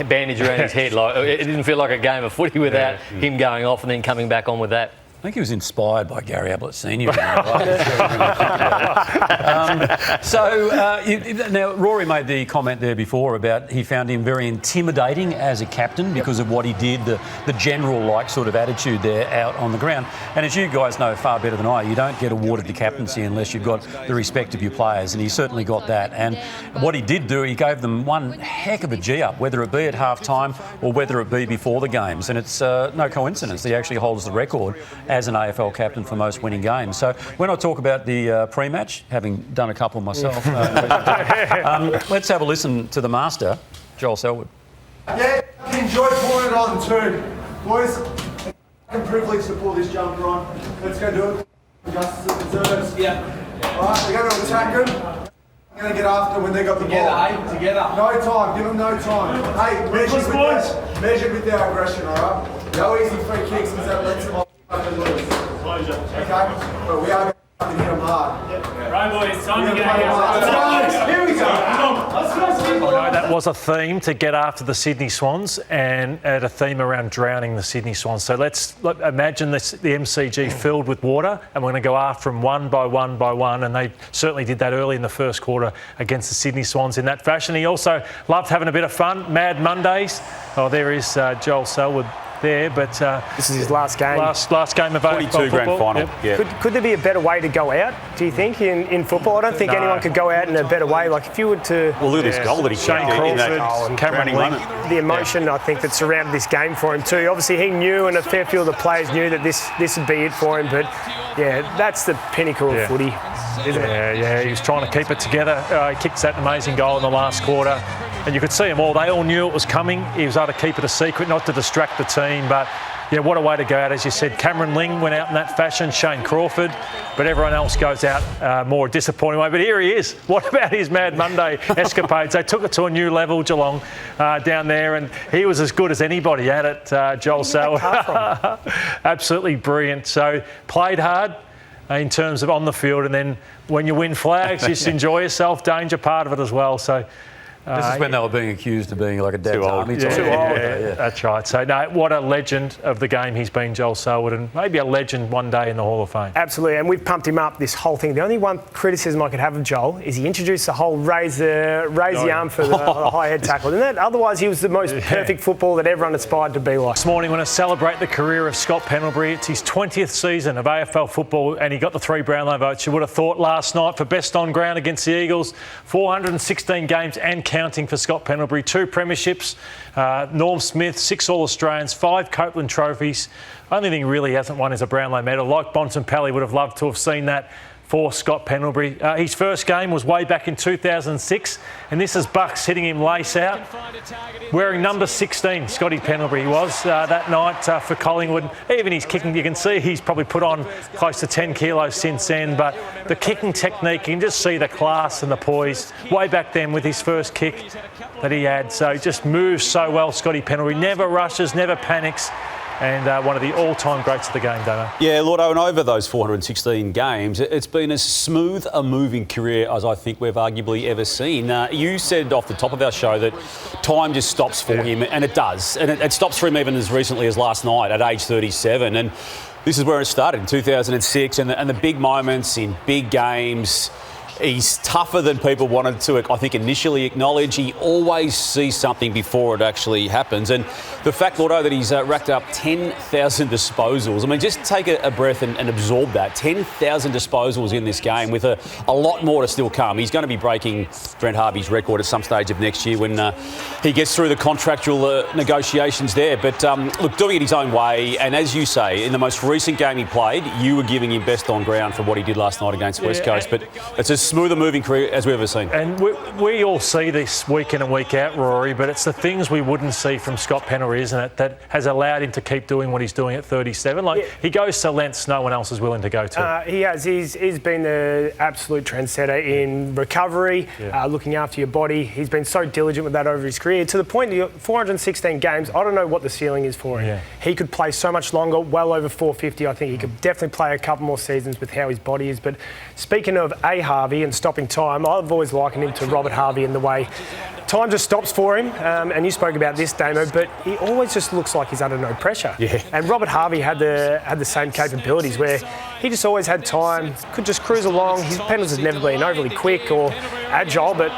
Bandage around his head, like it didn't feel like a game of footy without him going off and then coming back on with that. I think he was inspired by Gary Ablett Senior. Now, Rory made the comment there before about he found him very intimidating as a captain because of what he did, the general sort of attitude there out on the ground. And as you guys know far better than I, you don't get awarded the captaincy unless you've got the respect of your players, and he certainly got that. And what he did do, he gave them one heck of a G-up, whether it be at half-time or whether it be before the games. And it's no coincidence he actually holds the record as an AFL captain for most winning games. So when I talk about the pre-match, having done a couple myself, let's have a listen to the master, Joel Selwood. Yeah, enjoy pulling it on too. Boys, I'm privileged to pull this jumper on. Let's go do it. Justice it deserves. Yeah. Alright, we're going to attack them. I'm going to get after when they got the ball. Together. No time, give them no time. Hey, measure with their aggression, alright? No easy free kicks because that lets them off. Okay, but we are going to hit them hard. Right, boys, time to get out. Here we go. I know that was a theme to get after the Sydney Swans and a theme around drowning the Sydney Swans. So let's imagine the MCG filled with water and we're going to go after them one by one by one, and they certainly did that early in the first quarter against the Sydney Swans in that fashion. He also loved having a bit of fun. Mad Mondays. Oh, there is Joel Selwood there, but this is his last game. Last game of 22 grand final. Yeah. Could there be a better way to go out, do you think, in football? I don't think anyone could go out in a better way. Like if you were to... Well, look at this goal that he Shane Crawford, Cameron Ling. The emotion, I think, that surrounded this game for him too. Obviously, he knew, and a fair few of the players knew that this would be it for him. But yeah, that's the pinnacle of footy, isn't it? Yeah, he was trying to keep it together. He kicked that amazing goal in the last quarter. And you could see them all. They all knew it was coming. He was able to keep it a secret, not to distract the team. But, yeah, what a way to go out. As you said, Cameron Ling went out in that fashion, Shane Crawford. But everyone else goes out more disappointing way. But here he is. What about his Mad Monday escapades? They took it to a new level, Geelong, down there. And he was as good as anybody at it, Joel Selwood. Absolutely brilliant. So, played hard in terms of on the field. And then when you win flags, just enjoy yourself. Danger part of it as well. So... This is when they were being accused of being like a dad's army. Too old. That's right. So, no, what a legend of the game he's been, Joel Selwood, and maybe a legend one day in the Hall of Fame. Absolutely, and we've pumped him up, this whole thing. The only one criticism I could have of Joel is he introduced the whole raise the arm for the high head tackle. Isn't that? Otherwise, he was the most perfect football that everyone aspired to be like. This morning, we're going to celebrate the career of Scott Pendlebury. It's his 20th season of AFL football, and he got the 3 Brownlow votes. You would have thought last night for best on ground against the Eagles, 416 games and counting for Scott Pendlebury, 2 premierships, Norm Smith, 6 All-Australians, 5 Copeland trophies. Only thing he really hasn't won is a Brownlow medal. Like Bontempelli would have loved to have seen that for Scott Pendlebury. His first game was way back in 2006, and this is Bucks hitting him lace out. Wearing number 16, Scotty Pendlebury was that night for Collingwood. Even his kicking, you can see he's probably put on close to 10 kilos since then, but the kicking technique, you can just see the class and the poise way back then with his first kick that he had. So he just moves so well, Scotty Pendlebury. Never rushes, never panics. and one of the all-time greats of the game, Damo. Yeah, Lloydo, and over those 416 games, it's been as smooth a moving career as I think we've arguably ever seen. You said off the top of our show that time just stops for him, and it does. And it stops for him even as recently as last night at age 37. And this is where it started in 2006, and the big moments in big games. He's tougher than people wanted to, I think, initially acknowledge. He always sees something before it actually happens. And the fact, Lloydo, that he's racked up 10,000 disposals. I mean, just take a breath and absorb that. 10,000 disposals in this game with a lot more to still come. He's going to be breaking Brent Harvey's record at some stage of next year when he gets through the contractual negotiations there. But, look, doing it his own way. And as you say, in the most recent game he played, you were giving him best on ground for what he did last night against West Coast. But it's as smooth a moving career as we've ever seen. And we all see this week in and week out, Rory, but it's the things we wouldn't see from Scott Pendlebury, isn't it, that has allowed him to keep doing what he's doing at 37. He goes to lengths no one else is willing to go to. He has. He's been the absolute trendsetter in recovery, looking after your body. He's been so diligent with that over his career, to the point that 416 games, I don't know what the ceiling is for him. Yeah. He could play so much longer, well over 450. I think he could definitely play a couple more seasons with how his body is. But speaking of Harvey and stopping time, I've always likened him to Robert Harvey in the way time just stops for him. And you spoke about this, Damo, but he always just looks like he's under no pressure. Yeah. And Robert Harvey had the same capabilities where he just always had time, could just cruise along. His penalties have never been overly quick or agile, but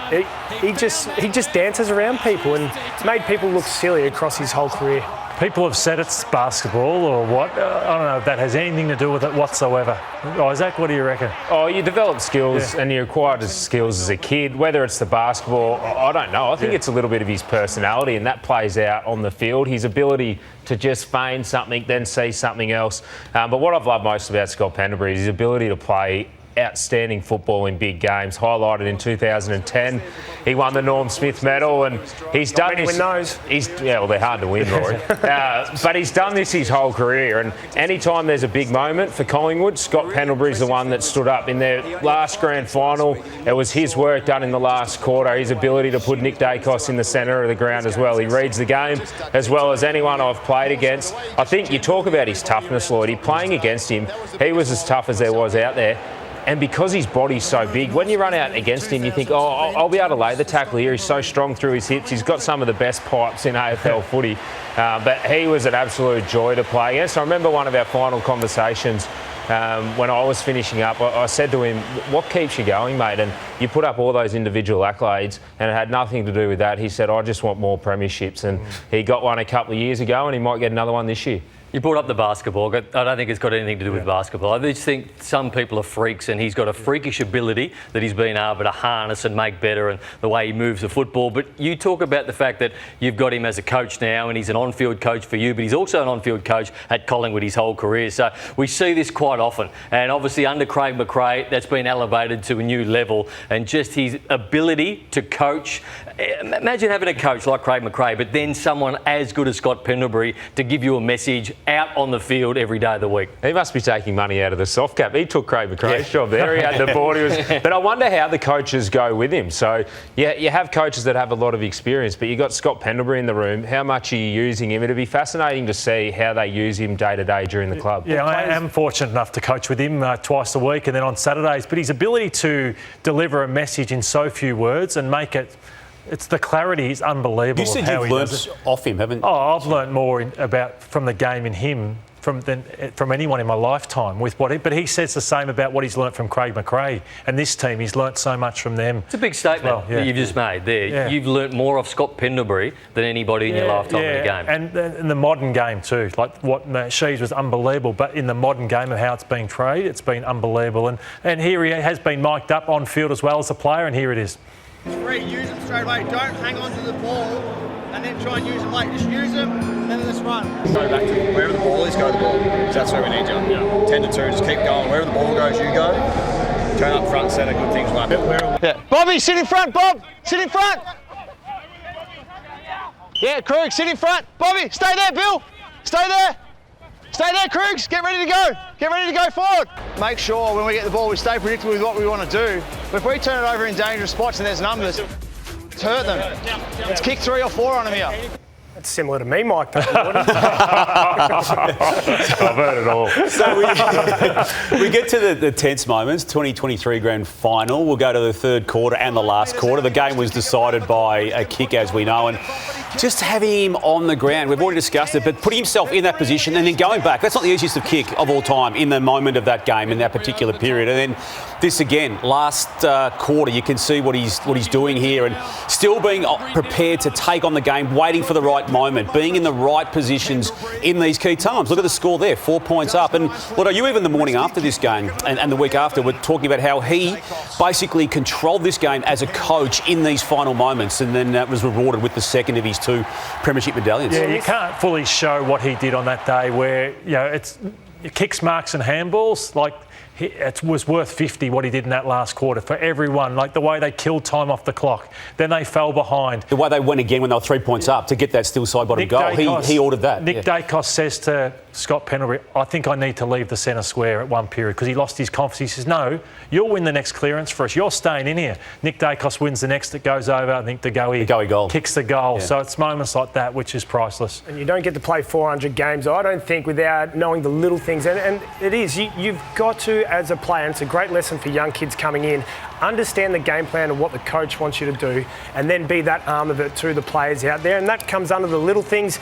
he just dances around people and made people look silly across his whole career. People have said it's basketball or what. I don't know if that has anything to do with it whatsoever. Isaac, what do you reckon? Oh, you develop skills and you acquire skills as a kid. Whether it's the basketball, I don't know. I think it's a little bit of his personality, and that plays out on the field. His ability to just feign something, then see something else. But what I've loved most about Scott Pendlebury is his ability to play outstanding football in big games, highlighted in 2010. He won the Norm Smith medal, and he's done this. Well, they're hard to win, Rory. But he's done this his whole career, and anytime there's a big moment for Collingwood, Scott Pendlebury's the one that stood up. In their last grand final, it was his work done in the last quarter, his ability to put Nick Dacos in the centre of the ground as well. He reads the game as well as anyone I've played against. I think you talk about his toughness, Lloydy. Playing against him, he was as tough as there was out there. And because his body's so big, when you run out against him, you think, oh, I'll be able to lay the tackle here. He's so strong through his hips. He's got some of the best pipes in AFL footy. But he was an absolute joy to play against. I remember one of our final conversations when I was finishing up. I said to him, what keeps you going, mate? And you put up all those individual accolades, and it had nothing to do with that. He said, I just want more premierships. And he got one a couple of years ago, and he might get another one this year. You brought up the basketball. I don't think it's got anything to do with basketball. I just think some people are freaks, and he's got a freakish ability that he's been able to harness and make better, and the way he moves the football. But you talk about the fact that you've got him as a coach now, and he's an on-field coach for you, but he's also an on-field coach at Collingwood his whole career. So we see this quite often. And obviously under Craig McRae, that's been elevated to a new level, and just his ability to coach. Imagine having a coach like Craig McRae, but then someone as good as Scott Pendlebury to give you a message out on the field every day of the week. He must be taking money out of the soft cap. He took Craig McRae's job there. He had the board. But I wonder how the coaches go with him. So, yeah, you have coaches that have a lot of experience, but you've got Scott Pendlebury in the room. How much are you using him? It'd be fascinating to see how they use him day to day during the club. Yeah, I am fortunate enough to coach with him twice a week and then on Saturdays. But his ability to deliver a message in so few words and make it... It's the clarity is unbelievable. You said you've learnt off him, haven't you? Oh, I've learnt more from the game in him than from anyone in my lifetime with what but he says the same about what he's learnt from Craig McRae and this team. He's learnt so much from them. It's a big statement that you've just made there. Yeah. You've learnt more of Scott Pendlebury than anybody in your lifetime in the game. And in the modern game too, like what Shees was unbelievable, but in the modern game of how it's being traded, it's been unbelievable. And here he has been mic'd up on field as well as a player, and here it is. Use them straight away. Don't hang on to the ball and then try and use them late. Just use them and then let's run. Go back to wherever the ball is, go to the ball. That's where we need you. Yeah. 10 to 2, just keep going. Wherever the ball goes, you go. Turn up front, centre, good things will happen. Yeah. Bobby, sit in front, Bob. Sit in front. Yeah, Krug, sit in front. Bobby, stay there, Bill. Stay there. Stay there, Krugs. Get ready to go. Get ready to go forward. Make sure when we get the ball, we stay predictable with what we want to do. But if we turn it over in dangerous spots and there's numbers, let's hurt them. Let's kick 3 or 4 on them here. That's similar to me, Mike. I've heard it all. So we get to the tense moments, 2023 grand final. We'll go to the third quarter and the last quarter. The game was decided by a kick, as we know, and just having him on the ground, we've already discussed it, but putting himself in that position and then going back, that's not the easiest of kick of all time in the moment of that game, in that particular period. And then this again, last quarter, you can see what he's doing here and still being prepared to take on the game, waiting for the right moment, being in the right positions in these key times. Look at the score there, 4 points up. And what are you even the morning after this game and the week after, we're talking about how he basically controlled this game as a coach in these final moments, and then was rewarded with the second of his 2 premiership medallions. Yeah, you can't fully show what he did on that day where, it's kicks, marks and handballs, like it was worth 50 what he did in that last quarter for everyone, like the way they killed time off the clock. Then they fell behind. The way they went again when they were 3 points up to get that still side-bottom goal. He ordered that. Nick Dacos says to Scott Pendlebury, I think I need to leave the centre square at one period because he lost his confidence. He says, no, you'll win the next clearance for us. You're staying in here. Nick Dacos wins the next that goes over. I think the goey goal kicks the goal. Yeah. So it's moments like that which is priceless. And you don't get to play 400 games, I don't think, without knowing the little things. And it is. You've got to, as a player, and it's a great lesson for young kids coming in, understand the game plan and what the coach wants you to do, and then be that arm of it to the players out there. And that comes under the little things,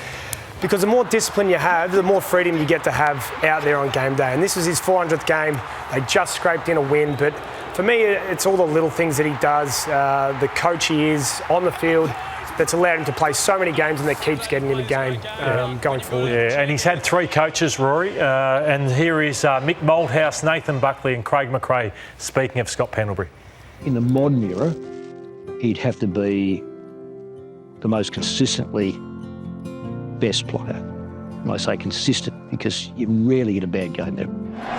because the more discipline you have, the more freedom you get to have out there on game day. And this was his 400th game. They just scraped in a win. But for me, it's all the little things that he does, the coach he is on the field, that's allowed him to play so many games and that keeps getting in the game going forward. Yeah, and he's had 3 coaches, Rory, and here is Mick Malthouse, Nathan Buckley and Craig McRae speaking of Scott Pendlebury. In the modern era, he'd have to be the most consistently best player. And I say consistent because you rarely get a bad game there.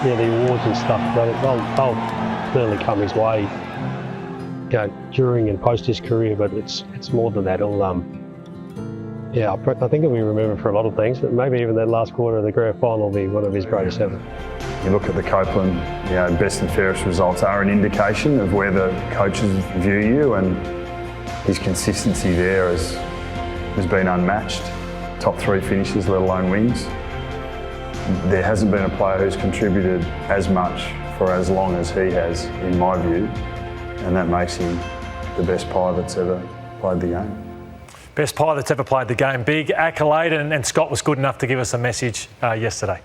Yeah, the awards and stuff, they'll clearly come his way, during and post his career, but it's more than that. I think he'll be remembered for a lot of things, but maybe even that last quarter of the grand final will be one of his greatest ever. You look at the Copeland, best and fairest results are an indication of where the coaches view you, and his consistency there has been unmatched. Top 3 finishes, let alone wins. There hasn't been a player who's contributed as much for as long as he has, in my view, and that makes him the best player that's ever played the game. Best player that's ever played the game. Big accolade, and Scott was good enough to give us a message yesterday.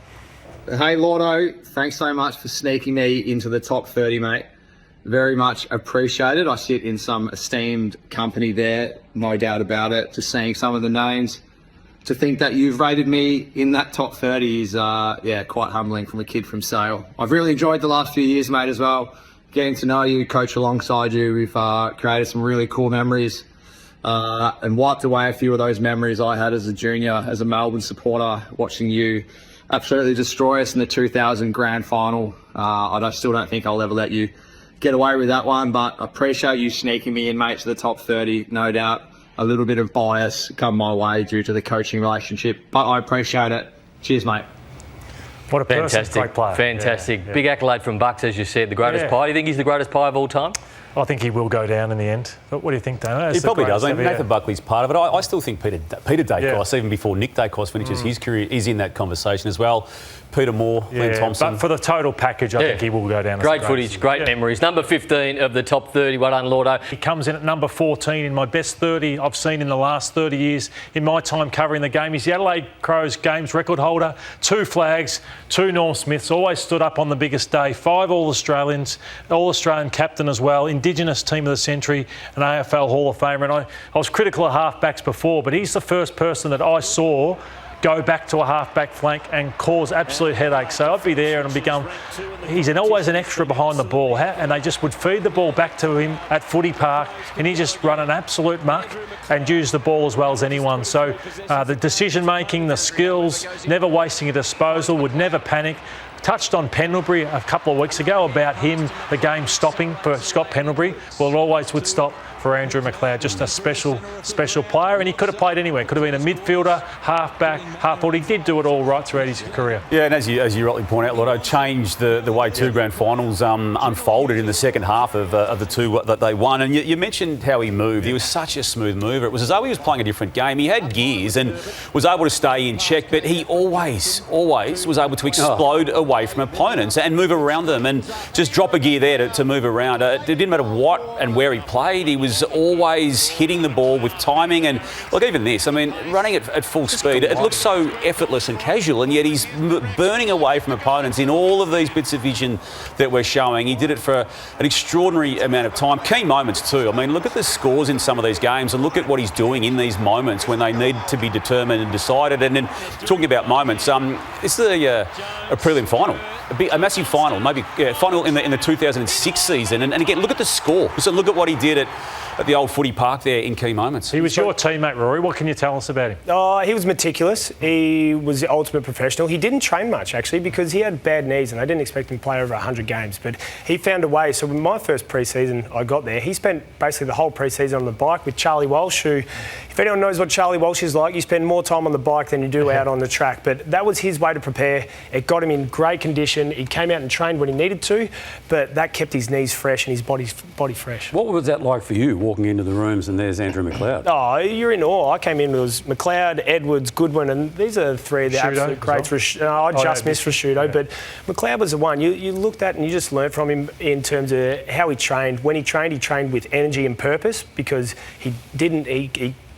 Hey, Lloydo, thanks so much for sneaking me into the top 30, mate. Very much appreciated. I sit in some esteemed company there, no doubt about it. Just seeing some of the names. To think that you've rated me in that top 30 is, quite humbling from a kid from Sale. I've really enjoyed the last few years, mate, as well. Getting to know you, coach alongside you, we've created some really cool memories and wiped away a few of those memories I had as a junior, as a Melbourne supporter, watching you absolutely destroy us in the 2000 grand final. I still don't think I'll ever let you get away with that one, but I appreciate you sneaking me in, mate, to the top 30, no doubt. A little bit of bias come my way due to the coaching relationship, but I appreciate it. Cheers, mate. What a person, great player. Fantastic. Big accolade from Bucks, as you said, the greatest pie. Do you think he's the greatest pie of all time? I think he will go down in the end. But what do you think, Dano? He probably does. Nathan Buckley's part of it. I still think Peter Dacos, even before Nick Dacos finishes his career, is in that conversation as well. Peter Moore, Len Thompson. But for the total package, I think he will go down. Great footage, great memories. Number 15 of the top 30. Well done, Lloydo. He comes in at number 14 in my best 30 I've seen in the last 30 years in my time covering the game. He's the Adelaide Crows games record holder, 2 flags, 2 Norm Smiths, always stood up on the biggest day, 5 All-Australians, All-Australian captain as well, Indigenous Team of the Century, an AFL Hall of Famer. And I was critical of halfbacks before, but he's the first person that I saw go back to a half-back flank and cause absolute headaches. So I'd be there and he's always an extra behind the ball, and they just would feed the ball back to him at Footy Park, and he just run an absolute muck and use the ball as well as anyone. So the decision-making, the skills, never wasting a disposal, would never panic, touched on Pendlebury a couple of weeks ago about him, the game stopping for Scott Pendlebury. Well, it always would stop for Andrew McLeod, just a special player, and he could have played anywhere. Could have been a midfielder, half-back, half-forward. He did do it all right throughout his career. Yeah, and as you rightly point out, Lloyd, changed the way two grand finals unfolded in the second half of the two that they won. And you mentioned how he moved. He was such a smooth mover. It was as though he was playing a different game. He had gears and was able to stay in check, but he always was able to explode away from opponents and move around them and just drop a gear there to move around. It didn't matter what and where he played. He was always hitting the ball with timing. And look, even this, I mean, running at full speed, it looks so effortless and casual, and yet he's burning away from opponents in all of these bits of vision that we're showing. He did it for an extraordinary amount of time. Key moments too. I mean, look at the scores in some of these games and look at what he's doing in these moments when they need to be determined and decided. And then talking about moments, this is a prelim final. A massive final, maybe final in the 2006 season. And again, look at the score. So look at what he did at the old Footy Park there in key moments. He was your teammate, Rory. What can you tell us about him? Oh, he was meticulous. He was the ultimate professional. He didn't train much, actually, because he had bad knees and I didn't expect him to play over 100 games. But he found a way. So in my first pre-season I got there, he spent basically the whole pre-season on the bike with Charlie Walsh, who, if anyone knows what Charlie Walsh is like, you spend more time on the bike than you do out on the track. But that was his way to prepare. It got him in great condition. He came out and trained when he needed to, but that kept his knees fresh and his body fresh. What was that like for you, walking into the rooms and there's Andrew McLeod? Oh, you're in awe. I came in, it was McLeod, Edwards, Goodwin, and these are three of the absolute greats. I just missed Rashudo, but McLeod was the one. You looked at and you just learned from him in terms of how he trained. When he trained with energy and purpose, because he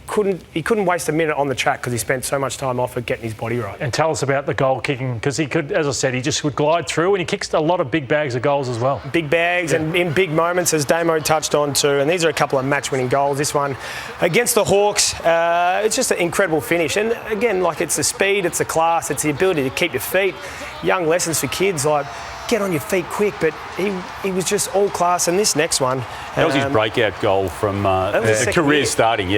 couldn't waste a minute on the track because he spent so much time off it getting his body right. And tell us about the goal kicking, because he could, as I said, he just would glide through and he kicks a lot of big bags of goals as well. Big bags and in big moments, as Damo touched on too. And these are a couple of match-winning goals. This one against the Hawks, it's just an incredible finish. And again, like, it's the speed, it's the class, it's the ability to keep your feet. Young lessons for kids, like, get on your feet quick, but he was just all class. And this next one, that was his breakout goal from career starting,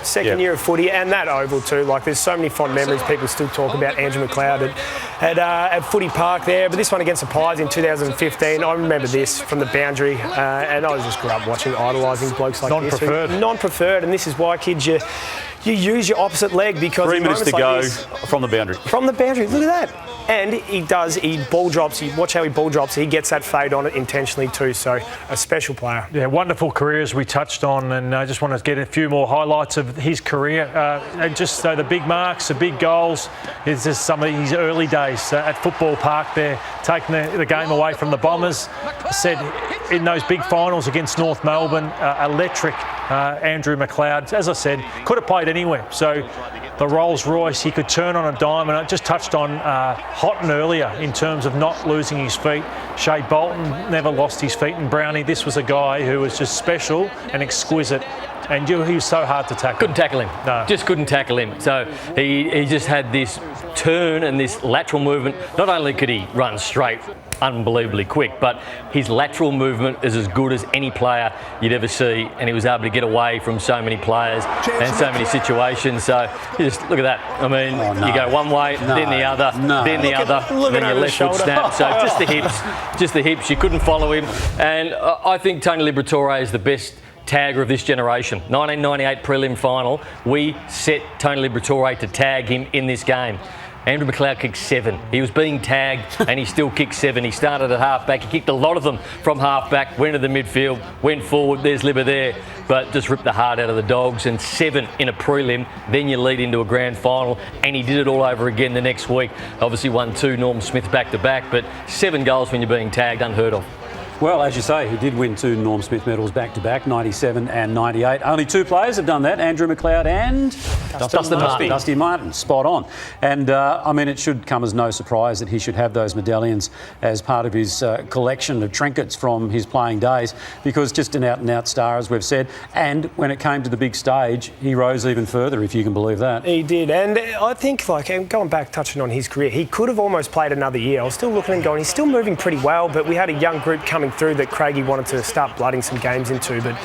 second year of footy, and that oval too. Like, there's so many fond memories. People still talk about Andrew McLeod at Footy Park there. But this one against the Pies in 2015, I remember this from the boundary, and I just grew up watching, idolising blokes like Non-preferred. this. Non-preferred, and this is why, kids, you use your opposite leg, because 3 minutes to like go this, from the boundary. From the boundary, look at that. And he ball drops, watch how he ball drops, he gets that fade on it intentionally too, so a special player. Yeah, wonderful career as we touched on, and I just want to get a few more highlights of his career. And just the big marks, the big goals, it's just some of his early days at Football Park there, taking the game away from the Bombers. I said in those big finals against North Melbourne, electric Andrew McLeod. As I said, could have played anywhere. So the Rolls Royce, he could turn on a dime, and I just touched on Houghton earlier in terms of not losing his feet. Shea Bolton never lost his feet, and Brownie, this was a guy who was just special and exquisite. And he was so hard to tackle. Couldn't tackle him. No. Just couldn't tackle him. So he just had this turn and this lateral movement. Not only could he run straight, unbelievably quick, but his lateral movement is as good as any player you'd ever see, and he was able to get away from so many players and so many situations. So you just look at that. I mean, you go one way, then the other, then the other, then your left foot snap. So just the hips. You couldn't follow him. And I think Tony Liberatore is the best tagger of this generation. 1998 prelim final, we set Tony Liberatore to tag him in this game. Andrew McLeod kicked 7. He was being tagged and he still kicked 7. He started at half-back. He kicked a lot of them from half-back, went to the midfield, went forward. There's Libba there, but just ripped the heart out of the Dogs. And 7 in a prelim, then you lead into a grand final, and he did it all over again the next week. Obviously won 2 Norm Smith back-to-back, but 7 goals when you're being tagged, unheard of. Well, as you say, he did win 2 Norm Smith medals back-to-back, 97 and 98. Only 2 players have done that, Andrew McLeod and Dusty Martin. Spot on. And, I mean, it should come as no surprise that he should have those medallions as part of his collection of trinkets from his playing days, because just an out-and-out star, as we've said. And when it came to the big stage, he rose even further, if you can believe that. He did. And I think, like, going back, touching on his career, he could have almost played another year. I was still looking and going, he's still moving pretty well, but we had a young group coming coming through that Craigie wanted to start blooding some games into, but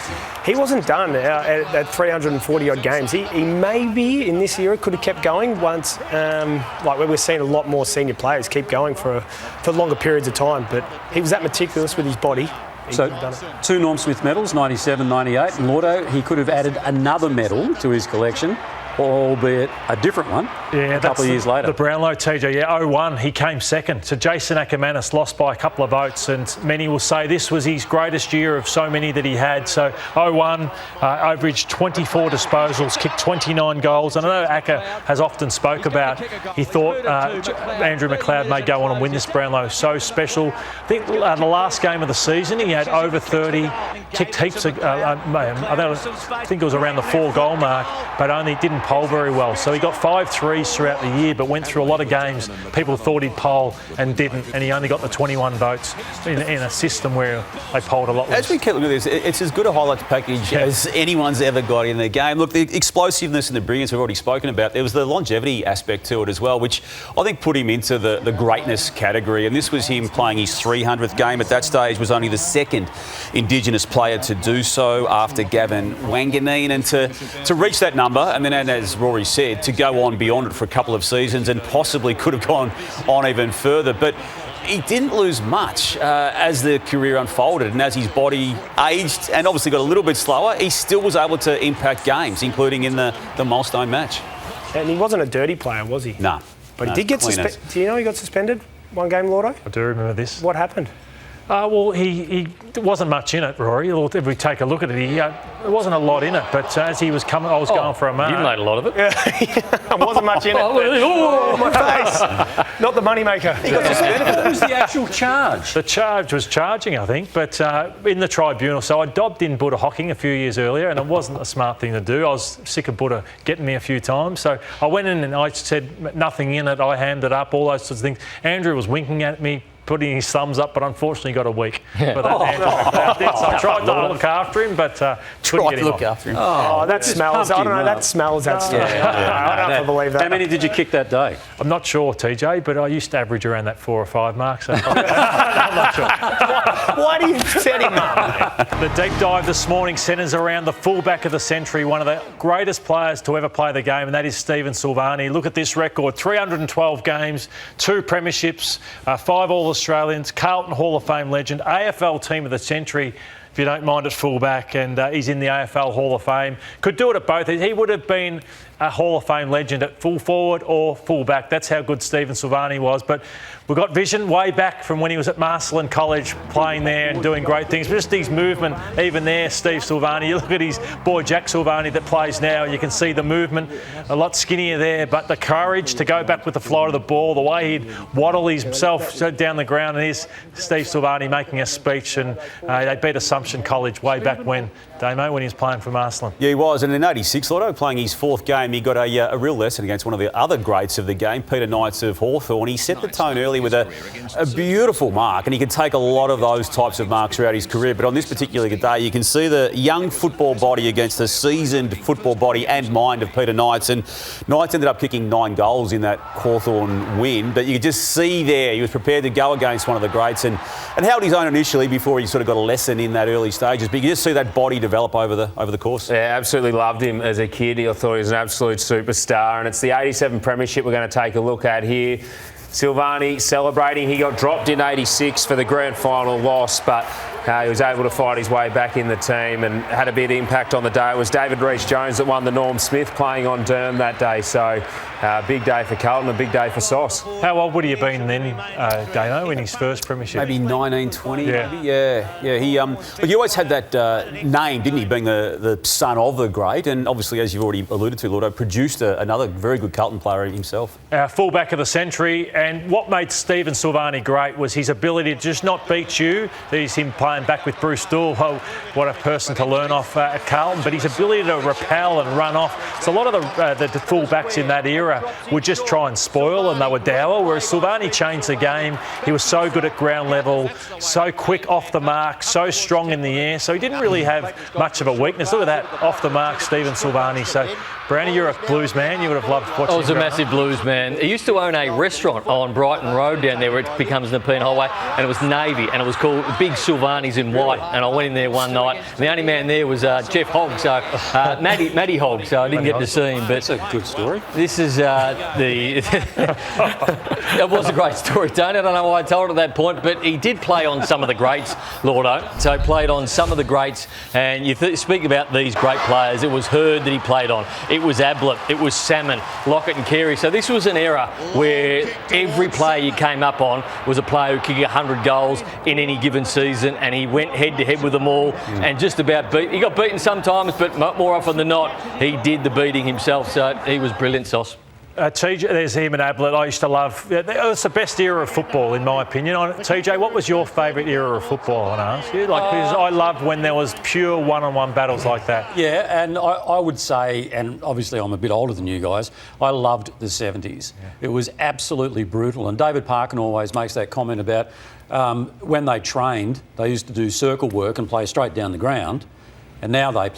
he wasn't done at 340 odd games. He maybe in this era could have kept going once, like where we're seeing a lot more senior players keep going for longer periods of time, but he was that meticulous with his body. So, 2 Norm Smith medals, 97, 98. And Lloydo, he could have added another medal to his collection, albeit a different one, a couple of years later. The Brownlow, TJ, 01, he came second. So Jason Ackermanis lost by a couple of votes, and many will say this was his greatest year of so many that he had. So 01, averaged 24 disposals, kicked 29 goals. And I know Acker has often spoke about, he thought Andrew McLeod may go on and win this Brownlow. So special. I think the last game of the season, he had over 30, kicked heaps of, I think it was around the 4-goal mark, but only didn't poll very well. So he got 5 threes throughout the year, but went through a lot of games. People thought he'd poll and didn't, and he only got the 21 votes in a system where they polled a lot less. As we keep looking at this, it's as good a highlights package as anyone's ever got in their game. Look, the explosiveness and the brilliance we've already spoken about. There was the longevity aspect to it as well, which I think put him into the greatness category. And this was him playing his 300th game. At that stage, was only the second Indigenous player to do so after Gavin Wanganeen. And to reach that number, and then as Rory said, to go on beyond it for a couple of seasons and possibly could have gone on even further. But he didn't lose much as the career unfolded, and as his body aged and obviously got a little bit slower, he still was able to impact games, including in the milestone match. And he wasn't a dirty player, was he? No. But he did get suspended. Do you know he got suspended one game, Lloydo? I do remember this. What happened? Well, he there wasn't much in it, Rory. If we take a look at it, there wasn't a lot in it. But as he was coming, I was going for a mark. You made a lot of it. There wasn't much in it. Oh, my face. Not the moneymaker. He got suspended. What was the actual charge? The charge was charging, I think, but in the tribunal. So I dobbed in Buddha hocking a few years earlier, and it wasn't a smart thing to do. I was sick of Buddha getting me a few times. So I went in and I said nothing in it. I hammed it up, all those sorts of things. Andrew was winking at me, putting his thumbs up, but unfortunately got a week for that. So I tried to look after him, but couldn't get him off. Oh, that smells. I don't know. That smells that stuff. I don't believe that. How many did you kick that day? I'm not sure, TJ, but I used to average around that 4 or 5 mark. So I'm not sure. Why do you set him up? The deep dive this morning centres around the fullback of the century, one of the greatest players to ever play the game, and that is Stephen Silvani. Look at this record: 312 games, 2 premierships, 5 All-Australians, Carlton Hall of Fame legend, AFL Team of the Century, if you don't mind, at fullback, and he's in the AFL Hall of Fame. Could do it at both. He would have been a Hall of Fame legend at full forward or fullback. That's how good Stephen Silvani was. But we've got vision way back from when he was at Marcelin College playing there and doing great things. But just his movement, even there, Steve Silvani. You look at his boy Jack Silvani that plays now, you can see the movement, a lot skinnier there, but the courage to go back with the flow of the ball, the way he'd waddle himself down the ground. And here's Steve Silvani making a speech, and they beat Assumption College way back when, Damo, when he was playing for Marcelin. Yeah, he was. And in 86, Lloydo, playing his 4th game, he got a real lesson against one of the other greats of the game, Peter Knights of Hawthorn. He set the tone early with a beautiful mark, and he could take a lot of those types of marks throughout his career. But on this particular day, you can see the young football body against the seasoned football body and mind of Peter Knights. And Knights ended up kicking 9 goals in that Hawthorn win. But you could just see there he was prepared to go against one of the greats and held his own initially before he sort of got a lesson in that early stages. But you can just see that body develop over the course. Yeah, absolutely loved him as a kid. I thought he was an absolute superstar. And it's the 87 premiership we're going to take a look at here. Silvani celebrating. He got dropped in 86 for the grand final loss, but he was able to fight his way back in the team and had a bit of impact on the day. It was David Rees-Jones that won the Norm Smith playing on Durham that day. So big day for Carlton, a big day for Sauce. How old would he have been then, Dano, in his first premiership? Maybe 19, 20, yeah. Maybe. Yeah. He always had that name, didn't he, being the son of the great, and obviously, as you've already alluded to, Lloydo, produced another very good Carlton player himself. Our fullback of the century, and what made Stephen Silvani great was his ability to just not beat you. There's him playing back with Bruce Dool. Oh, what a person to learn off at Carlton, but his ability to repel and run off. So a lot of the fullbacks in that era would just try and spoil, and they were dour, whereas Silvani changed the game. He was so good at ground level, so quick off the mark, so strong in the air, so he didn't really have much of a weakness. Look at that, off the mark, Stephen Silvani. So, Brownie, you're a Blues man. You would have loved watching him. I was a massive Blues man. He used to own a restaurant on Brighton Road down there where it becomes Nepean Highway, and it was navy, and it was called Big Sylvanis in white. And I went in there one night, and the only man there was Jeff Hogg, so Matty Hogg, so I didn't get to see him. But that's a good story. This is it was a great story, Tony. I don't know why I told it at that point, but he did play on some of the greats, Lordo. So he played on some of the greats, and you speak about these great players. It was Hurd that he played on. It was Ablett. It was Salmon, Lockett and Carey. So this was an era where every player you came up on was a player who could get 100 goals in any given season, and he went head-to-head with them all and just about beat. He got beaten sometimes, but more often than not, he did the beating himself. So he was brilliant, Sauce. TJ, there's him and Ablett. I used to love. It was the best era of football, in my opinion. TJ, what was your favourite era of football? I want to ask you. Because I loved when there was pure one-on-one battles like that. Yeah, and I would say, and obviously I'm a bit older than you guys, I loved the 70s. Yeah. It was absolutely brutal. And David Parkin always makes that comment about when they trained, they used to do circle work and play straight down the ground, and now they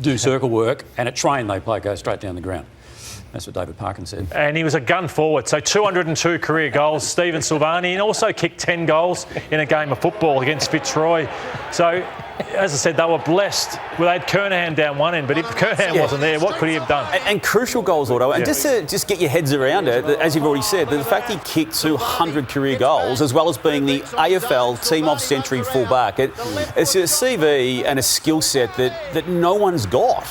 do circle work, and at train they go straight down the ground. That's what David Parkin said. And he was a gun forward, so 202 career goals, Stephen Silvani, and also kicked 10 goals in a game of football against Fitzroy. So, as I said, they were blessed. Well, they had Kernahan down one end, but if Kernahan wasn't there, what could he have done? And crucial goals, Otto. And just to get your heads around it, as you've already said, the fact he kicked 200 career goals, as well as being the AFL Team of Century fullback, it's a CV and a skill set that no one's got.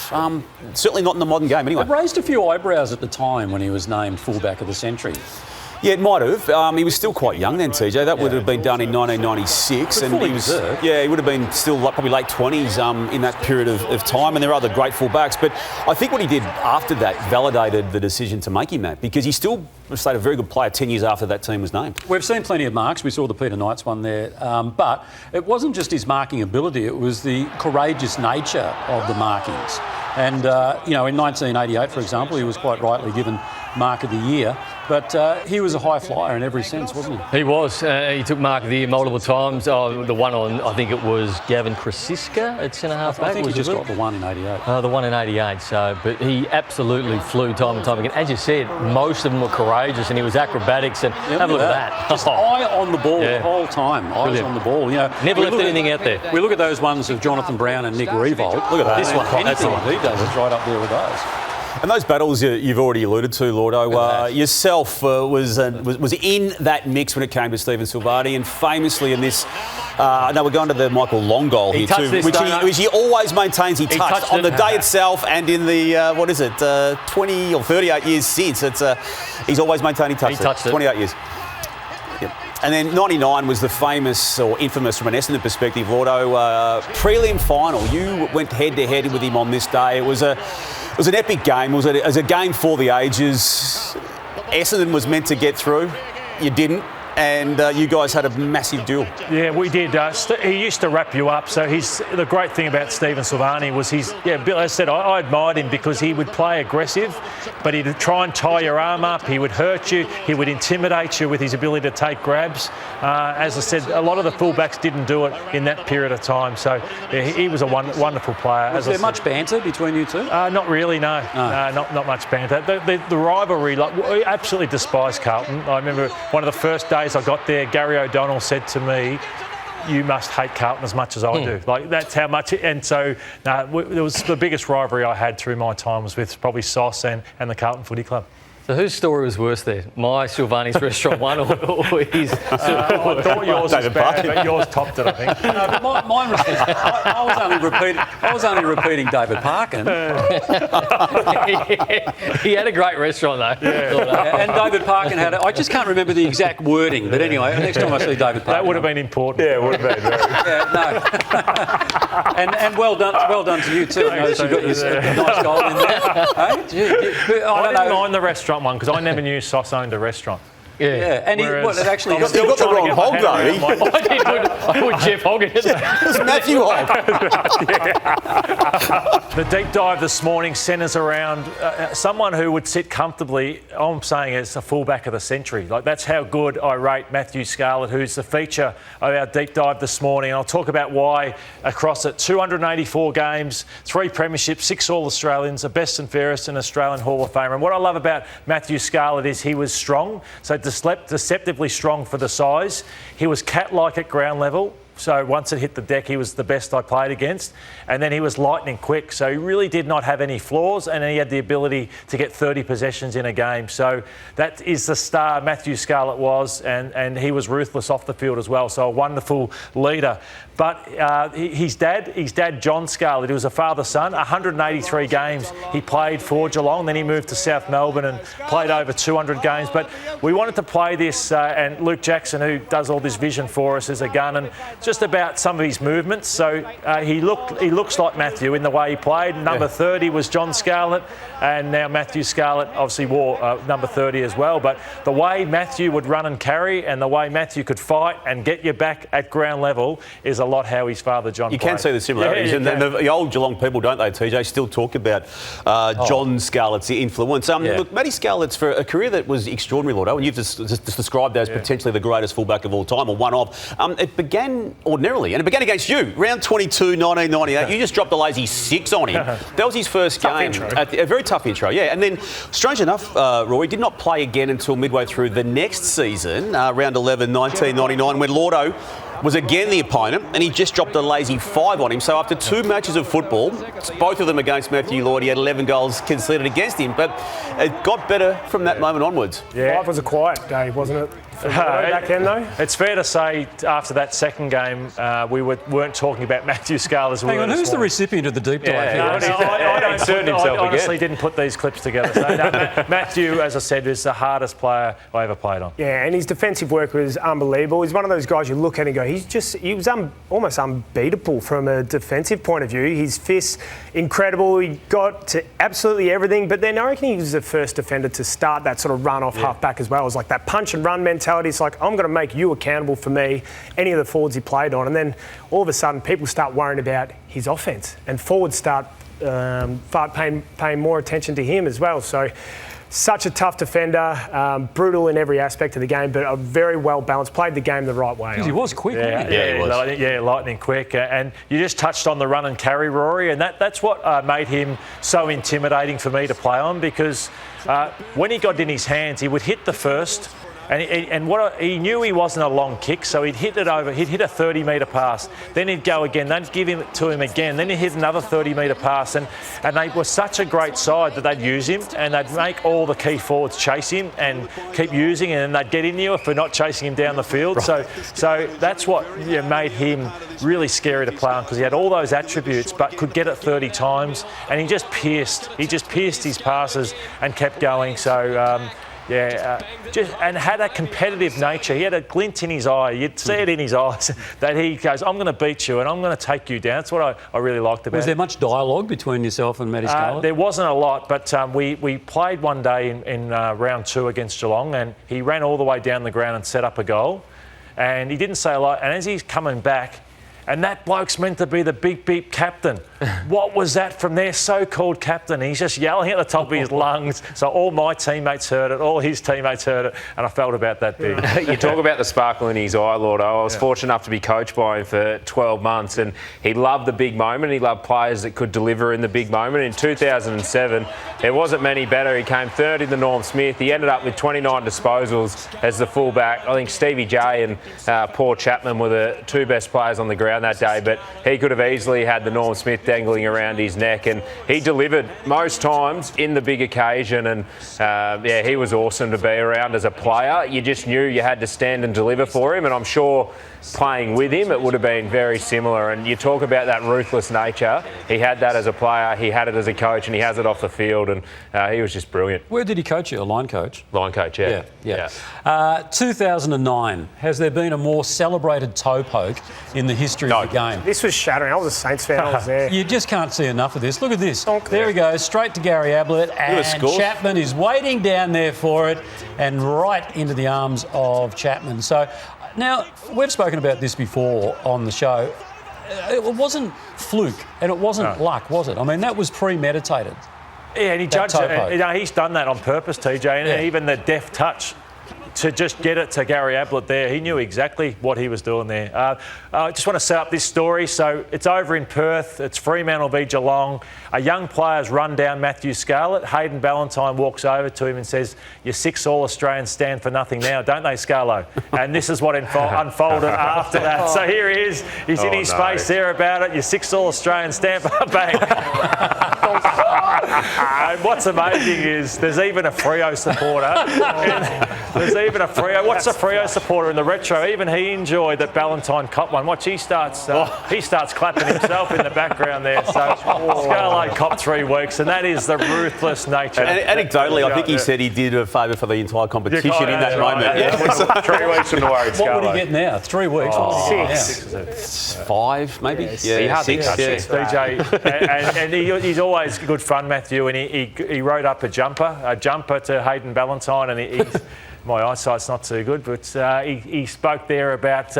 Certainly not in the modern game, anyway. It raised a few eyebrows at the time when he was named fullback of the century. Yeah, it might have. He was still quite young then, TJ. That would have been done in 1996, and he was he would have been still probably late 20s in that period of time. And there are other great fullbacks, but I think what he did after that validated the decision to make him that, because he still stayed a very good player 10 years after that team was named. We've seen plenty of marks. We saw the Peter Knights one there, but it wasn't just his marking ability; it was the courageous nature of the markings. And in 1988, for example, he was quite rightly given Mark of the Year. But he was a high flyer in every sense, wasn't he? He was. He took Mark of the Year multiple times. The one on, I think it was Gavin Krasiska at centre-half back. I think he just got the one in 88. The one in 88. So, but he absolutely flew time and time again. As you said, most of them were courageous, and he was acrobatics. And have a look at that. Just eye on the ball the whole time. Eyes on the ball. Never left anything out there. We look at those ones of Jonathan Brown and Nick Revolt. Look at that. This one. Anything he does is right up there with those. And those battles you've already alluded to, Lordo, yourself was in that mix when it came to Stephen Silvani, and famously in this, we're going to the Michael Long goal here too, which he always maintains he touched on the day itself and in the 20 or 38 years since. He's always maintained he touched it. 28 years. Yep. And then 99 was the famous or infamous from an Essendon perspective, Lordo, prelim final. You went head-to-head with him on this day. It was an epic game. It was a game for the ages. Essendon was meant to get through. You didn't. And you guys had a massive duel. Yeah, we did. He used to wrap you up. So the great thing about Stephen Silvani was Bill, as I said, I admired him because he would play aggressive, but he'd try and tie your arm up. He would hurt you. He would intimidate you with his ability to take grabs. As I said, a lot of the fullbacks didn't do it in that period of time. So he was a wonderful player. Was there much banter between you two? Not really, no. Not much banter. The rivalry, we absolutely despised Carlton. I remember one of the first days I got there, Gary O'Donnell said to me, "You must hate Carlton as much as I do." Like, that's how much. And so it was the biggest rivalry I had through my time was with probably Sauce and the Carlton Footy Club. So whose story was worse there? My Silvani's restaurant one or his? I thought yours was bad, but yours topped it, I think. No, but mine was. I was only repeating David Parkin. He had a great restaurant though. Yeah. And David Parkin had. I just can't remember the exact wording, but anyway, next time I see David Parkin, that would have been important. Yeah, it would have been. And well done to you too. I noticed you got your nice goal in there. I didn't mind the restaurant one because I never knew Sauce owned a restaurant. Yeah, and he actually got the wrong hog though. I put Jeff Hoggett. It was Matthew Hogg. The deep dive this morning centres around someone who would sit comfortably. I'm saying it's a fullback of the century. Like, that's how good I rate Matthew Scarlett, who's the feature of our deep dive this morning. And I'll talk about why across it. 284 games, 3 premierships, 6 All-Australians, a best and fairest and Australian Hall of Famer. And what I love about Matthew Scarlett is he was strong, so deceptively strong for the size. He was cat-like at ground level. So once it hit the deck, he was the best I played against. And then he was lightning quick. So he really did not have any flaws, and he had the ability to get 30 possessions in a game. So that is the star Matthew Scarlett was, and he was ruthless off the field as well. So a wonderful leader. But his dad, John Scarlett, who was a father-son, 183 games he played for Geelong. Then he moved to South Melbourne and played over 200 games. But we wanted to play this, and Luke Jackson, who does all this vision for us, is a gun, and just about some of his movements. So he looks like Matthew in the way he played. Number 30 was John Scarlett, and now Matthew Scarlett obviously wore number 30 as well. But the way Matthew would run and carry, and the way Matthew could fight and get you back at ground level, is a lot how his father John played. You can see the similarities, and the old Geelong people, don't they, TJ, still talk about John Scarlett's influence. Look, Matty Scarlett's, for a career that was extraordinary, Lloyd, and you've just described as potentially the greatest fullback of all time, or one of. It began ordinarily, and it began against you. Round 22, 1998, you just dropped a lazy 6 on him. That was his first game. A very tough intro, yeah. And then, strange enough, Roy did not play again until midway through the next season, round 11, 1999, when Lloyd was again the opponent, and he just dropped a lazy 5 on him. So after 2 matches of football, both of them against Matthew Lloyd, he had 11 goals conceded against him. But it got better from that moment onwards. Yeah. 5 was a quiet day, wasn't it? Back then, though? It's fair to say after that second game, we weren't talking about Matthew Scarlett's Hang on, who's the recipient of the deep dive? I honestly didn't put these clips together. So, Matthew, as I said, is the hardest player I ever played on. Yeah, and his defensive work was unbelievable. He's one of those guys you look at and go, he was almost unbeatable from a defensive point of view. His fists, incredible. He got to absolutely everything. But then I reckon he was the first defender to start that sort of run-off half-back as well. It was like that punch-and-run mentality. It's like, I'm going to make you accountable for me, any of the forwards he played on. And then all of a sudden, people start worrying about his offence, and forwards start paying more attention to him as well. So, such a tough defender, brutal in every aspect of the game, but a very well balanced, played the game the right way. He was quick, wasn't he? Yeah, he was. Lightning quick. And you just touched on the run and carry, Rory, and that's what made him so intimidating for me to play on, because when he got it in his hands, he would hit the first. And he knew he wasn't a long kick, so he'd hit it over. He'd hit a 30-metre pass. Then he'd go again. They'd give it to him again. Then he'd hit another 30-metre pass. And they were such a great side that they'd use him, and they'd make all the key forwards chase him and keep using him, and they'd get in you if we're not chasing him down the field. Right. So that's what made him really scary to play on, because he had all those attributes but could get it 30 times, and he just pierced his passes and kept going. So. And had a competitive nature. He had a glint in his eye. You'd see it in his eyes that he goes, I'm going to beat you and I'm going to take you down. That's what I really liked about it. Was there much dialogue between yourself and Matty Scarlett? There wasn't a lot, but we played one day in round 2 against Geelong, and he ran all the way down the ground and set up a goal. And he didn't say a lot. And as he's coming back, and that bloke's meant to be the big beep captain. What was that from their so-called captain? He's just yelling at the top of his lungs. So all my teammates heard it, all his teammates heard it, and I felt about that big. You talk about the sparkle in his eye, Lord. I was fortunate enough to be coached by him for 12 months, and he loved the big moment. He loved players that could deliver in the big moment. In 2007, there wasn't many better. He came third in the Norm Smith. He ended up with 29 disposals as the fullback. I think Stevie J and Paul Chapman were the 2 best players on the ground that day, but he could have easily had the Norm Smith dangling around his neck, and he delivered most times in the big occasion. And he was awesome to be around as a player. You just knew you had to stand and deliver for him, and I'm sure playing with him it would have been very similar. And you talk about that ruthless nature. He had that as a player, he had it as a coach, and he has it off the field, and he was just brilliant. Where did he coach you? A line coach? Line coach, yeah. 2009. Has there been a more celebrated toe poke in the history history of the game. This was shattering. I was a Saints fan. I was there. You just can't see enough of this. Look at this. There he goes, straight to Gary Ablett, and Chapman is waiting down there for it and right into the arms of Chapman. So now, we've spoken about this before on the show. It wasn't fluke and it wasn't luck, was it? I mean, that was premeditated. Yeah, and he judged it. You know, he's done that on purpose, TJ, and even the deft touch to just get it to Gary Ablett there. He knew exactly what he was doing there. I just want to set up this story. So it's over in Perth. It's Fremantle v Geelong. A young player's run down Matthew Scarlett. Hayden Ballantyne walks over to him and says, "Your 6 All-Australians stand for nothing now, don't they, Scarlo?" And this is what unfolded after that. So here he is. He's in his face there about it. "Your 6 All-Australians stand for..." Bang. And what's amazing is there's even a Freo supporter. There's even a Freo. What's a Freo supporter in the retro? Even he enjoyed that Ballantyne cop one. Watch, he starts clapping himself in the background there. So Scarlo copped 3 weeks, and that is the ruthless nature. And anecdotally, I think he said he did a favour for the entire competition in that moment. 3 weeks from the worried Scarlo. What would he get now? 3 weeks? Oh, 6. 5, maybe? Yeah, 6. DJ. And he's always good fun, Matthew, and he wrote up a jumper to Hayden Ballantyne, and my eyesight's not too good, but he spoke there about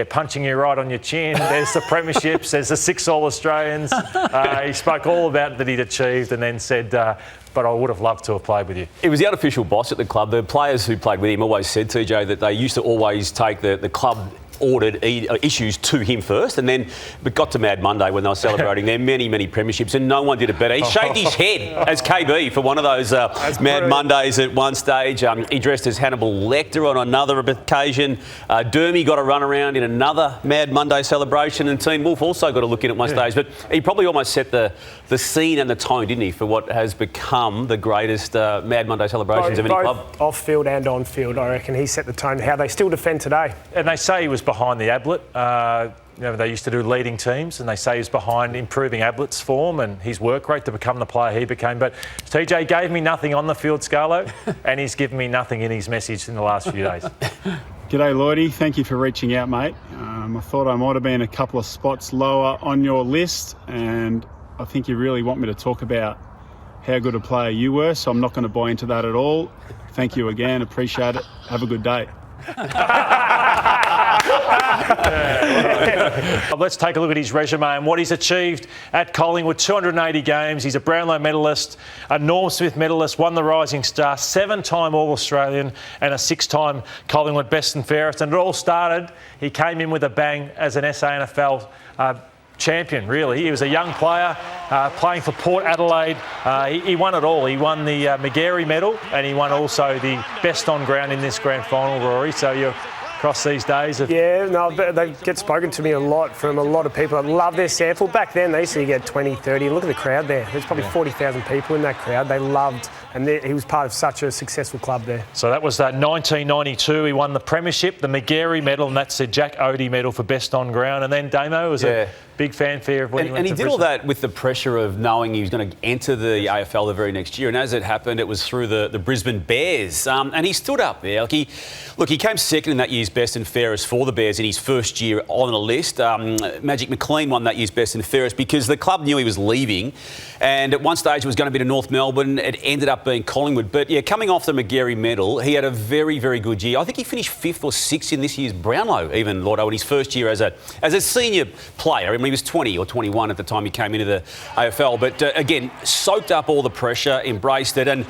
punching you right on your chin. There's the premierships, there's the 6 All-Australians. He spoke all about that he'd achieved, and then said, "But I would have loved to have played with you." It was the unofficial boss at the club. The players who played with him always said, TJ, that they used to always take the club ordered issues to him first, and then it got to Mad Monday when they were celebrating their many premierships, and no one did it better. He shaved his head as KB for one of those Mad Mondays at one stage. He dressed as Hannibal Lecter on another occasion. Dermy got a run around in another Mad Monday celebration, and Teen Wolf also got a look in at one stage. But he probably almost set the scene and the tone, didn't he, for what has become the greatest Mad Monday celebrations of any club. Off field and on field, I reckon he set the tone. How they still defend today. And they say he was behind the Ablett. They used to do leading teams, and they say he's behind improving Ablett's form and his work rate to become the player he became. But TJ gave me nothing on the field, Scarlo, and he's given me nothing in his message in the last few days. G'day, Lloydy. Thank you for reaching out, mate. I thought I might have been a couple of spots lower on your list, and I think you really want me to talk about how good a player you were, so I'm not going to buy into that at all. Thank you again. Appreciate it. Have a good day. Let's take a look at his resume and what he's achieved at Collingwood. 280 games. He's a Brownlow medalist, a Norm Smith medalist, won the Rising Star, 7-time All-Australian and a 6-time Collingwood Best and Fairest. And it all started, he came in with a bang as an SANFL champion, really. He was a young player playing for Port Adelaide. He won it all. He won the McGarry medal, and he won also the best on ground in this grand final, Rory. So you're across these days. They get spoken to me a lot from a lot of people. I love their sample. Back then, they used to get 20, 30. Look at the crowd there. There's probably 40,000 people in that crowd. They loved, and he was part of such a successful club there. So that was 1992. He won the premiership, the McGarry medal, and that's the Jack Odie medal for best on ground. And then Damo was a big fanfare of when he went to Brisbane. And he did all that with the pressure of knowing he was going to enter the AFL the very next year. And as it happened, it was through the Brisbane Bears. And he stood up there. He came second in that year's best and fairest for the Bears in his first year on the list. Magic McLean won that year's best and fairest because the club knew he was leaving. And at one stage it was going to be to North Melbourne. It ended up being Collingwood. But coming off the McGarry medal, he had a very, very good year. I think he finished 5th or 6th in this year's Brownlow, even, Lloydo, in his first year as a senior player. I mean, he was 20 or 21 at the time he came into the AFL. But again, soaked up all the pressure, embraced it, and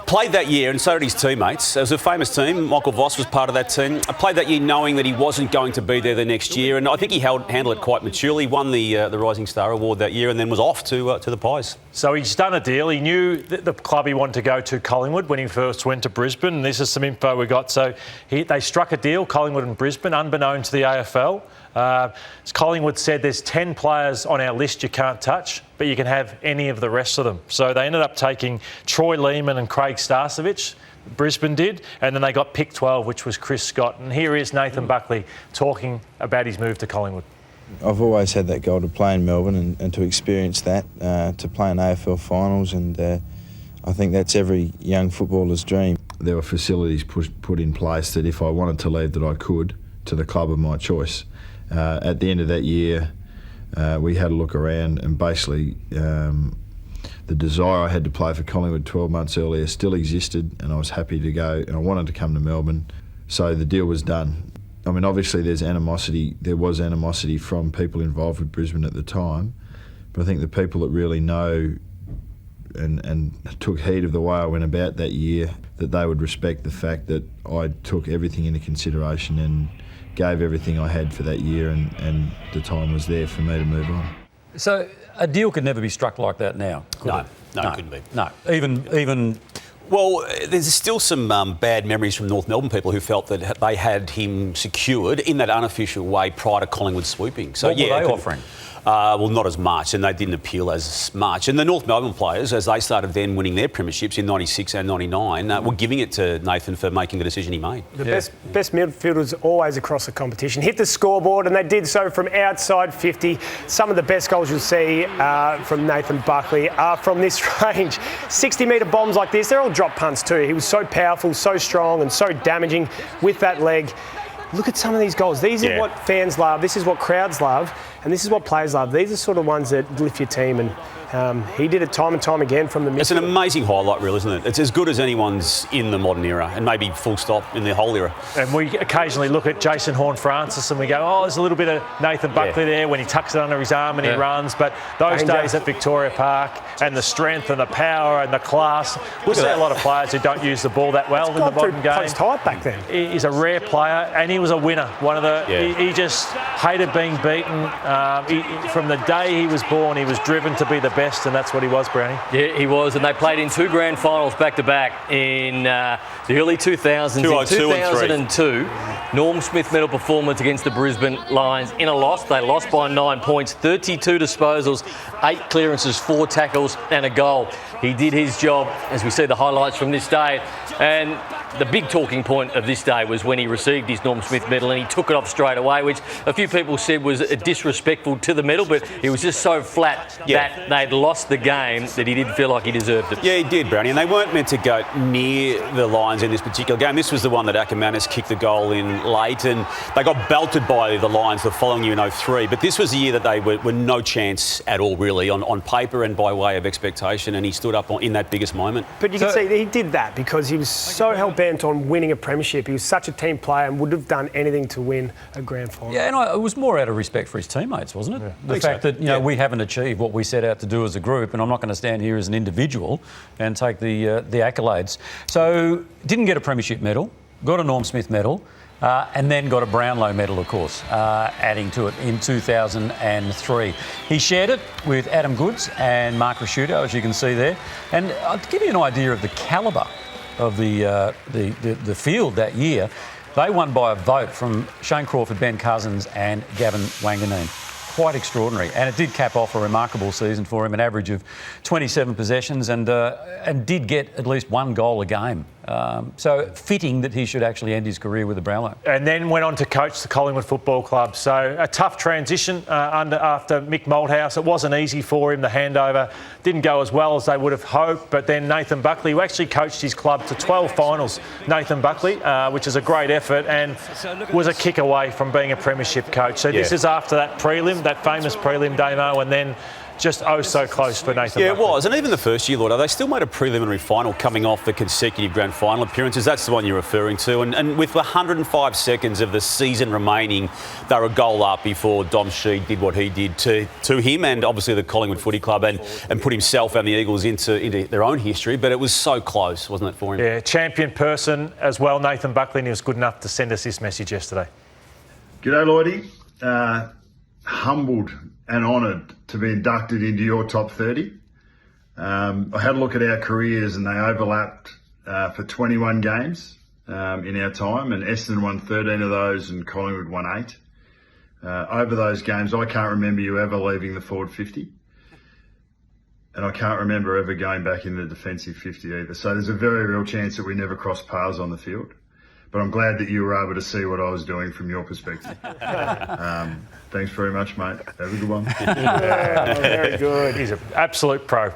played that year, and so did his teammates. It was a famous team. Michael Voss was part of that team. I played that year knowing that he wasn't going to be there the next year, and I think he handled it quite maturely. Won the Rising Star Award that year, and then was off to the Pies. So he's done a deal. He knew that the club he wanted to go to, Collingwood, when he first went to Brisbane. And this is some info we got. So they struck a deal, Collingwood and Brisbane, unbeknown to the AFL. As Collingwood said, there's 10 players on our list you can't touch, but you can have any of the rest of them. So they ended up taking Troy Lehman and Craig Starcevich, Brisbane did, and then they got pick 12, which was Chris Scott. And here is Nathan Buckley talking about his move to Collingwood. I've always had that goal to play in Melbourne and to experience that, to play in AFL finals, and I think that's every young footballer's dream. There were facilities put in place that if I wanted to leave that I could, to the club of my choice. at the end of that year, we had a look around, and basically the desire I had to play for Collingwood 12 months earlier still existed, and I was happy to go, and I wanted to come to Melbourne. So the deal was done. I mean, obviously there was animosity from people involved with Brisbane at the time, but I think the people that really know and took heed of the way I went about that year, that they would respect the fact that I took everything into consideration and gave everything I had for that year, and the time was there for me to move on. So a deal could never be struck like that now, could it? No, it couldn't be. No, even. Well, there's still some bad memories from North Melbourne people who felt that they had him secured in that unofficial way prior to Collingwood swooping. So what were they offering? Well, not as much, and they didn't appeal as much. And the North Melbourne players, as they started then winning their premierships in 96 and 99, were giving it to Nathan for making the decision he made. The best midfielders always across the competition hit the scoreboard, and they did so from outside 50. Some of the best goals you'll see from Nathan Buckley are from this range. 60-metre bombs like this, they're all drop punts too. He was so powerful, so strong and so damaging with that leg. Look at some of these goals. These are what fans love. This is what crowds love. And this is what players love. These are sort of ones that lift your team. And he did it time and time again from the midfield. It's an amazing highlight reel, isn't it? It's as good as anyone's in the modern era, and maybe full stop in the whole era. And we occasionally look at Jason Horne-Francis and we go, oh, there's a little bit of Nathan Buckley there when he tucks it under his arm and he runs. But those days at Victoria Park, and the strength and the power and the class, we'll see a lot of players who don't use the ball that well in the modern game. Post height back then. He's a rare player, and he was a winner. He just hated being beaten. From the day he was born, he was driven to be the best, and that's what he was, Brownie. Yeah, he was, and they played in 2 grand finals back-to-back in the early 2000s. 2002, Norm Smith medal performance against the Brisbane Lions in a loss. They lost by 9 points, 32 disposals, 8 clearances, 4 tackles and a goal. He did his job, as we see the highlights from this day. And the big talking point of this day was when he received his Norm Smith medal and he took it off straight away, which a few people said was disrespectful to the medal, but he was just so flat that they'd lost the game that he didn't feel like he deserved it. Yeah, he did, Brownie, and they weren't meant to go near the Lions in this particular game. This was the one that Ackermanis kicked the goal in late, and they got belted by the Lions the following year in 03, but this was the year that they were no chance at all, really, on paper and by way of expectation, and he stood up in that biggest moment. But you can see he did that because he was so hell-bent on winning a premiership. He was such a team player and would have done anything to win a grand final. Yeah, and it was more out of respect for his teammates, wasn't it? Yeah. The fact that we haven't achieved what we set out to do as a group, and I'm not going to stand here as an individual and take the accolades. So didn't get a premiership medal, got a Norm Smith medal, and then got a Brownlow medal, of course, adding to it in 2003. He shared it with Adam Goods and Mark Rasciuto, as you can see there. And to give you an idea of the calibre of the field that year, they won by a vote from Shane Crawford, Ben Cousins and Gavin Wanganeen. Quite extraordinary, and it did cap off a remarkable season for him, an average of 27 possessions, and did get at least 1 goal a game. So fitting that he should actually end his career with the Brownlow. And then went on to coach the Collingwood Football Club. So a tough transition after Mick Malthouse. It wasn't easy for him. The handover didn't go as well as they would have hoped. But then Nathan Buckley, who actually coached his club to 12 finals, Nathan Buckley, which is a great effort, and was a kick away from being a premiership coach. So this is after that prelim, that famous prelim demo, and then just so close for Nathan Buckley. Yeah, it was. And even the first year, Lloyd, they still made a preliminary final coming off the consecutive grand final appearances. That's the one you're referring to. And with 105 seconds of the season remaining, they were a goal up before Dom Sheed did what he did to him and obviously the Collingwood Footy Club and put himself and the Eagles into their own history. But it was so close, wasn't it, for him? Yeah, champion person as well, Nathan Buckley, and he was good enough to send us this message yesterday. G'day, Lloydy. Humbled and honoured to be inducted into your top 30. I had a look at our careers and they overlapped for 21 games in our time, and Essendon won 13 of those and Collingwood won 8. Over those games, I can't remember you ever leaving the forward 50, and I can't remember ever going back in the defensive 50 either. So there's a very real chance that we never crossed paths on the field. But I'm glad that you were able to see what I was doing from your perspective. Thanks very much, mate. Have a good one. Yeah, very good. He's an absolute pro.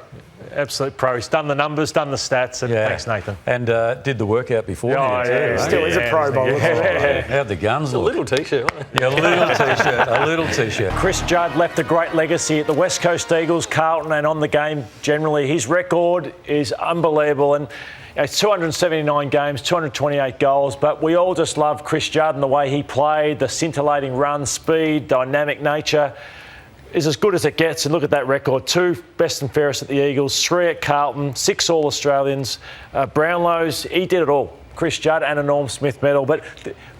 absolute pro. He's done the numbers, done the stats, and thanks, Nathan. And did the workout before. Still is a pro bowler. How'd the guns look? A little T-shirt. Yeah, a little T-shirt. Chris Judd left a great legacy at the West Coast Eagles, Carlton, and on the game generally. His record is unbelievable, and it's 279 games, 228 goals, but we all just love Chris Judd and the way he played, the scintillating run, speed, dynamic nature. Is as good as it gets, and look at that record. 2 best and fairest at the Eagles, 3 at Carlton, 6 All-Australians, Brownlows, he did it all. Chris Judd and a Norm Smith medal. But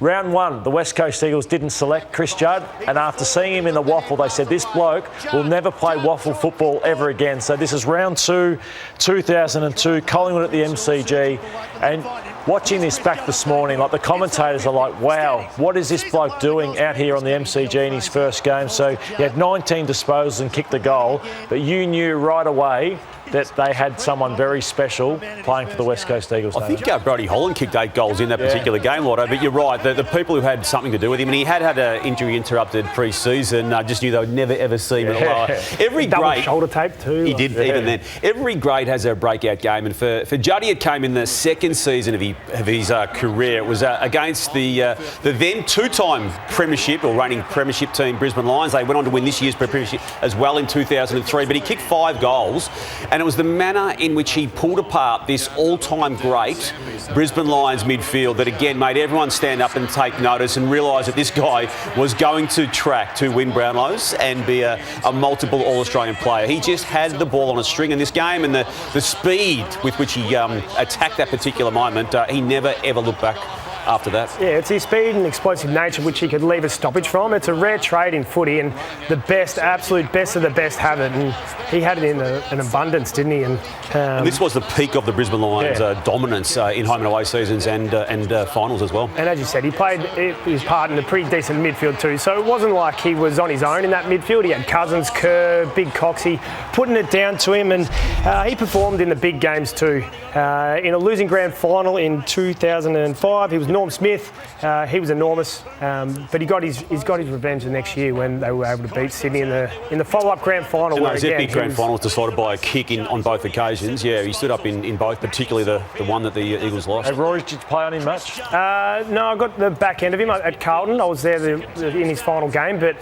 round 1, the West Coast Eagles didn't select Chris Judd, and after seeing him in the waffle, they said this bloke will never play waffle football ever again. So this is round 2, 2002, Collingwood at the MCG, and watching this back this morning, like the commentators are like, wow, what is this bloke doing out here on the MCG in his first game? So he had 19 disposals and kicked the goal, but you knew right away that they had someone very special playing for the West Coast Eagles. I think Brody Holland kicked 8 goals in that particular game, Lloyd, but you're right, the people who had something to do with him, and he had an injury-interrupted pre-season, just knew they would never, ever see him at a lower. Every great... shoulder tape too. He did, even then. Every great has a breakout game, and for Juddy, it came in the second season of his career. It was against the then 2-time premiership, or reigning premiership team, Brisbane Lions. They went on to win this year's premiership as well in 2003, but he kicked 5 goals, and it was the manner in which he pulled apart this all-time great Brisbane Lions midfield that again made everyone stand up and take notice and realise that this guy was going to track to win Brownlows and be a multiple All-Australian player. He just had the ball on a string in this game, and the speed with which he attacked that particular moment, he never ever looked back after that. Yeah, it's his speed and explosive nature which he could leave a stoppage from. It's a rare trait in footy, and the best, absolute best of the best have it, and he had it in an abundance, didn't he? And this was the peak of the Brisbane Lions' dominance in home and away seasons and finals as well. And as you said, he played his part in a pretty decent midfield too, so it wasn't like he was on his own in that midfield. He had Cousins, Kerr, Big Coxie putting it down to him, and he performed in the big games too. In a losing grand final in 2005, he was Norm Smith. He was enormous, but he's got his revenge the next year when they were able to beat Sydney in the follow-up grand final. And those epic grand finals decided by a kick on both occasions. Yeah, he stood up in both, particularly the one that the Eagles lost. Hey, Rory, did you play on him much? No, I got the back end of him at Carlton. I was there in his final game, but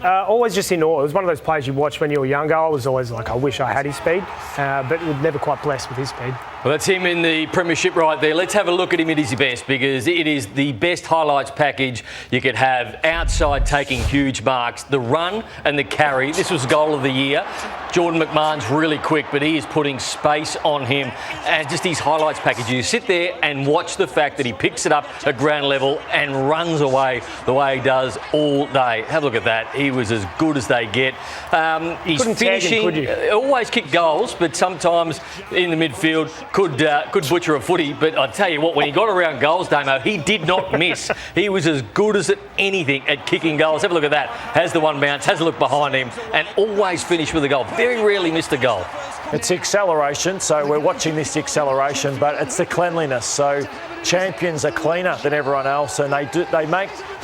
always just in awe. It was one of those players you watch when you were younger. I was always like, I wish I had his speed, but was never quite blessed with his speed. Well, that's him in the premiership right there. Let's have a look at him at his best, because it is the best highlights package you could have. Outside taking huge marks, the run and the carry. This was goal of the year. Jordan McMahon's really quick, but he is putting space on him. And just his highlights package. You sit there and watch the fact that he picks it up at ground level and runs away the way he does all day. Have a look at that. He was as good as they get. He's Couldn't finishing. tag him, could you? Always kick goals, but sometimes in the midfield could butcher a footy. But I tell you what, when he got around goals, Damo, he did not miss. He was as good as anything at kicking goals. Have a look at that. Has the one bounce, has a look behind him, and always finished with a goal. Very rarely missed a goal. It's acceleration, so we're watching this acceleration, but it's the cleanliness. So champions are cleaner than everyone else, and they do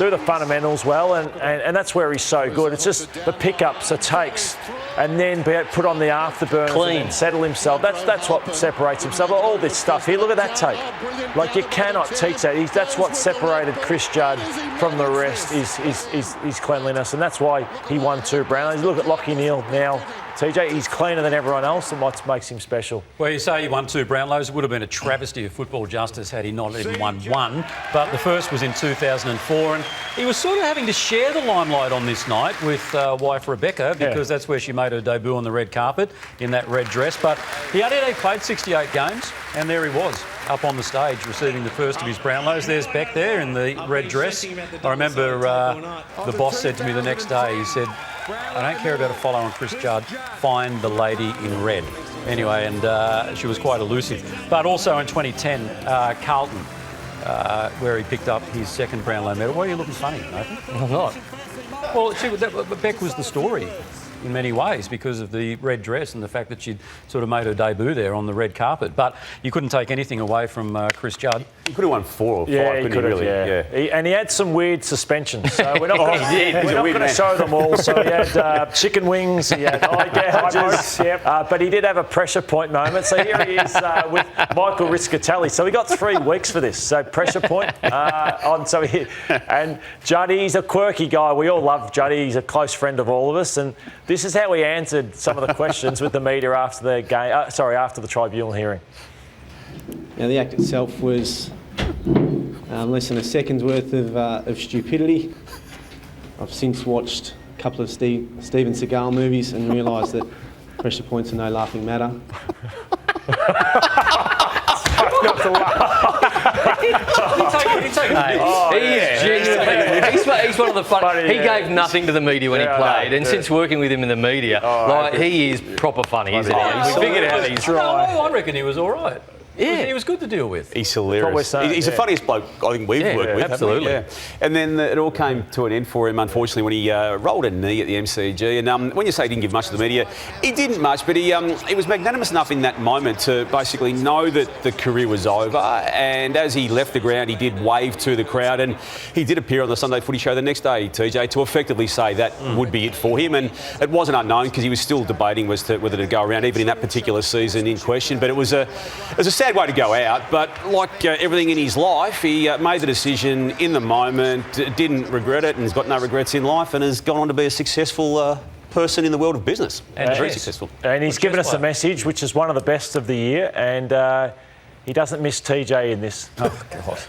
the fundamentals well, and that's where he's so good. It's just the pickups, the takes, and then put on the afterburners Clean. and settle himself. That's what separates himself. All this stuff here, look at that tape. Like, you cannot teach that. That's what separated Chris Judd from the rest, is his cleanliness, and that's why he won 2 Brownlows. Look at Lachie Neale now. TJ, he's cleaner than everyone else, and what makes him special? Well, you say he won 2 Brownlows. It would have been a travesty of football justice had he not even won 1. But the first was in 2004, and he was sort of having to share the limelight on this night with wife Rebecca, because that's where she made her debut on the red carpet in that red dress. But he only played 68 games, and there he was, up on the stage receiving the first of his Brownlows. There's Beck there in the red dress. I remember the boss said to me the next day, he said, I don't care about a follow on Chris Judd, find the lady in red. Anyway, and she was quite elusive. But also in 2010, Carlton, where he picked up his second Brownlow medal. Why are you looking funny, Nathan? I'm not. Well, Beck was the story. in many ways because of the red dress and the fact that she'd sort of made her debut there on the red carpet. But you couldn't take anything away from Chris Judd. He could have won 4 or 5, he could have, really? And he had some weird suspensions. So we're not going to show them all. So he had chicken wings, he had eye gouges, but he did have a pressure point moment. So here he is with Michael Riscatelli. So we got 3 weeks for this. So pressure point and Juddy, he's a quirky guy. We all love Juddy. He's a close friend of all of us. And this is how he answered some of the questions with the media after the game. After the tribunal hearing. Now the act itself was less than a second's worth of stupidity. I've since watched a couple of Steven Seagal movies and realised that pressure points are no laughing matter. Not to laugh. He's one of the funny. He gave nothing to the media when he played, and since working with him in the media, he is proper funny, isn't he? He's figured out he's right. I reckon he was all right. Yeah, he was good to deal with. He's hilarious. He's the funniest bloke I think we've worked with. Absolutely. Yeah. And then it all came to an end for him, unfortunately, when he rolled a knee at the MCG. And when you say he didn't give much to the media, he didn't much, but he was magnanimous enough in that moment to basically know that the career was over. And as he left the ground, he did wave to the crowd, and he did appear on the Sunday Footy Show the next day, TJ, to effectively say that would be it for him. And it wasn't unknown because he was still debating whether to go around, even in that particular season in question. But it was a sad way to go out. But like everything in his life, he made the decision in the moment, didn't regret it, and has got no regrets in life, and has gone on to be a successful person in the world of business. And very successful. And he's given us a message, which is one of the best of the year, and he doesn't miss TJ in this. Oh, God.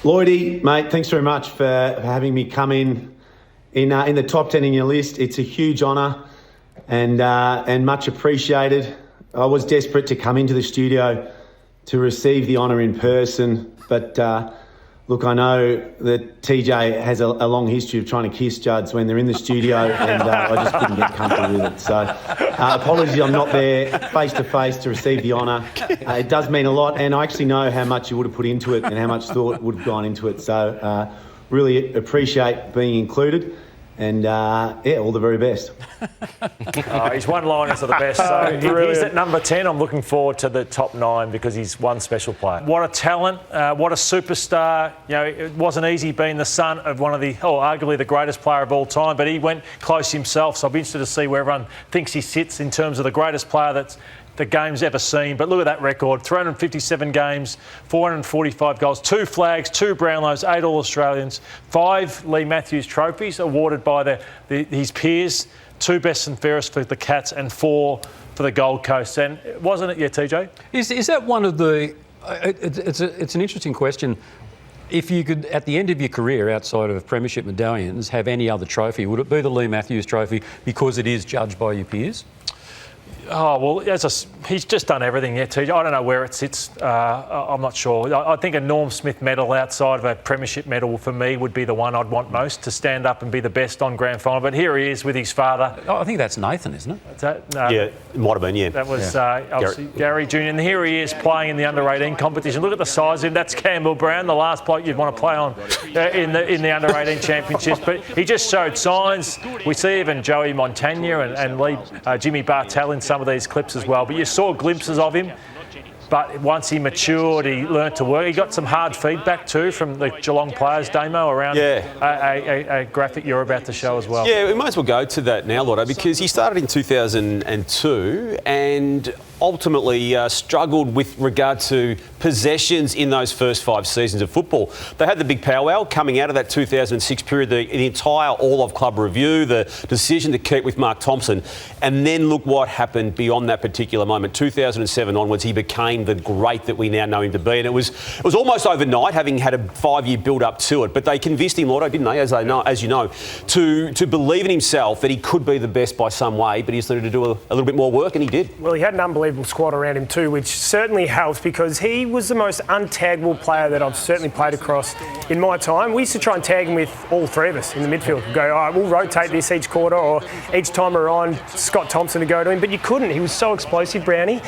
Lloydy, mate, thanks very much for having me come in the top 10 in your list. It's a huge honour and much appreciated. I was desperate to come into the studio to receive the honour in person, but look, I know that TJ has a long history of trying to kiss Judds when they're in the studio, and I just couldn't get comfortable with it. So apologies, I'm not there face to face to receive the honour. It does mean a lot, and I actually know how much you would have put into it and how much thought would have gone into it. So really appreciate being included. And, all the very best. His one-liners are the best. So he's at number 10. I'm looking forward to the top 9 because he's one special player. What a talent, what a superstar. You know, it wasn't easy being the son of one of arguably the greatest player of all time, but he went close himself. So I'll be interested to see where everyone thinks he sits in terms of the greatest player that's the game's ever seen. But look at that record, 357 games, 445 goals, 2 flags, 2 Brownlows, 8 All-Australians, 5 Lee Matthews trophies awarded by his peers, 2 best and fairest for the Cats and 4 for the Gold Coast. And wasn't it, TJ? Is that one of the... It's an interesting question. If you could, at the end of your career, outside of premiership medallions, have any other trophy, would it be the Lee Matthews trophy because it is judged by your peers? Oh, well, he's just done everything, TJ. I don't know where it sits. I'm not sure. I think a Norm Smith medal outside of a premiership medal for me would be the one I'd want most, to stand up and be the best on grand final. But here he is with his father. Oh, I think that's Nathan, isn't it? Yeah, it might have been, yeah. That was obviously Gary Jr. And here he is playing in the under-18 competition. Look at the size of him. That's Campbell Brown, the last bloke you'd want to play on in the under-18 championships. But he just showed signs. We see even Joey Montagna and Jimmy Bartell in some of these clips as well, but you saw glimpses of him. But once he matured, he learnt to work. He got some hard feedback too from the Geelong players, Damo, around a graphic you're about to show as well. Yeah, we might as well go to that now, Lloyd, because he started in 2002 and ultimately struggled with regard to possessions in those first 5 seasons of football. They had the big powwow coming out of that 2006 period, the entire all-of-club review, the decision to keep with Mark Thompson, and then look what happened beyond that particular moment. 2007 onwards, he became the great that we now know him to be, and it was almost overnight, having had a 5-year build-up to it. But they convinced him, Lloyd, didn't they, as you know, to believe in himself that he could be the best by some way, but he just needed to do a little bit more work, and he did. Well, he had an unbelievable squad around him too, which certainly helps because he was the most untaggable player that I've certainly played across in my time. We used to try and tag him with all 3 of us in the midfield. We'd go, all right, we'll rotate this each quarter, or each time we're on, Scott Thompson to go to him, but you couldn't. He was so explosive, Brownie.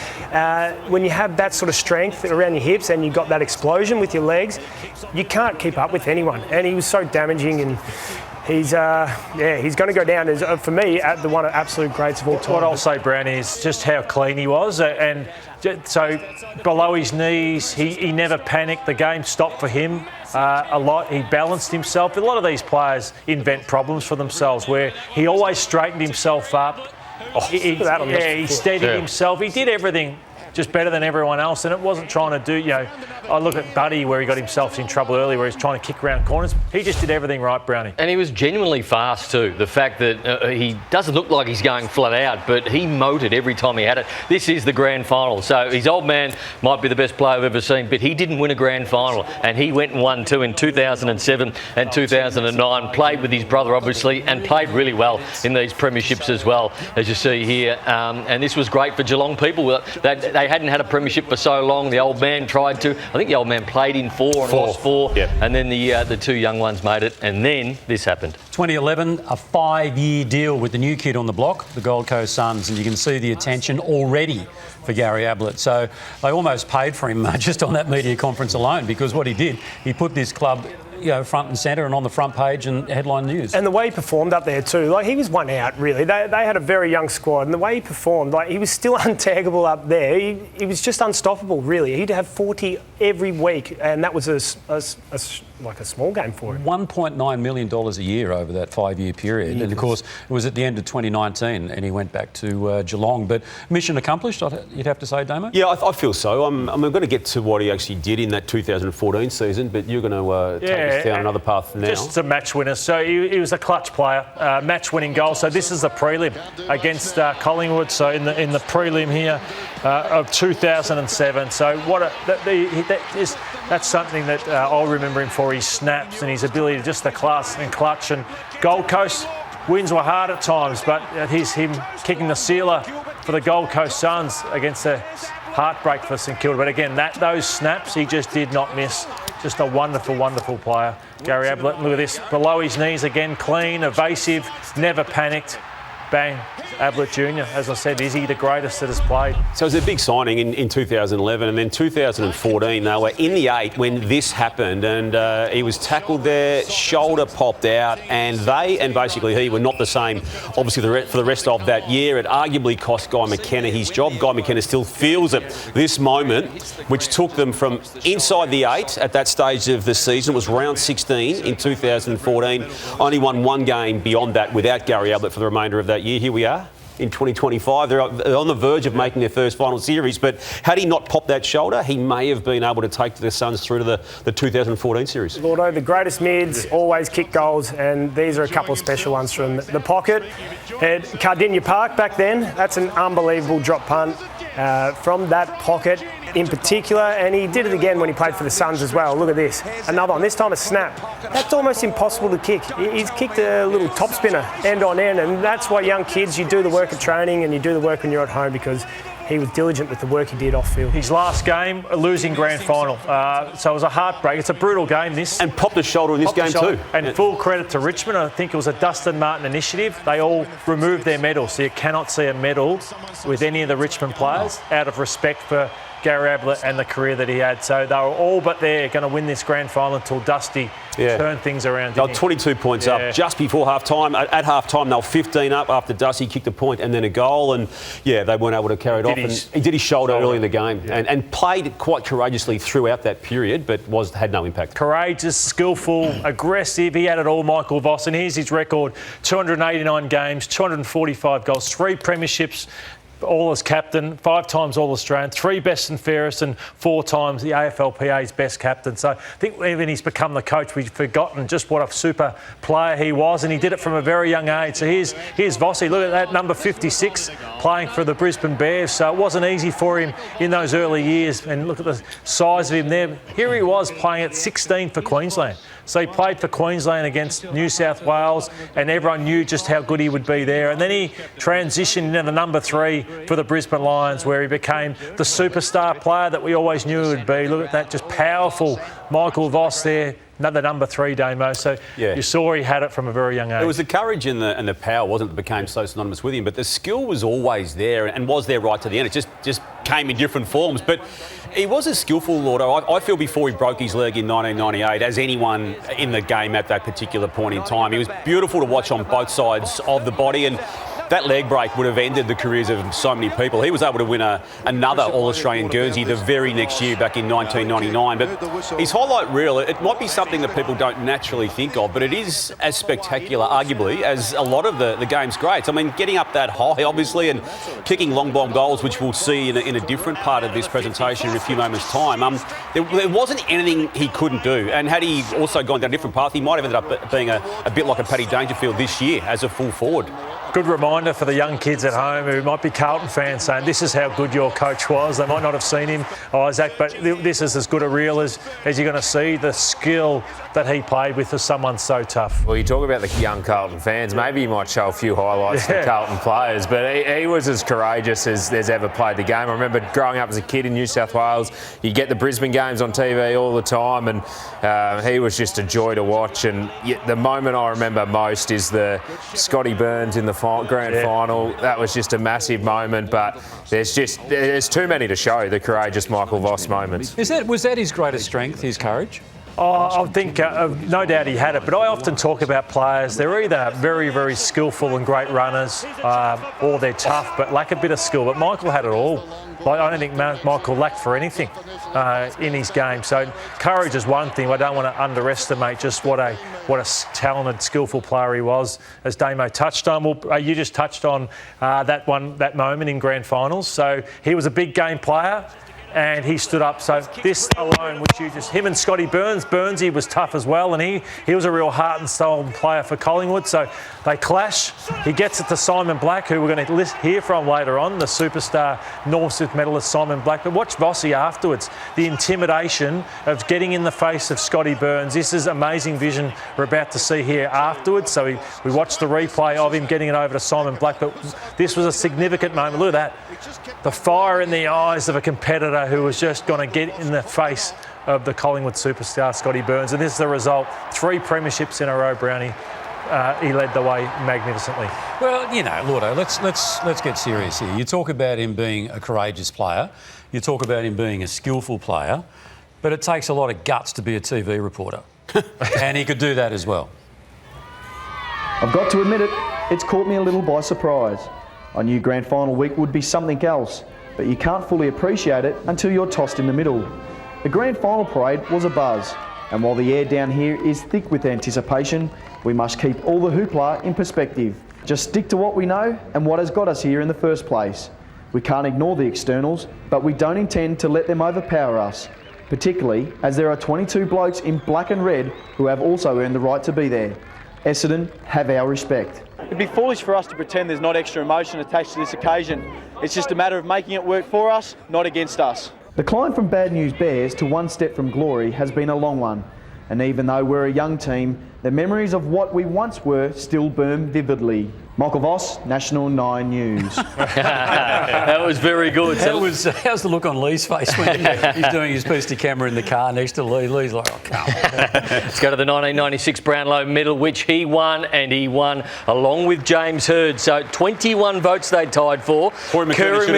When you have that sort of strength around your hips and you've got that explosion with your legs, you can't keep up with anyone. And he was so damaging, and He's going to go down as, for me, at the one of absolute greats of all time. What I'll say, Brownie, is just how clean he was. And so below his knees, he never panicked. The game stopped for him a lot. He balanced himself. A lot of these players invent problems for themselves where he always straightened himself up. He steadied himself. He did everything just better than everyone else, and it wasn't trying to do, I look at Buddy where he got himself in trouble earlier where he's trying to kick around corners. He just did everything right, Brownie. And he was genuinely fast too. The fact that he doesn't look like he's going flat out, but he motored every time he had it. This is the grand final. So his old man might be the best player I've ever seen, but he didn't win a grand final. And he went and won two in 2007 and 2009, played with his brother obviously, and played really well in these premierships as well, as you see here. And this was great for Geelong people. They hadn't had a premiership for so long. The old man tried to. I think the old man played in four and lost four. Yep. And then the two young ones made it. And then this happened. 2011, a 5-year deal with the new kid on the block, the Gold Coast Suns. And you can see the attention already for Gary Ablett. So they almost paid for him just on that media conference alone, because what he did, he put this club front and centre and on the front page and headline news. And the way he performed up there too, he was one out really. They had a very young squad, and the way he performed, he was still untaggable up there. He was just unstoppable really. He'd have 40 every week, and that was a small game for him. $1.9 million a year over that 5-year period. And of course, it was at the end of 2019 and he went back to Geelong. But mission accomplished, you'd have to say, Damo? Yeah, I feel so. I'm going to get to what he actually did in that 2014 season, but you're going to take us down another path now. Just a match winner. So he was a clutch player, match-winning goal. So this is the prelim against Collingwood. So in the prelim here of 2007. So that's something that I'll remember him for. His snaps and his ability to just the class and clutch. And Gold Coast wins were hard at times, but here's him kicking the sealer for the Gold Coast Suns against a heartbreak for St Kilda. But again, those snaps he just did not miss. Just a wonderful, wonderful player, Gary Ablett. Look at this, below his knees again, clean, evasive, never panicked. Bang, Ablett Jr. As I said, is he the greatest that has played? So it was a big signing in 2011, and then 2014 they were in the 8 when this happened, and he was tackled there, shoulder popped out, and basically he were not the same. Obviously for the rest of that year, it arguably cost Guy McKenna his job. Guy McKenna still feels it. This moment, which took them from inside the 8 at that stage of the season, was round 16 in 2014. Only won one game beyond that without Gary Ablett for the remainder of that year. Here we are in 2025. They're on the verge of making their first final series, but had he not popped that shoulder, he may have been able to take the Suns through to the 2014 series. Lordo, the greatest mids always kick goals, and these are a couple of special ones from the pocket. At Cardinia Park back then, that's an unbelievable drop punt from that pocket in particular, and he did it again when he played for the Suns as well. Look at this, another one, this time a snap. That's almost impossible to kick. He's kicked a little top spinner end on end, and that's why young kids, you do the work at training and you do the work when you're at home, because he was diligent with the work he did off field. His last game, a losing grand final. So it was a heartbreak. It's a brutal game, this. And popped the shoulder in this game too. And full credit to Richmond. I think it was a Dustin Martin initiative. They all removed their medals. So you cannot see a medal with any of the Richmond players out of respect for Gary Ablett and the career that he had. So they were all but there going to win this grand final until Dusty turned things around. They were 22 points up just before half-time. At half-time, they were 15 up after Dusty kicked a point and then a goal. And, they weren't able to carry it off. And he did his shoulder early in the game and played quite courageously throughout that period, but had no impact. Courageous, skillful, aggressive. He had it all, Michael Voss. And here's his record, 289 games, 245 goals, 3 premierships, all as captain, 5 times All-Australian, 3 best and fairest, and 4 times the AFLPA's best captain. So I think even he's become the coach, we've forgotten just what a super player he was, and he did it from a very young age. So here's Vossi, look at that, number 56, playing for the Brisbane Bears. So it wasn't easy for him in those early years, and look at the size of him there. Here he was playing at 16 for Queensland. So he played for Queensland against New South Wales, and everyone knew just how good he would be there. And then he transitioned into the number 3 for the Brisbane Lions, where he became the superstar player that we always knew he would be. Look at that, just powerful Michael Voss there, another number 3, Damo. So you saw he had it from a very young age. It was the courage and the power, wasn't it, that became so synonymous with him. But the skill was always there and was there right to the end. It just came in different forms. But he was a skillful Lloyd. I feel before he broke his leg in 1998, as anyone in the game at that particular point in time, he was beautiful to watch on both sides of the body. And that leg break would have ended the careers of so many people. He was able to win another All-Australian Guernsey the very next year back in 1999. But his highlight reel, it might be something that people don't naturally think of, but it is as spectacular, arguably, as a lot of the game's greats. I mean, getting up that high, obviously, and kicking long bomb goals, which we'll see in a different part of this presentation in a few moments' time. There wasn't anything he couldn't do. And had he also gone down a different path, he might have ended up being a bit like a Paddy Dangerfield this year as a full forward. Good reminder for the young kids at home who might be Carlton fans saying this is how good your coach was. They might not have seen him, Isaac, but this is as good a reel as you're going to see. The skill that he played with as someone so tough. Well, you talk about the young Carlton fans. Maybe you might show a few highlights for Carlton players, but he was as courageous as there's ever played the game. I remember growing up as a kid in New South Wales, you get the Brisbane games on TV all the time, and he was just a joy to watch. And the moment I remember most is the Scotty Burns in the grand final. That was just a massive moment, but there's too many to show the courageous Michael Voss moments. Was that his greatest strength, his courage? I think no doubt he had it, but I often talk about players. They're either very, very skillful and great runners, or they're tough but lack a bit of skill. But Michael had it all. I don't think Michael lacked for anything in his game. So courage is one thing. I don't want to underestimate just what a talented, skillful player he was. As Damo touched on, you just touched on that moment in grand finals. So he was a big game player. And he stood up. So this alone, which him and Scotty Burns, Burnsy was tough as well, and he was a real heart and soul player for Collingwood. So they clash. He gets it to Simon Black, who we're going to hear from later on, the superstar North medalist Simon Black. But watch Vossi afterwards. The intimidation of getting in the face of Scotty Burns. This is amazing vision we're about to see here afterwards. So we watched the replay of him getting it over to Simon Black. But this was a significant moment. Look at that. The fire in the eyes of a competitor who was just going to get in the face of the Collingwood superstar Scotty Burns, and this is the result: 3 premierships in a row. Brownie, he led the way magnificently. Well, Lloydo, let's get serious here. You talk about him being a courageous player, you talk about him being a skillful player, but it takes a lot of guts to be a TV reporter, and he could do that as well. I've got to admit it, it's caught me a little by surprise. I knew grand final week would be something else, but you can't fully appreciate it until you're tossed in the middle. The grand final parade was a buzz, and while the air down here is thick with anticipation, we must keep all the hoopla in perspective. Just stick to what we know and what has got us here in the first place. We can't ignore the externals, but we don't intend to let them overpower us, particularly as there are 22 blokes in black and red who have also earned the right to be there. Essendon, have our respect. It'd be foolish for us to pretend there's not extra emotion attached to this occasion. It's just a matter of making it work for us, not against us. The climb from bad news bears to one step from glory has been a long one. And even though we're a young team, the memories of what we once were still burn vividly. Michael Voss, National 9 News. That was very good. How's the look on Lee's face when he's doing his piece to camera in the car next to Lee? Lee's like, oh, come on. Let's go to the 1996 Brownlow medal, which he won, and he won along with James Hird. So 21 votes they tied for. Curry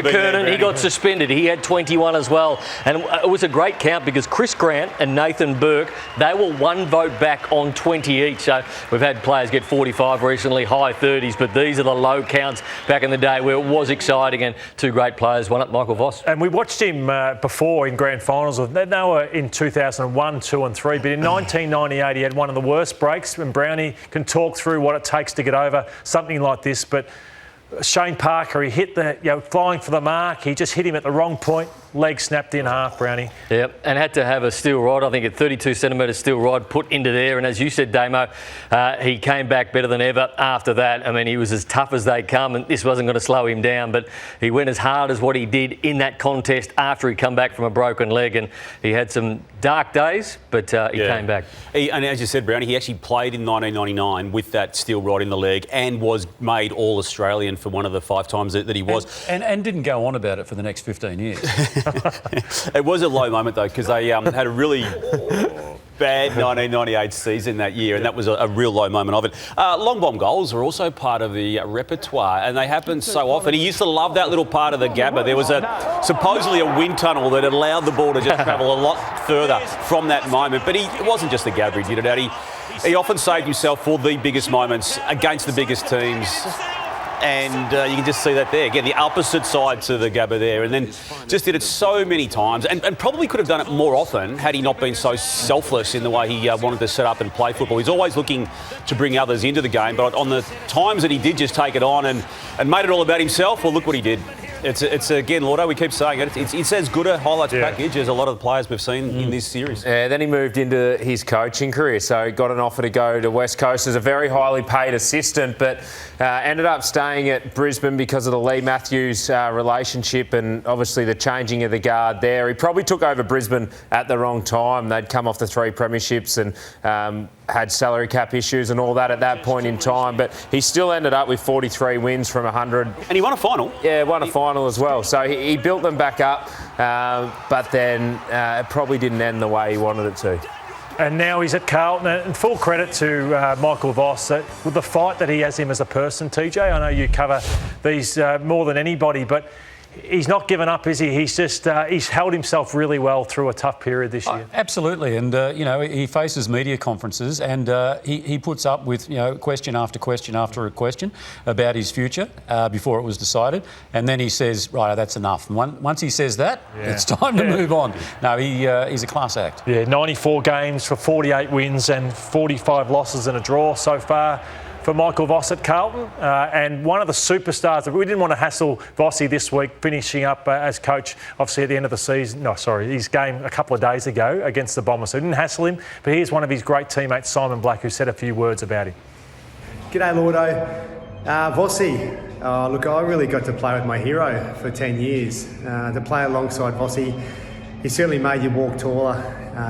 McKernan, he got suspended. He had 21 as well. And it was a great count because Chris Grant and Nathan Burke, they were 1 vote back on 20 each. So we've had players get 45 recently, high 30s, but these are the low counts back in the day where it was exciting, and 2 great players won it, Michael Voss. And we watched him before in grand finals. They were in 2001, 2 and 3, but in 1998 he had one of the worst breaks, and Brownie can talk through what it takes to get over something like this. But Shane Parker, he hit flying for the mark. He just hit him at the wrong point. Leg snapped in half, Brownie. Yep, and had to have a steel rod, I think a 32 centimetre steel rod put into there. And as you said, Damo, he came back better than ever after that. I mean, he was as tough as they come, and this wasn't going to slow him down. But he went as hard as what he did in that contest after he come back from a broken leg. And he had some dark days, but he came back. And as you said, Brownie, he actually played in 1999 with that steel rod in the leg and was made All-Australian for one of the 5 times that he was. And didn't go on about it for the next 15 years. It was a low moment, though, because they had a really bad 1998 season that year, and that was a real low moment of it. Long bomb goals are also part of the repertoire, and they happen so often. He used to love that little part of the Gabba. There was supposedly a wind tunnel that allowed the ball to just travel a lot further from that moment. But it wasn't just the Gabba he did it at. He often saved himself for the biggest moments against the biggest teams. And you can just see that there. Again, the opposite side to the Gabba there. And then just did it so many times. And probably could have done it more often had he not been so selfless in the way he wanted to set up and play football. He's always looking to bring others into the game. But on the times that he did just take it on and made it all about himself, well, look what he did. It's again, Lloydo, we keep saying it, it's as good a highlights package as a lot of the players we've seen in this series. Yeah, then he moved into his coaching career, so he got an offer to go to West Coast as a very highly paid assistant, but ended up staying at Brisbane because of the Lee Matthews relationship and obviously the changing of the guard there. He probably took over Brisbane at the wrong time. They'd come off the 3 premierships and had salary cap issues and all that at that point in time, but he still ended up with 43 wins from 100. And he won a final. Yeah, won a final as well. So he built them back up, but then it probably didn't end the way he wanted it to. And now he's at Carlton, and full credit to Michael Voss with the fight that he has him as a person, TJ. I know you cover these more than anybody, but he's not given up, is he? He's just he's held himself really well through a tough period this year. Absolutely, and he faces media conferences and he puts up with question after question after question about his future before it was decided, and then he says, right, that's enough. And once he says that, it's time to move on. No, he's a class act. Yeah, 94 games for 48 wins and 45 losses and a draw so far for Michael Voss at Carlton, and one of the superstars. We didn't want to hassle Vossi this week, finishing up as coach, obviously at the end of the season. No, sorry, his game a couple of days ago against the Bombers. So we didn't hassle him, but here's one of his great teammates, Simon Black, who said a few words about him. G'day, Lloydo. Vossi, look, I really got to play with my hero for 10 years. To play alongside Vossi, he certainly made you walk taller.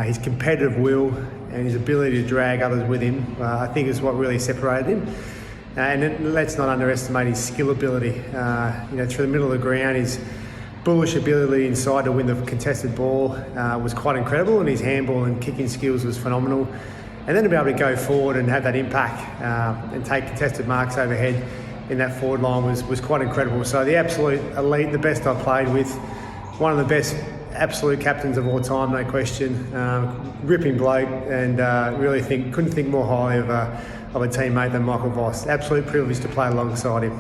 His competitive will and his ability to drag others with him, I think is what really separated him. And let's not underestimate his skill ability. Through the middle of the ground, his bullish ability inside to win the contested ball was quite incredible, and his handball and kicking skills was phenomenal. And then to be able to go forward and have that impact and take contested marks overhead in that forward line was quite incredible. So the absolute elite, the best I've played with, one of the best absolute captains of all time, no question. Ripping bloke, and couldn't think more highly of a teammate than Michael Voss. Absolute privilege to play alongside him.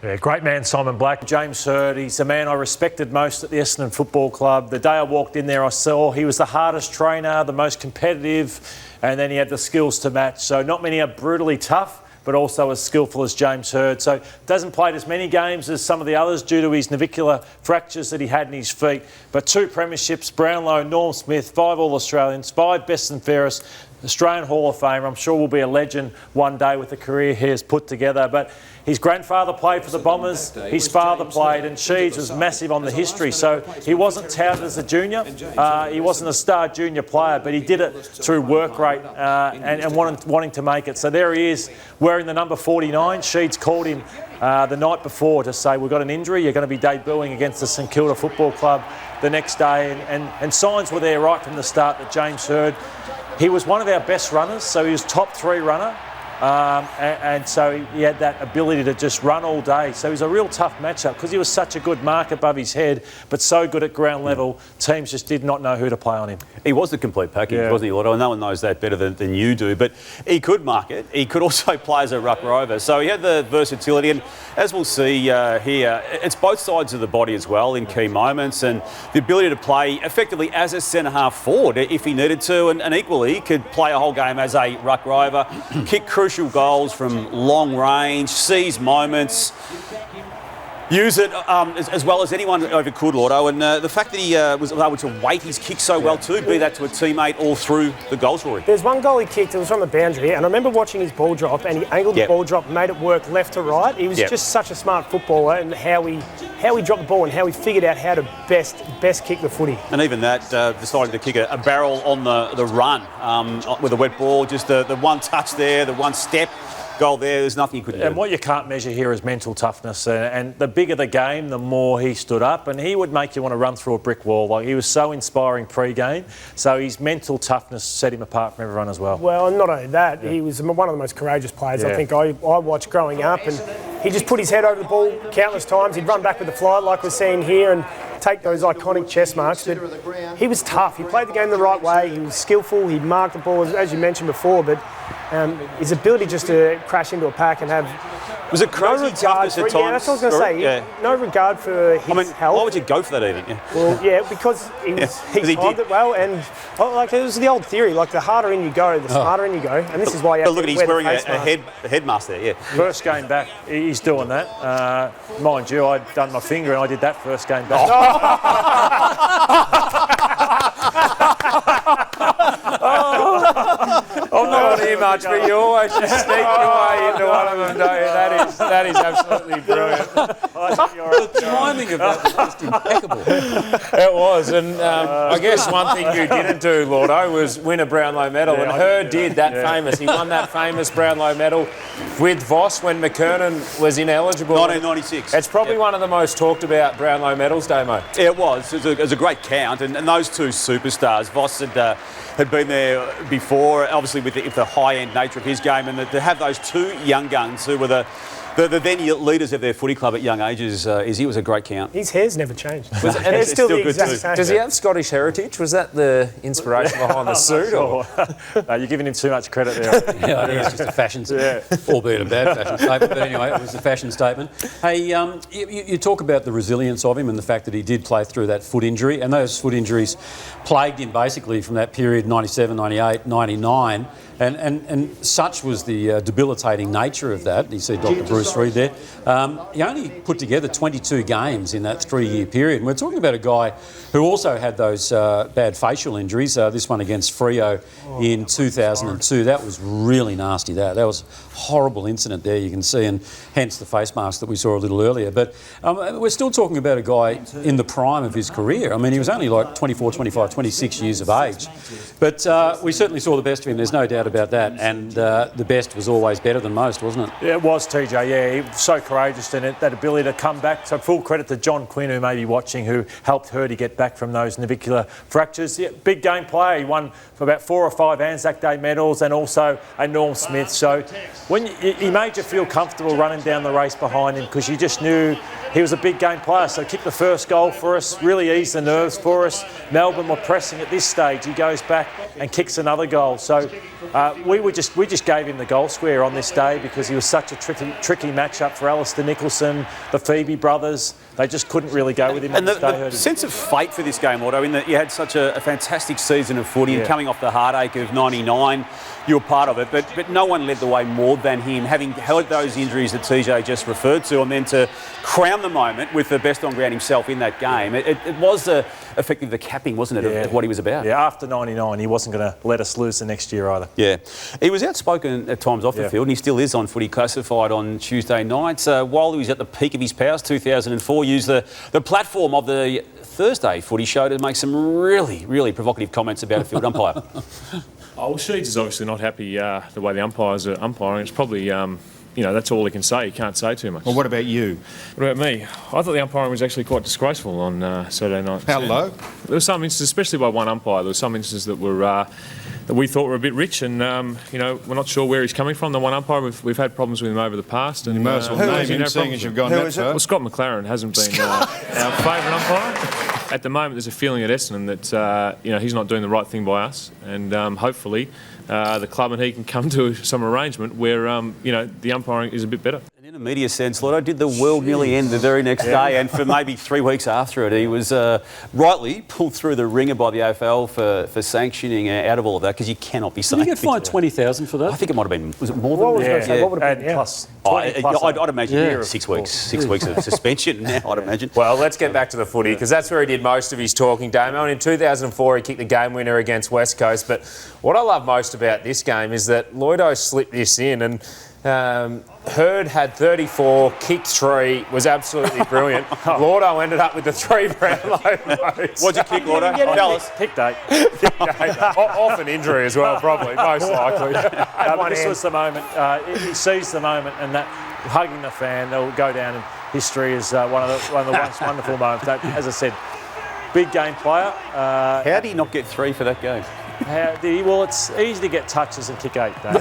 Yeah, great man, Simon Black. James Hird, he's the man I respected most at the Essendon Football Club. The day I walked in there, I saw he was the hardest trainer, the most competitive, and then he had the skills to match. So not many are brutally tough, but also as skillful as James Hird. So doesn't play as many games as some of the others due to his navicular fractures that he had in his feet. But 2 premierships, Brownlow, Norm Smith, 5 All-Australians, 5 best and fairest, Australian Hall of Fame. I'm sure will be a legend one day with the career he has put together. But his grandfather played for the Bombers, his father played, and Sheeds was massive on the history. So he wasn't touted as a junior. He wasn't a star junior player, but he did it through work rate and wanting to make it. So there he is, wearing the number 49. Sheeds called him the night before to say, we've got an injury, you're going to be debuting against the St Kilda Football Club the next day. And signs were there right from the start that James Hird, he was one of our best runners, so he was top 3 runner. And so he had that ability to just run all day. So he was a real tough matchup because he was such a good mark above his head, but so good at ground level. Teams just did not know who to play on him. He was the complete package, wasn't he, Lloyd? No one knows that better than you do, but he could mark it. He could also play as a ruck rover. So he had the versatility, and as we'll see here, it's both sides of the body as well in key moments, and the ability to play effectively as a centre-half forward if he needed to, and equally he could play a whole game as a ruck rover, kick crucial goals from long range, seize moments, use it as well as anyone ever could, Lloydo. And the fact that he was able to weight his kick so well too, be that to a teammate all through the goal story. There's one goal he kicked, it was from the boundary, and I remember watching his ball drop, and he angled the ball drop, made it work left to right. He was just such a smart footballer, and how he dropped the ball and how he figured out how to best kick the footy. And even that, deciding to kick a barrel on the run with a wet ball, just the one touch there, the one step goal there. There's nothing you could do. And what you can't measure here is mental toughness. And the bigger the game, the more he stood up. And he would make you want to run through a brick wall. Like, he was so inspiring pre-game. So his mental toughness set him apart from everyone as well. Well, and not only that, he was one of the most courageous players I think I watched growing up. And he just put his head over the ball countless times. He'd run back with the fly like we're seeing here and take those iconic chest marks. But he was tough. He played the game the right way. He was skillful. He marked the ball, as you mentioned before. But his ability just to crash into a pack and have was it crazy toughness at times? Yeah, that's what I was going to say. Yeah. No regard for his health. Why would you go for that even? Well, yeah, because he timed it well, and like it was the old theory, like the harder in you go, the smarter in you go, and this is why you have look, to he's wearing a head mask there, yeah. First game back, he's doing that. Mind you, I'd done my finger and I did that first game back. I'm not on here much, but you always just sneak your way into one of them, don't you? That is absolutely brilliant. The timing of that was just impeccable. It was, and I guess one thing you didn't do, Lloydo, was win a Brownlow medal, and Hurd did that famous. He won that famous Brownlow medal with Voss when McKernan was ineligible. 1996. It's probably one of the most talked about Brownlow medals, Damo. Yeah, it was. It was a great count, and those two superstars, Voss had been there before, obviously with the high-end nature of his game, and to have those two young guns who were the then leaders of their footy club at young ages, it was a great count. His hair's never changed. And it's still the exact same. Does he have Scottish heritage? Was that the inspiration behind the suit? Or? No, you're giving him too much credit there. Yeah, I think it's just a fashion statement, albeit a bad fashion statement. But anyway, it was a fashion statement. Hey, you talk about the resilience of him and the fact that he did play through that foot injury, and those foot injuries plagued him basically from that period, 97, 98, 99. And such was the debilitating nature of that. You see Dr. Bruce Reid there. He only put together 22 games in that 3-year period. And we're talking about a guy who also had those bad facial injuries. This one against Freo in 2002. That was really nasty, that was a horrible incident there, you can see, and hence the face mask that we saw a little earlier. But we're still talking about a guy in the prime of his career. I mean, he was only like 24, 25, 26 years of age. But we certainly saw the best of him, there's no doubt about that, and the best was always better than most, wasn't it? Yeah, it was, TJ, yeah. He was so courageous in it, that ability to come back. So full credit to John Quinn, who may be watching, who helped Hurdy get back from those navicular fractures. Yeah, big game player. He won for about 4 or 5 Anzac Day medals and also a Norm Smith. So when he made you feel comfortable running down the race behind him because you just knew he was a big game player. So kicked the first goal for us, really eased the nerves for us. Melbourne were pressing at this stage. He goes back and kicks another goal. So we just gave him the goal square on this day because he was such a tricky matchup for Alistair Nicholson, the Phoebe brothers. They just couldn't really go with him. And the sense of fate for this game, Otto, in that you had such a fantastic season of footy and coming off the heartache of 99, you were part of it, but no one led the way more than him, having held those injuries that TJ just referred to, and then to crown the moment with the best on ground himself in that game. It was effectively the capping, wasn't it, of what he was about? Yeah, after 99, he wasn't going to let us lose the next year either. Yeah. He was outspoken at times off the field, and he still is on Footy Classified on Tuesday nights. While he was at the peak of his powers, 2004, used the platform of the Thursday Footy Show to make some really, really provocative comments about a field umpire. Well, Sheeds is obviously not happy the way the umpires are umpiring. It's probably, that's all he can say. He can't say too much. Well, what about you? What about me? I thought the umpiring was actually quite disgraceful on Saturday night. How low? There were some instances, especially by one umpire, there were some instances that were that we thought were a bit rich, and we're not sure where he's coming from. The one umpire, we've had problems with him over the past. And you may as well name him, seeing as you've gone that far. Well, Scott McLaren hasn't been our favourite umpire. At the moment, there's a feeling at Essendon that he's not doing the right thing by us, and hopefully the club and he can come to some arrangement where the umpiring is a bit better. In a media sense, Lloyd, did the world nearly end the very next day, and for maybe 3 weeks after it, he was rightly pulled through the ringer by the AFL for sanctioning out of all of that, because you cannot be saying. Did he get fined 20,000 for that? I think it might have been. Was it more than that? What would have been? Plus. I'd imagine 6 weeks. 6 weeks of suspension now, I'd imagine. Well, let's get back to the footy, because that's where he did most of his talking, Damo. And in 2004, he kicked the game winner against West Coast. But what I love most about this game is that Lloydo slipped this in, and Hurd had 34, kicked 3, was absolutely brilliant. Lloydy ended up with the 3 Brownlow votes. What'd you kick, Lloydy? Tell us. Kicked 8. Off an injury as well, probably, most likely. This was the moment. He seized the moment, and that hugging the fan, they'll go down in history as one of the most wonderful moments. As I said, big game player. How did he not get 3 for that game? How did he? Well, it's easy to get touches and kick 8, Dave.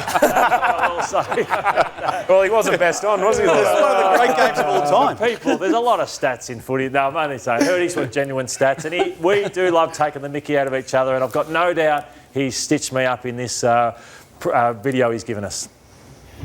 Well, he wasn't best on, was he? It's one of the great games of all time. People, there's a lot of stats in footy. No, I'm only saying, Hurdy's were genuine stats, and we do love taking the mickey out of each other, and I've got no doubt he's stitched me up in this video he's given us.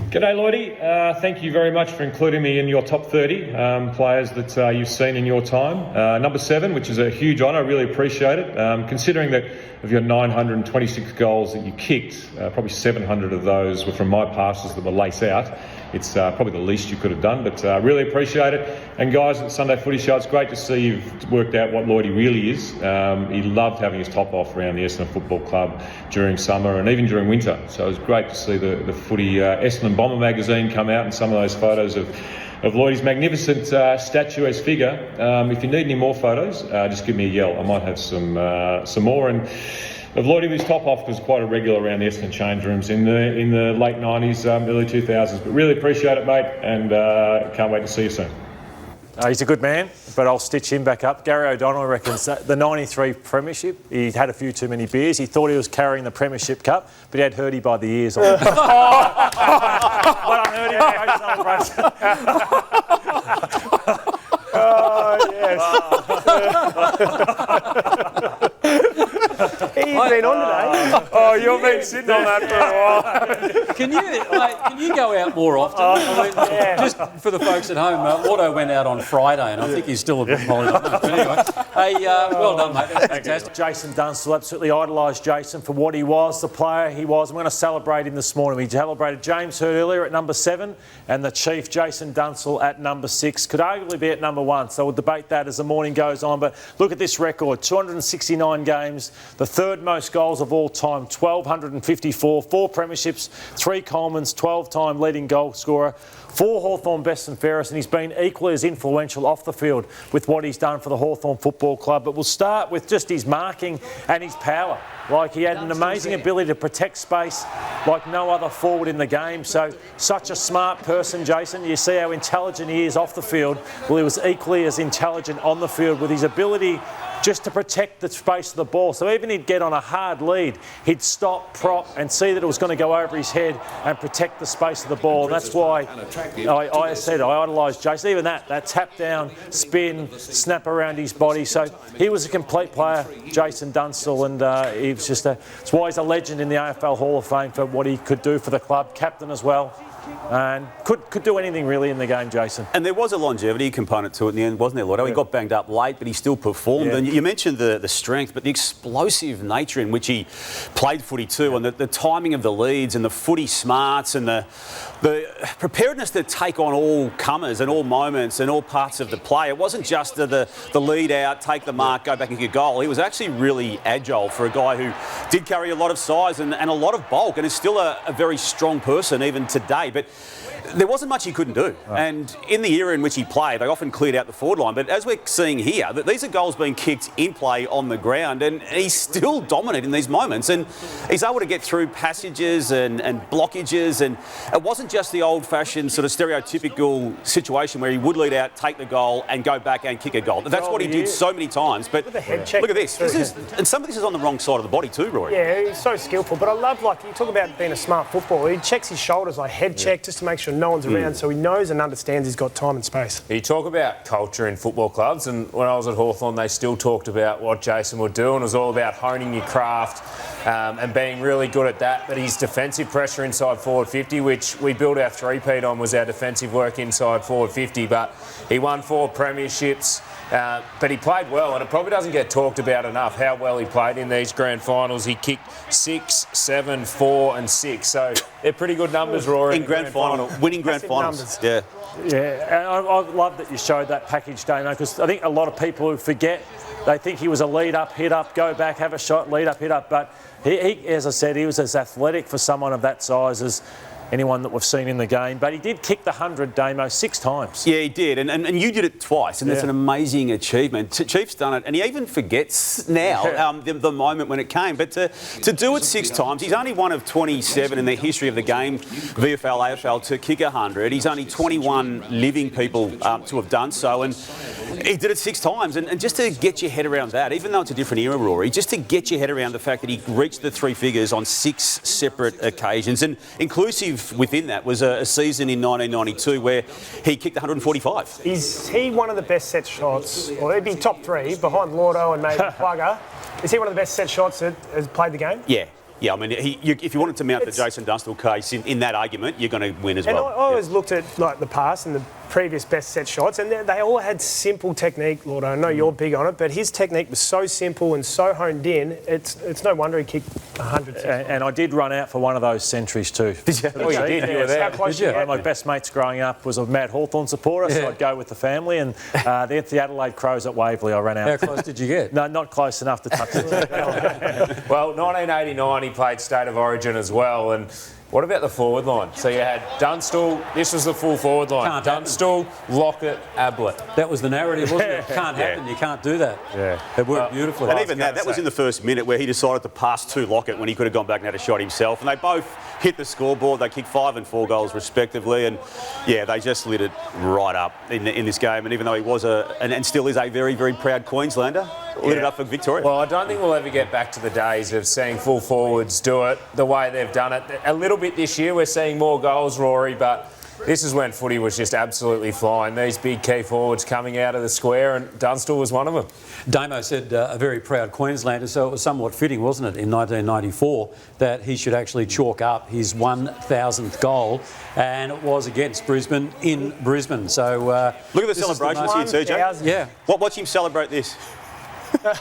G'day, Lloydy. Thank you very much for including me in your top 30 players that you've seen in your time. Number 7, which is a huge honour, I really appreciate it. Considering that of your 926 goals that you kicked, probably 700 of those were from my passes that were lace out. It's probably the least you could have done, but really appreciate it. And guys, at the Sunday Footy Show, it's great to see you've worked out what Lloydy really is. He loved having his top off around the Essendon Football Club during summer and even during winter. So it was great to see the footy Essendon Bomber magazine come out and some of those photos of Lloydy's magnificent statuesque figure. If you need any more photos, just give me a yell. I might have some more. And of Lloydy with his top off was quite a regular around the Essendon change rooms in the late 90s, early 2000s. But really appreciate it, mate, and can't wait to see you soon. He's a good man, but I'll stitch him back up. Gary O'Donnell reckons that the 93 premiership, he'd had a few too many beers. He thought he was carrying the premiership cup, but he had Hurdy by the ears on it. Well done, Hurdy. Great celebration. Oh, yes. He's been on today. Oh, you've been sitting on that for a while. Can you go out more often? I mean, just for the folks at home, Auto went out on Friday, and I think he's still a bit polished. But anyway, hey, well done, mate. That's fantastic. Jason Dunstall, absolutely idolised Jason for what he was, the player he was. I'm going to celebrate him this morning. We celebrated James Hurd earlier at number 7, and the Chief, Jason Dunstall, at number 6. Could arguably be at number 1, so we'll debate that as the morning goes on. But look at this record, 269 games, the third most goals of all time, 1,254, 4 premierships, 3 Colemans, 12-time leading goal scorer, 4 Hawthorn best and fairest, and he's been equally as influential off the field with what he's done for the Hawthorn Football Club. But we'll start with just his marking and his power. Like, he had an amazing ability to protect space like no other forward in the game. So, such a smart person, Jason. You see how intelligent he is off the field. Well, he was equally as intelligent on the field with his ability just to protect the space of the ball. So even he'd get on a hard lead, he'd stop, prop, and see that it was going to go over his head and protect the space of the ball. And that's why I said I idolised Jason. Even that tap down, spin, snap around his body. So he was a complete player, Jason Dunstall, and he was just it's why he's a legend in the AFL Hall of Fame for what he could do for the club, captain as well. And could do anything really in the game, Jason. And there was a longevity component to it in the end, wasn't there, Lloyd? He got banged up late, but he still performed. Yeah. And you mentioned the strength, but the explosive nature in which he played footy too, and the timing of the leads and the footy smarts and the preparedness to take on all comers and all moments and all parts of the play. It wasn't just the lead out, take the mark, go back and kick a goal. He was actually really agile for a guy who did carry a lot of size and a lot of bulk, and is still a very strong person even today. But there wasn't much he couldn't do. Right. And in the era in which he played, they often cleared out the forward line. But as we're seeing here, that these are goals being kicked in play on the ground, and he's still dominating these moments. And he's able to get through passages and blockages. And it wasn't just the old-fashioned sort of stereotypical situation where he would lead out, take the goal, and go back and kick a goal. That's what he did so many times. But look at this. And some of this is on the wrong side of the body too, Rory. Yeah, he's so skillful. But I love, like, you talk about being a smart footballer. He checks his shoulders, like head check, just to make sure no one's around, so he knows and understands he's got time and space. You talk about culture in football clubs, and when I was at Hawthorn, they still talked about what Jason would do, and it was all about honing your craft and being really good at that. But his defensive pressure inside forward 50, which we built our three-peat on, was our defensive work inside forward 50. But he won 4 premierships. But he played well, and it probably doesn't get talked about enough how well he played in these grand finals. He kicked 6, 7, 4 and 6. So they're pretty good numbers, Rory. In grand final, winning grand finals. Yeah. Yeah, and I love that you showed that package, Damo, because I think a lot of people who forget, they think he was a lead up, hit up, go back, have a shot, lead up, hit up. But he as I said, he was as athletic for someone of that size as anyone that we've seen in the game. But he did kick the 100, Damo, 6 times. Yeah, he did, and you did it twice, and that's an amazing achievement. Chief's done it, and he even forgets now the moment when it came. But to do it 6 times, he's only one of 27 in the history of the game, VFL, AFL, to kick 100. He's only 21 living people to have done so, and he did it 6 times. And just to get your head around that, even though it's a different era, Rory, just to get your head around the fact that he reached the 3 figures on 6 separate occasions, and inclusive within that was a season in 1992 where he kicked 145. Is he one of the best set shots, or he'd be top 3 behind Lloydy and maybe Plugger? Is he one of the best set shots that has played the game? Yeah. Yeah, I mean, if you wanted to mount the Jason Dunstall case in that argument, you're going to win as well. And I always looked at like the past and the previous best set shots, and they all had simple technique, Lord. I know you're big on it, but his technique was so simple and so honed in, it's no wonder he kicked 100. And I did run out for one of those centuries too. Did you? Oh, you did? You were there. Did you? One of my best mates growing up was a mad Hawthorn supporter, so I'd go with the family, and the Adelaide Crows at Waverley, I ran out. How close did you get? No, not close enough to touch it. Well, 1989 he played State of Origin as well, and what about the forward line? So you had Dunstall, this was the full forward line. Dunstall, Lockett, Ablett. That was the narrative, wasn't it? Can't happen, you can't do that. Yeah. It worked beautifully. And even that was in the first minute where he decided to pass to Lockett when he could have gone back and had a shot himself. And they both hit the scoreboard. They kicked 5 and 4 goals respectively. And yeah, they just lit it right up in this game. And even though he was and still is a very, very proud Queenslander, lit it up for Victoria. Well, I don't think we'll ever get back to the days of seeing full forwards do it the way they've done it. A little bit this year, we're seeing more goals, Rory, but this is when footy was just absolutely flying. These big key forwards coming out of the square, and Dunstall was one of them. Damo said a very proud Queenslander, so it was somewhat fitting, wasn't it, in 1994 that he should actually chalk up his 1,000th goal, and it was against Brisbane in Brisbane. So look at the celebrations here, TJ. Yeah. Watch him celebrate this. He's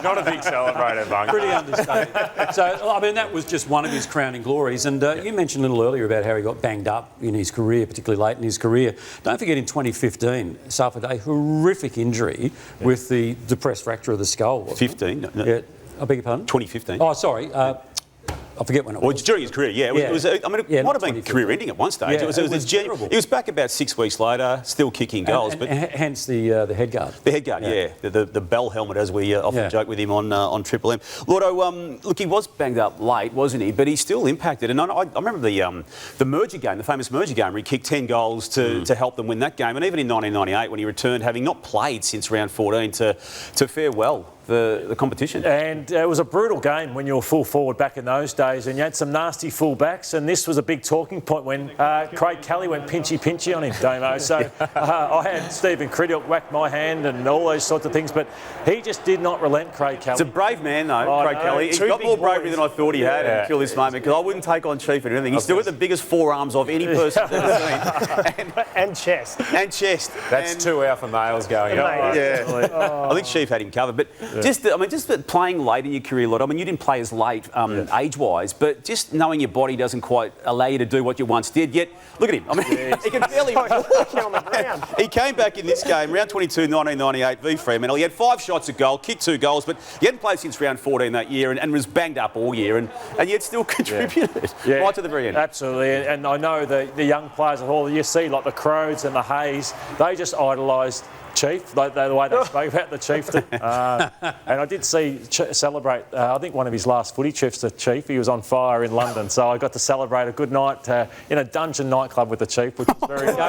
not a big celebrator, Bung. Pretty understated. So, I mean, that was just one of his crowning glories. And you mentioned a little earlier about how he got banged up in his career, particularly late in his career. Don't forget, in 2015, suffered a horrific injury with the depressed fracture of the skull. 15? No. Yeah, I beg your pardon? 2015. Oh, sorry. I forget when it was. Well, during his career, yeah. It was I mean, it might have been career-ending at one stage. Yeah, it was terrible. He was back about 6 weeks later, still kicking goals. But hence the head guard. The head guard, yeah. The bell helmet, as we often joke with him on Triple M. Lordo, look, he was banged up late, wasn't he? But he's still impacted. And I remember the merger game, the famous merger game, where he kicked 10 goals to help them win that game. And even in 1998, when he returned, having not played since round 14, to fare well the competition. And it was a brutal game when you were full forward back in those days, and you had some nasty full backs, and this was a big talking point when Craig Kelly went pinchy on him, Damo. So I had Stephen Criddock whack my hand and all those sorts of things, but he just did not relent, Craig Kelly. It's a brave man, though, Craig Kelly. He's got more bravery than I thought he had until this moment, because I wouldn't take on Chief or anything. He's still got the biggest forearms of any person I've ever seen. And chest. And chest. That's 2 alpha males going on. Yeah. I think Chief had him covered. But just playing late in your career, Lloyd, I mean, you didn't play as late age-wise, but just knowing your body doesn't quite allow you to do what you once did. Yet, look at him. I mean, he can barely walk. He came back in this game, round 22, 1998, v Fremantle. He had 5 shots at goal, kicked 2 goals, but he hadn't played since round 14 that year and was banged up all year, and yet still contributed right to the very end. Absolutely, and I know the young players at all, you see, like the Crows and the Hayes, they just idolised Chief, like the way they spoke about the chieftain. And I did see celebrate, I think one of his last footy trips to Chief, he was on fire in London, so I got to celebrate a good night in a dungeon nightclub with the Chief, which was very... Well,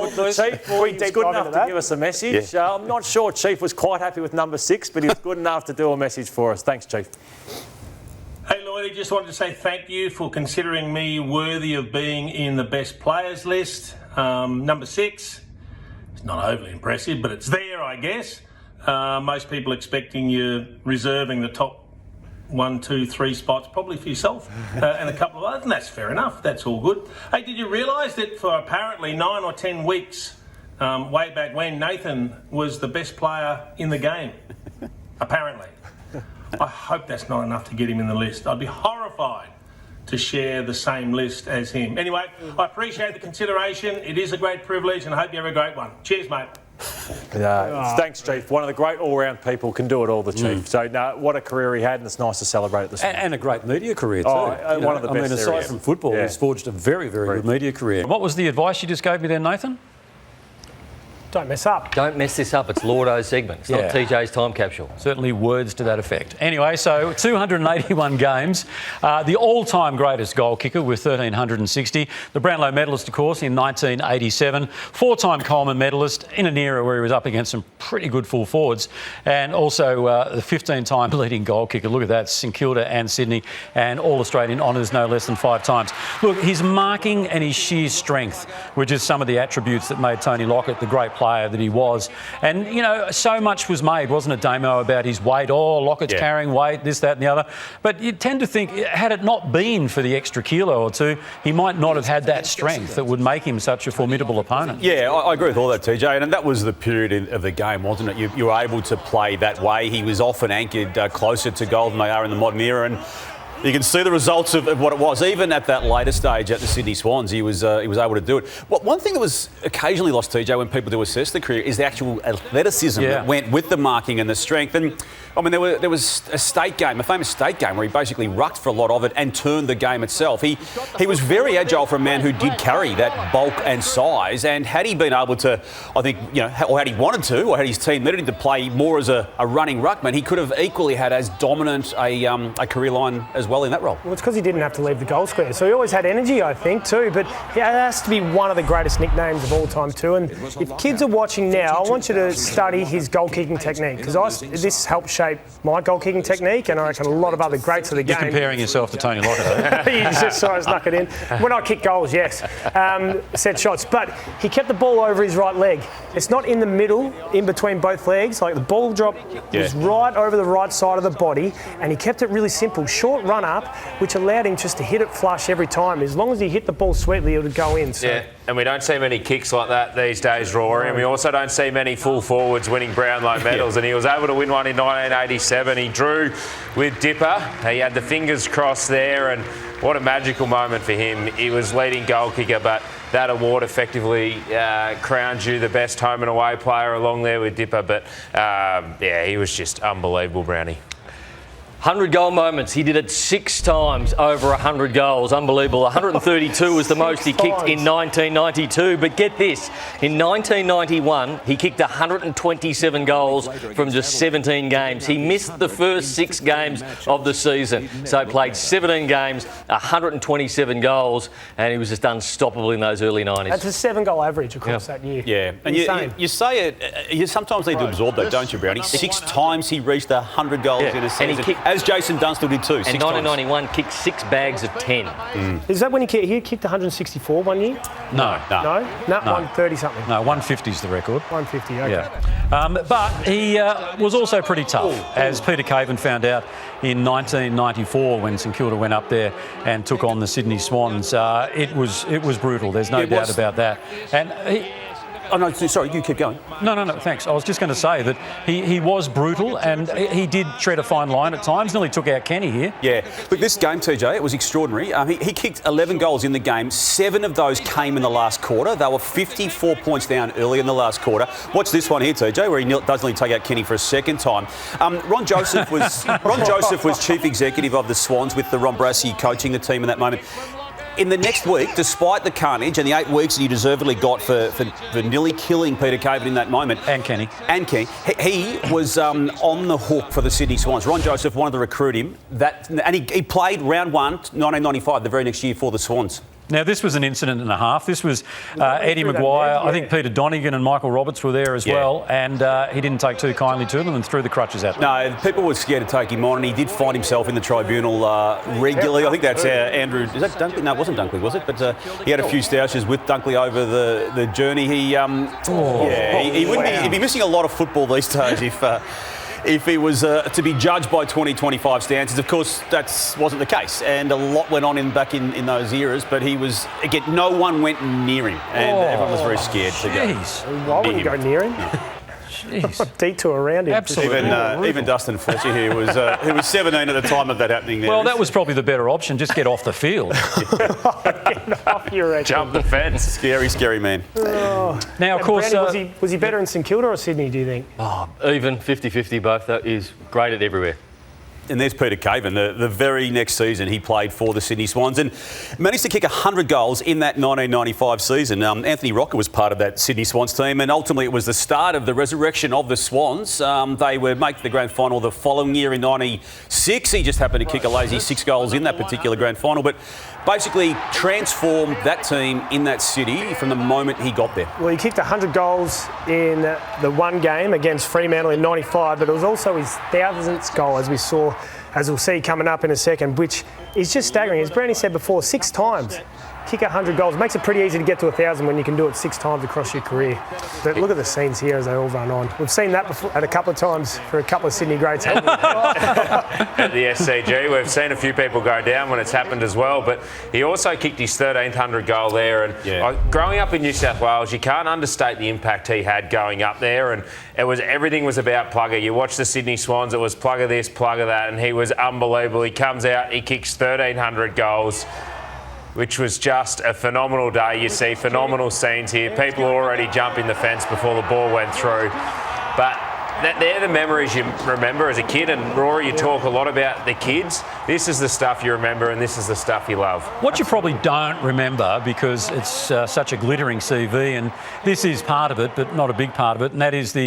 the Chief was good enough to give us a message. Yeah. I'm not sure Chief was quite happy with number 6, but he was good enough to do a message for us. Thanks, Chief. Hey Lloydy, just wanted to say thank you for considering me worthy of being in the best players list. Number 6, it's not overly impressive, but it's there, I guess. Most people expecting you reserving the top 1, 2, 3 spots, probably for yourself and a couple of others, and that's fair enough. That's all good. Hey, did you realise that for apparently 9 or 10 weeks, way back when, Nathan was the best player in the game? Apparently. I hope that's not enough to get him in the list. I'd be horrified to share the same list as him. Anyway, I appreciate the consideration. It is a great privilege, and I hope you have a great one. Cheers, mate. Thanks, Chief. One of the great all-round people, can do it all, the Chief. So, no, what a career he had, and it's nice to celebrate it this morning. And a great media career too. One of the best. Aside from football, he's forged a very, very good media career. What was the advice you just gave me there, Nathan? Don't mess up. Don't mess this up. It's Lloydo's segment. It's not TJ's time capsule. Certainly words to that effect. Anyway, so 281 games. The all-time greatest goal kicker with 1,360. The Brownlow medalist, of course, in 1987. Four-time Coleman medalist in an era where he was up against some pretty good full forwards. And also the 15-time leading goal kicker. Look at that, St Kilda and Sydney. And All-Australian honours no less than 5 times. Look, his marking and his sheer strength were just some of the attributes that made Tony Lockett the great player that he was. And, you know, so much was made, wasn't it, Damo, about his weight? Oh, Lockett's carrying weight, this, that and the other. But you tend to think, had it not been for the extra kilo or two, he might not have had that strength that would make him such a formidable opponent. Yeah, I agree with all that, TJ. And that was the period of the game, wasn't it? You were able to play that way. He was often anchored closer to goal than they are in the modern era. And you can see the results of what it was. Even at that later stage at the Sydney Swans, he was able to do it. Well, one thing that was occasionally lost, TJ, when people do assess the career is the actual athleticism that went with the marking and the strength. And I mean, there was a state game, a famous state game, where he basically rucked for a lot of it and turned the game itself. He was very agile for a man who did carry that bulk and size. And had he been able to, I think, you know, or had he wanted to, or had his team needed him to play more as a running ruckman, he could have equally had as dominant a career line as well in that role. Well, it's because he didn't have to leave the goal square. So he always had energy, I think, too. But yeah, it has to be one of the greatest nicknames of all time, too. And if kids are watching now, I want you to study his goal-kicking technique, because this helped shape my goal-kicking technique, and I reckon a lot of other greats of the game. You're comparing yourself to Tony Lockett. You just saw I snuck it in. When I kick goals, yes. Set shots. But he kept the ball over his right leg. It's not in the middle, in between both legs. Like, the ball drop was right over the right side of the body, and he kept it really simple. Short run-up, which allowed him just to hit it flush every time. As long as he hit the ball sweetly, it would go in. So. Yeah, and we don't see many kicks like that these days, Rory, and we also don't see many full forwards winning Brownlow medals, and he was able to win one in 1987. He drew with Dipper. He had the fingers crossed there, and what a magical moment for him. He was leading goal kicker, but that award effectively crowned you the best home and away player along there with Dipper. But yeah, he was just unbelievable, Brownie. 100 goal moments. He did it 6 times over 100 goals. Unbelievable. 132 was the most he kicked in 1992. But get this, in 1991, he kicked 127 goals from just 17 games. He missed the first 6 games of the season. So he played 17 games, 127 goals, and he was just unstoppable in those early 90s. That's a 7-goal average across that year. Yeah, and you say it, you sometimes need to absorb that, don't you, Brownie? 6 times he reached 100 goals in a season. And he kicked, as Jason Dunstall did too. And 1991 kicked 6 bags of 10. Is that when he kicked 164 one year? No. 130 something. No, 150 is the record. 150, okay. Yeah. But he was also pretty tough, as Peter Caven found out in 1994 when St Kilda went up there and took on the Sydney Swans. It was brutal. There's no doubt about that. And he... Oh, no, sorry, you keep going. No, thanks. I was just going to say that he was brutal, and he did tread a fine line at times. Nearly took out Kenny here. Yeah. Look, this game, TJ, it was extraordinary. He kicked 11 goals in the game. 7 of those came in the last quarter. They were 54 points down early in the last quarter. Watch this one here, TJ, where he does nearly take out Kenny for a second time. Ron Joseph was chief executive of the Swans, with the Ron Brassie coaching the team in that moment. In the next week, despite the carnage and the 8 weeks that he deservedly got for nearly killing Peter Caven in that moment. And Kenny. He was on the hook for the Sydney Swans. Ron Joseph wanted to recruit him. And he played round 1, 1995, the very next year for the Swans. Now, this was an incident and a half. This was Eddie Maguire. I think Peter Donegan and Michael Roberts were there as well, and he didn't take too kindly to them and threw the crutches at them. No, people were scared to take him on, and he did find himself in the tribunal regularly. I think that's Andrew... Is that Dunkley? No, it wasn't Dunkley, was it? But he had a few stoushes with Dunkley over the journey. He'd be missing a lot of football these days if he was to be judged by 2025 standards. Of course, that wasn't the case, and a lot went on back in those eras, but he was, again, no one went near him, and everyone was very scared to go. I wouldn't go near him. Jeez. Detour around him. Absolutely. Even Dustin Fletcher here was who was 17 at the time of that happening there. Well, that was probably the better option. Just get off the field. Get off your record. Jump the fence. Scary man. Oh. Now, of course... Brownie, was he better in St Kilda or Sydney, do you think? Oh, even 50-50 both. That is great at everywhere. And there's Peter Caven. The very next season he played for the Sydney Swans and managed to kick 100 goals in that 1995 season. Anthony Rocker was part of that Sydney Swans team, and ultimately it was the start of the resurrection of the Swans. They would make the grand final the following year in 96. He just happened to kick a lazy 6 goals in that particular grand final, but basically transformed that team in that city from the moment he got there. Well, he kicked 100 goals in the one game against Fremantle in 95, but it was also his 1000th goal, as we'll see coming up in a second, which is just staggering. As Brownie said before, 6 times. Kick 100 goals. It makes it pretty easy to get to 1,000 when you can do it 6 times across your career. But look at the scenes here as they all run on. We've seen that before at a couple of times for a couple of Sydney greats. At the SCG, we've seen a few people go down when it's happened as well, but he also kicked his 1300 goal there. And growing up in New South Wales, you can't understate the impact he had going up there. And everything was about Plugger. You watch the Sydney Swans, it was Plugger this, Plugger that, and he was unbelievable. He comes out, he kicks 1300 goals. Which was just a phenomenal day. You see phenomenal scenes here. People already jumping the fence before the ball went through. But they're the memories you remember as a kid. And Rory, you talk a lot about the kids. This is the stuff you remember and this is the stuff you love. What you probably don't remember, because it's such a glittering CV, and this is part of it, but not a big part of it, and that is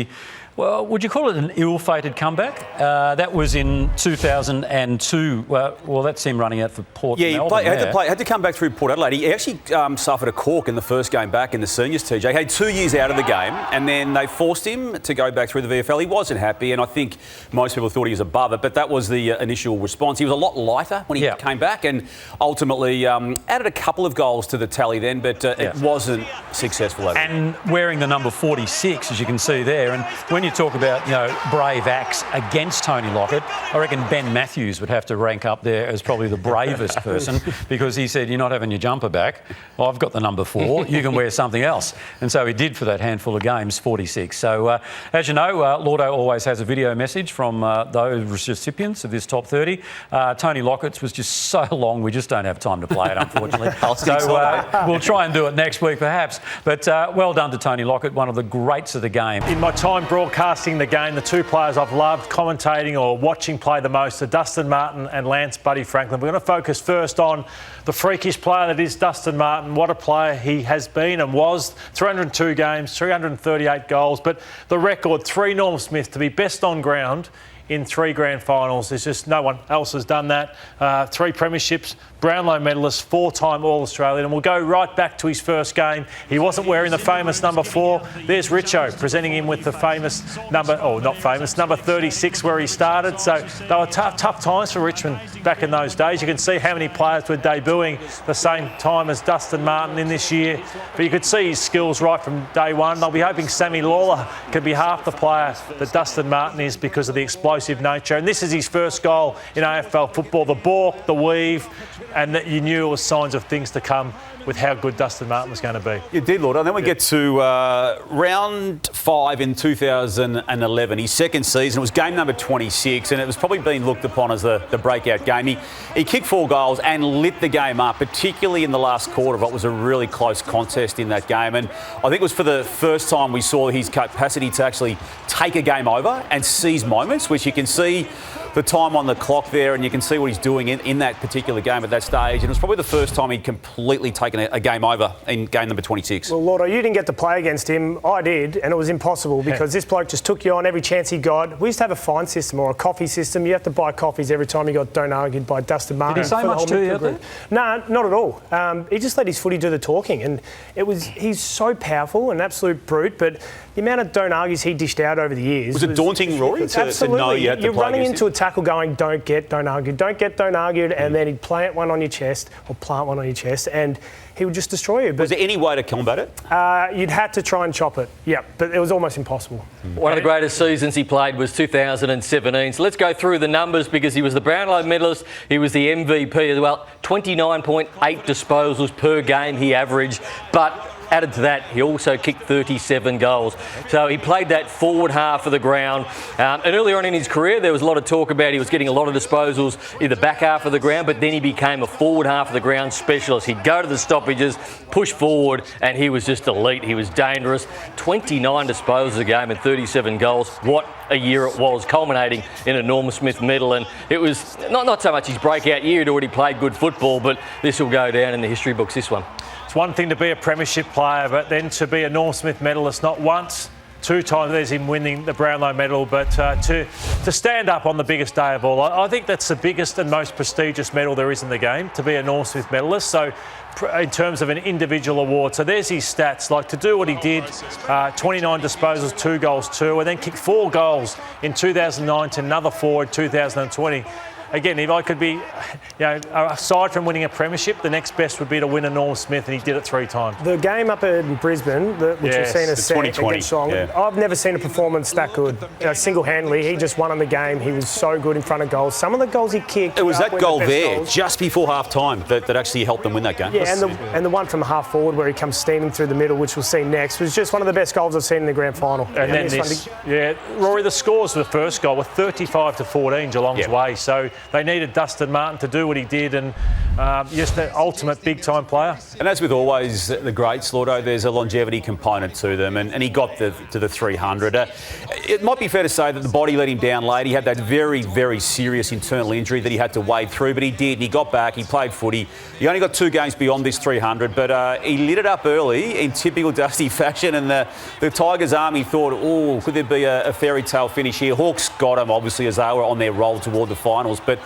well, would you call it an ill-fated comeback? That was in 2002. Well, that's him running out for Port Melbourne. Had to come back through Port Adelaide. He actually suffered a cork in the first game back in the seniors, TJ. He had 2 years out of the game, and then they forced him to go back through the VFL. He wasn't happy, and I think most people thought he was above it, but that was the initial response. He was a lot lighter when he came back, and ultimately added a couple of goals to the tally then, but it wasn't successful. And wearing the number 46, as you can see there, and when you talk about, brave acts against Tony Lockett, I reckon Ben Matthews would have to rank up there as probably the bravest person, because he said, you're not having your jumper back. Well, I've got the number 4. You can wear something else. And so he did for that handful of games, 46. So, as you know, Lordo always has a video message from those recipients of this top 30. Tony Lockett's was just so long, we just don't have time to play it, unfortunately. We'll try and do it next week, perhaps. But well done to Tony Lockett, one of the greats of the game. In my time broadcasting the game, the 2 players I've loved commentating or watching play the most are Dustin Martin and Lance Buddy Franklin. We're going to focus first on the freakish player that is Dustin Martin. What a player he has been and was. 302 games, 338 goals. But the record, 3 Norm Smith to be best on ground in 3 grand finals. There's just no one else has done that. 3 premierships, Brownlow medalist, 4-time All-Australian. And we'll go right back to his first game. He wasn't wearing the famous number 4. There's Richo presenting him with the famous number 36 where he started. So they were tough times for Richmond back in those days. You can see how many players were debuting the same time as Dustin Martin in this year. But you could see his skills right from day one. They'll be hoping Sammy Lawler could be half the player that Dustin Martin is because of the explosive nature. And this is his first goal in AFL football. The balk, the weave, and that you knew it was signs of things to come with how good Dustin Martin was going to be. You did, Lord. And then we get to round 5 in 2011, his second season. It was game number 26, and it was probably being looked upon as the breakout game. He kicked 4 goals and lit the game up, particularly in the last quarter of what was a really close contest in that game. And I think it was for the first time we saw his capacity to actually take a game over and seize moments, which you can see the time on the clock there, and you can see what he's doing in that particular game at that stage. And it was probably the first time he'd completely taken a game over in game number 26. Well, Lordo, you didn't get to play against him. I did, and it was impossible because this bloke just took you on every chance he got. We used to have a fine system or a coffee system. You have to buy coffees every time you got don't argued by Dustin Martin. Did he say much to you? No, not at all. He just let his footy do the talking, and he's so powerful, an absolute brute, but the amount of don't argues he dished out over the years. Was it daunting, Rory, to know you had to You're play running against into him? a tackle going, don't argue, and then he'd plant one on your chest, and he would just destroy you. But was there any way to combat it? You'd had to try and chop it, but it was almost impossible. One of the greatest seasons he played was 2017. So let's go through the numbers, because he was the Brownlow medalist, he was the MVP as well. 29.8 disposals per game he averaged, but added to that, he also kicked 37 goals. So he played that forward half of the ground. And earlier on in his career, there was a lot of talk about he was getting a lot of disposals in the back half of the ground, but then he became a forward half of the ground specialist. He'd go to the stoppages, push forward, and he was just elite. He was dangerous. 29 disposals a game and 37 goals. What a year it was, culminating in a Norm Smith medal. And it was not so much his breakout year. He'd already played good football, but this will go down in the history books, this one. It's one thing to be a premiership player, but then to be a Norm Smith medalist, not once, 2 times. There's him winning the Brownlow medal, but to stand up on the biggest day of all, I think that's the biggest and most prestigious medal there is in the game, to be a Norm Smith medalist. So in terms of an individual award, so there's his stats, like to do what he did, 29 disposals, 2 goals, 2, and then kick 4 goals in 2009 to another 4 in 2020. Again, if I could be, aside from winning a premiership, the next best would be to win a Norm Smith, and he did it 3 times. The game up in Brisbane, which we've seen as 2020, I've never seen a performance that good. Single-handedly, he just won on the game. He was so good in front of goals. Some of the goals he kicked. It was that goal there, just before half-time, that actually helped them win that game. Yeah, and the one from half forward where he comes steaming through the middle, which we'll see next, was just one of the best goals I've seen in the grand final. And then this, Rory, the scores for the first goal were 35-14 Geelong's way, so they needed Dustin Martin to do what he did, and just the ultimate big-time player. And as with always the greats, Lloydo, there's a longevity component to them, and he got to the 300. It might be fair to say that the body let him down late. He had that very, very serious internal injury that he had to wade through, but he did, and he got back, he played footy. He only got 2 games beyond this 300, but he lit it up early in typical Dusty fashion, and the Tigers army thought, oh, could there be a fairy tale finish here? Hawks got him, obviously, as they were on their roll toward the finals, but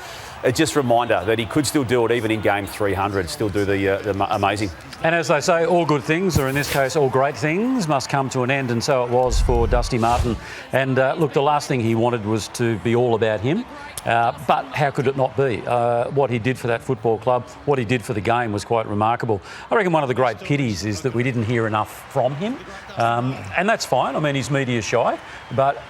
just a reminder that he could still do it even in game 300, still do the amazing. And as they say, all good things, or in this case, all great things, must come to an end, and so it was for Dusty Martin. And look, the last thing he wanted was to be all about him, but how could it not be? What he did for that football club, what he did for the game was quite remarkable. I reckon one of the great pities is that we didn't hear enough from him, and that's fine. I mean, he's media shy, but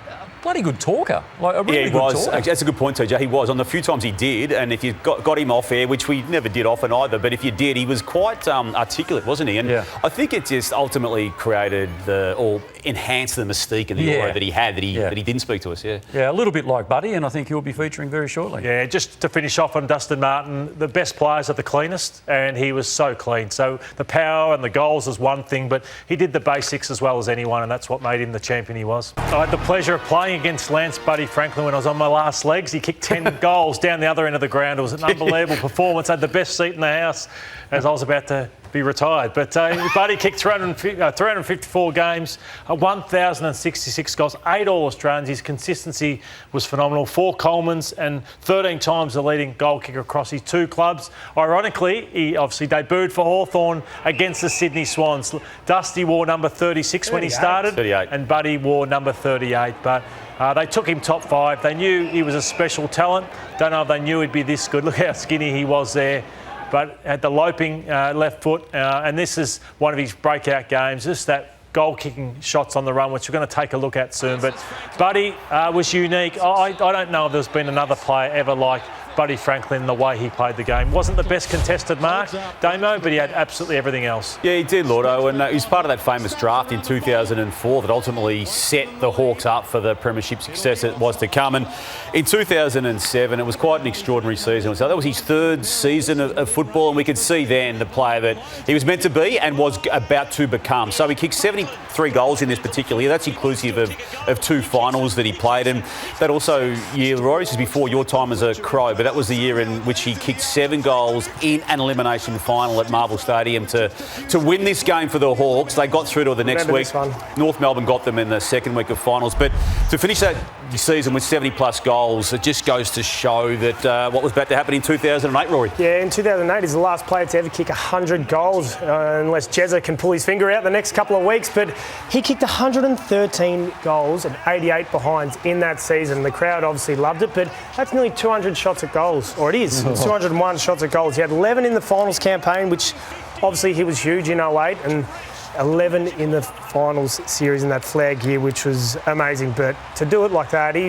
bloody good talker. Like a really good talker. That's a good point, TJ. He was. On the few times he did, and if you got him off air, which we never did often either, but if you did, he was quite articulate, wasn't he? And I think it just ultimately created or enhanced the mystique and the aura that he had, that he didn't speak to us, Yeah, a little bit like Buddy, and I think he'll be featuring very shortly. Yeah, just to finish off on Dustin Martin, the best players are the cleanest, and he was so clean. So the power and the goals is one thing, but he did the basics as well as anyone, and that's what made him the champion he was. I had the pleasure of playing against Lance Buddy Franklin when I was on my last legs. He kicked 10 goals down the other end of the ground. It was an unbelievable performance. I had the best seat in the house as I was about to be retired. But Buddy kicked 354 games, 1,066 goals, 8 All-Australians. His consistency was phenomenal. 4 Colemans and 13 times the leading goal kicker across his 2 clubs. Ironically, he obviously debuted for Hawthorn against the Sydney Swans. Dusty wore number 36 when he started, 38. And Buddy wore number 38. But they took him top 5. They knew he was a special talent. Don't know if they knew he'd be this good. Look how skinny he was there. But had the loping left foot, and this is one of his breakout games, just that goal-kicking shots on the run, which we're going to take a look at soon. But Buddy was unique. I don't know if there's been another player ever like Buddy Franklin, the way he played the game. Wasn't the best contested mark, Damo, but he had absolutely everything else. Yeah, he did, Lloydo, and he was part of that famous draft in 2004 that ultimately set the Hawks up for the premiership success it was to come. And in 2007, it was quite an extraordinary season. So that was his 3rd season of football, and we could see then the player that he was meant to be and was about to become. So he kicked 73 goals in this particular year. That's inclusive of 2 finals that he played. And that also year, Rory, this is before your time as a Crow, but that was the year in which he kicked 7 goals in an elimination final at Marvel Stadium to win this game for the Hawks. They got through to the next week. North Melbourne got them in the second week of finals. But to finish that season with 70-plus goals, it just goes to show that what was about to happen in 2008, Rory. Yeah, in 2008, he's the last player to ever kick 100 goals, unless Jezza can pull his finger out the next couple of weeks. But he kicked 113 goals and 88 behinds in that season. The crowd obviously loved it, but that's nearly 200 shots at goals, or it is, 201 shots at goals. He had 11 in the finals campaign, which obviously he was huge in 08, and 11 in the finals series in that flag year, which was amazing. But to do it like that, I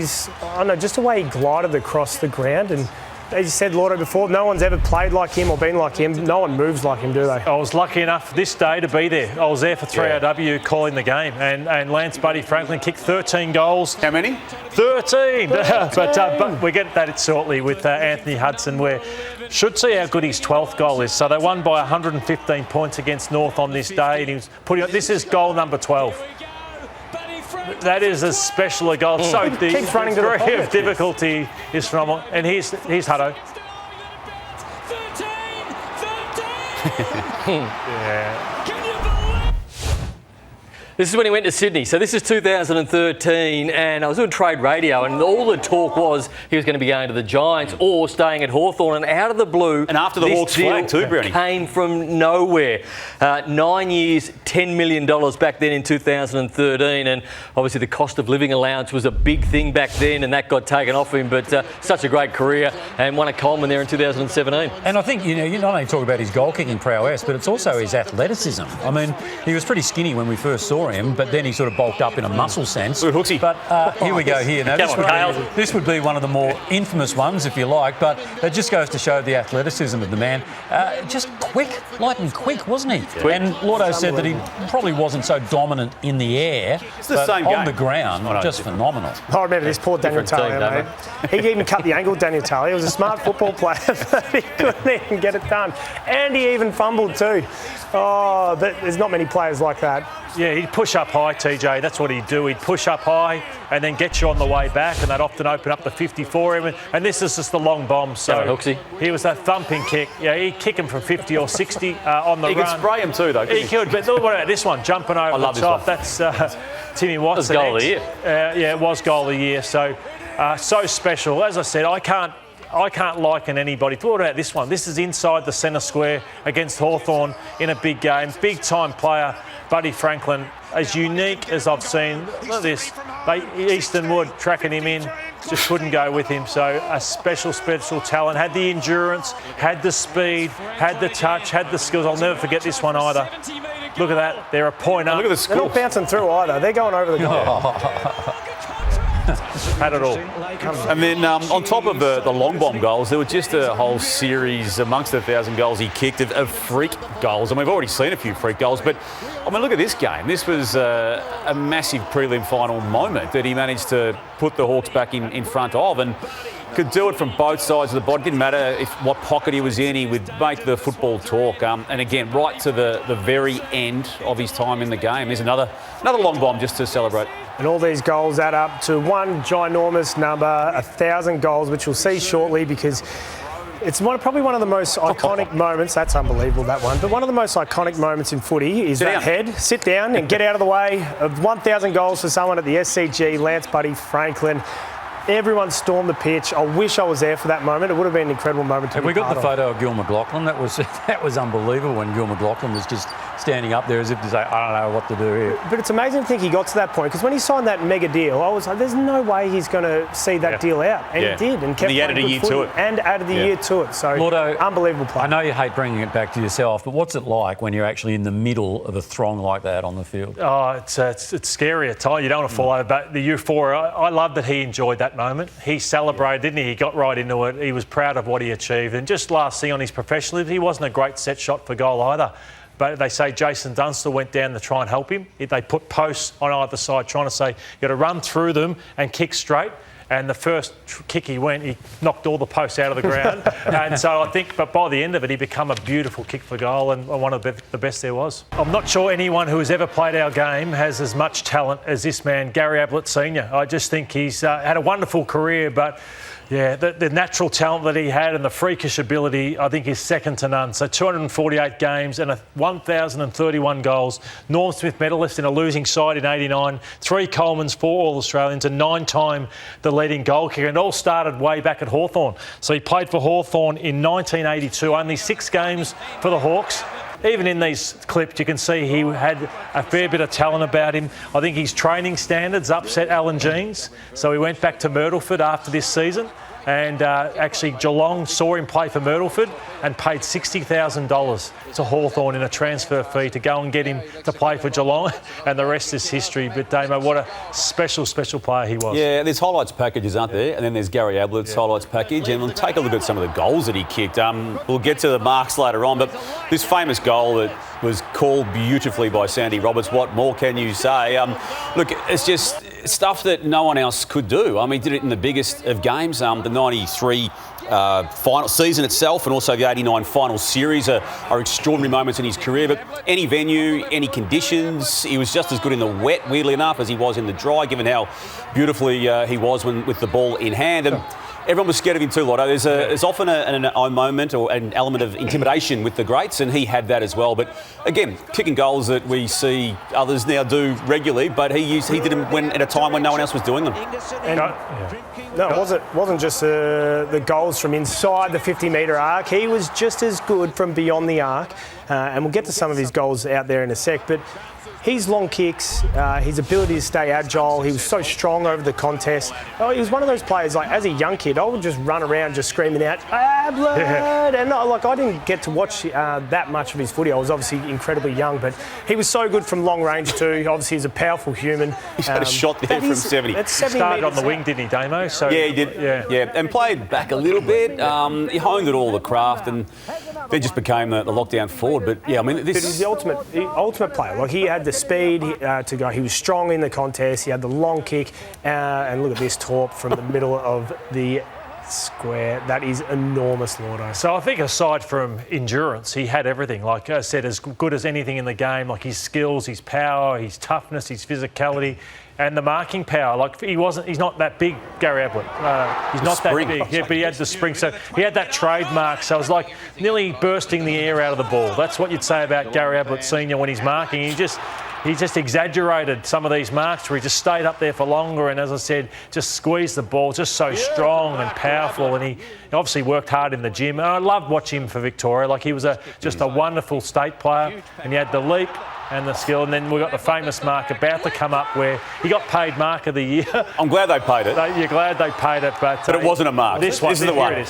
don't know, just the way he glided across the ground, and as you said, Lloydy, before, no one's ever played like him or been like him. No one moves like him, do they? I was lucky enough this day to be there. I was there for 3RW calling the game, and Lance Buddy Franklin kicked 13 goals. How many? 13. But we get that shortly with Anthony Hudson, where should see how good his 12th goal is. So they won by 115 points against North on this day, and he was putting on. This is goal number 12. That is as special a goal. So the degree of difficulty is phenomenal. And here's Hutto. Yeah. This is when he went to Sydney. So this is 2013, and I was doing trade radio, and all the talk was he was going to be going to the Giants or staying at Hawthorn. And out of the blue, and after the Hawks flag too, Brownie, came from nowhere. 9 years, $10 million back then in 2013, and obviously the cost of living allowance was a big thing back then, and that got taken off him. But such a great career, and won a Coleman there in 2017. And I think you not only talk about his goal kicking prowess, but it's also his athleticism. I mean, he was pretty skinny when we first saw him, but then he sort of bulked up in a muscle sense. Good hooksy. But here we go here. Now, this would be one of the more infamous ones, if you like, but it just goes to show the athleticism of the man. Just quick, lightning quick, wasn't he? Quick. And Lloydo said that he probably wasn't so dominant in the air, but on the ground, just phenomenal. I remember this poor Daniel Talia, mate. He even cut the angle, Daniel Talia. He was a smart football player, but he couldn't even get it done. And he even fumbled too. Oh, there's not many players like that. Yeah, he'd push up high, TJ. That's what he'd do. He'd push up high and then get you on the way back, and they'd often open up the 50 for him. And this is just the long bomb. So he was a thumping kick. Yeah, he'd kick him from 50 or 60 on the run. He could spray him too, though. He could. But look at this one, jumping over the top. That's Timmy Watson. That was goal of the year. Yeah, it was goal of the year. So special. As I said, I can't liken anybody. Thought about this one. This is inside the centre square against Hawthorn in a big game. Big time player, Buddy Franklin. As unique as I've seen. Look at this. Easton Wood tracking him in. Just couldn't go with him. So a special talent. Had the endurance, had the speed, had the touch, had the skills. I'll never forget this one either. Look at that. They're a point up. Look at the score. They're not bouncing through either. They're going over the goal. Had it all. And then on top of the long bomb goals, there were just a whole series amongst the 1,000 goals he kicked of freak goals. And we've already seen a few freak goals, but I mean, look at this game. This was a massive prelim final moment that he managed to put the Hawks back in front of, and could do it from both sides of the body. Didn't matter what pocket he was in, he would make the football talk. And again, right to the very end of his time in the game. There's another long bomb just to celebrate. And all these goals add up to one ginormous number, 1,000 goals, which we'll see shortly, because it's probably one of the most iconic moments. That's unbelievable, that one. But one of the most iconic moments in footy is sit down and get out of the way of 1,000 goals for someone at the SCG, Lance Buddy Franklin. Everyone stormed the pitch. I wish I was there for that moment. It would have been an incredible moment to be part of. We got the photo of Gil McLachlan. That was unbelievable when Gil McLachlan was just standing up there as if to say, I don't know what to do here. But it's amazing to think he got to that point, because when he signed that mega deal, I was like, there's no way he's going to see that deal out. And he did, and kept he added a year to it. And added the year to it. So, Lloydo, unbelievable player. I know you hate bringing it back to yourself, but what's it like when you're actually in the middle of a throng like that on the field? Oh, it's scary at times. You don't want to fall over. But the euphoria, I love that he enjoyed that moment. He celebrated, didn't he? He got right into it. He was proud of what he achieved. And just last thing on his professionalism, he wasn't a great set shot for goal either. But they say Jason Dunstall went down to try and help him. They put posts on either side trying to say, you've got to run through them and kick straight. And the first kick he knocked all the posts out of the ground. And so I think, but by the end of it, he became a beautiful kick for goal and one of the best there was. I'm not sure anyone who has ever played our game has as much talent as this man, Gary Ablett Sr. I just think he's had a wonderful career, but yeah, the natural talent that he had and the freakish ability, I think, is second to none. So 248 games and 1,031 goals. Norm Smith medalist in a losing side in '89, 3 Colemans, 4 All-Australians, and 9-time the leading goal kicker. And it all started way back at Hawthorn. So he played for Hawthorn in 1982, only 6 games for the Hawks. Even in these clips, you can see he had a fair bit of talent about him. I think his training standards upset Alan Jeans, so he went back to Myrtleford after this season. And actually, Geelong saw him play for Myrtleford and paid $60,000 to Hawthorn in a transfer fee to go and get him to play for Geelong, and the rest is history. But Damo, what a special player he was. Yeah, there's highlights packages, aren't there? And then there's Gary Ablett's highlights package. And we'll take a look at some of the goals that he kicked. We'll get to the marks later on, but this famous goal that was called beautifully by Sandy Roberts, what more can you say? Look, it's just stuff that no one else could do. I mean, he did it in the biggest of games. The 93 final season itself and also the 89 final series are extraordinary moments in his career. But any venue, any conditions, he was just as good in the wet, weirdly enough, as he was in the dry, given how beautifully he was with the ball in hand. And everyone was scared of him too, Lloyd. There's often a moment or an element of intimidation with the greats, and he had that as well. But again, kicking goals that we see others now do regularly, but he did them at a time when no one else was doing them. No, it wasn't just the goals from inside the 50-metre arc. He was just as good from beyond the arc, and we'll get to some of his goals out there in a sec. But his long kicks, his ability to stay agile, he was so strong over the contest. Oh, he was one of those players, like, as a young kid, I would just run around just screaming out, Ablett! And I didn't get to watch that much of his footy. I was obviously incredibly young, but he was so good from long range too. Obviously, he's a powerful human. He had a shot there from 70. He started on the wing, didn't he, Damo? So, yeah, he did. Yeah, and played back a little bit. He honed it all, the craft, and then just became the lockdown forward. But yeah, I mean, this is the ultimate player. Like, he had the speed to go. He was strong in the contest. He had the long kick, and look at this torp from the middle of the square. That is enormous, Lloydo. So I think aside from endurance, he had everything. Like I said, as good as anything in the game. Like his skills, his power, his toughness, his physicality. And the marking power, like he's not that big, Gary Ablett. He's not that big, yeah, but he had the spring. So he had that trademark. So it was like nearly bursting the air out of the ball. That's what you'd say about Gary Ablett Senior when he's marking. He just exaggerated some of these marks where he just stayed up there for longer and, as I said, just squeezed the ball, just so strong and powerful. And he obviously worked hard in the gym. And I loved watching him for Victoria. Like, he was just a wonderful state player, and he had the leap and the skill. And then we got the famous mark about to come up where he got paid Mark of the Year. I'm glad they paid it. You're glad they paid it, but it wasn't a mark. This is the one.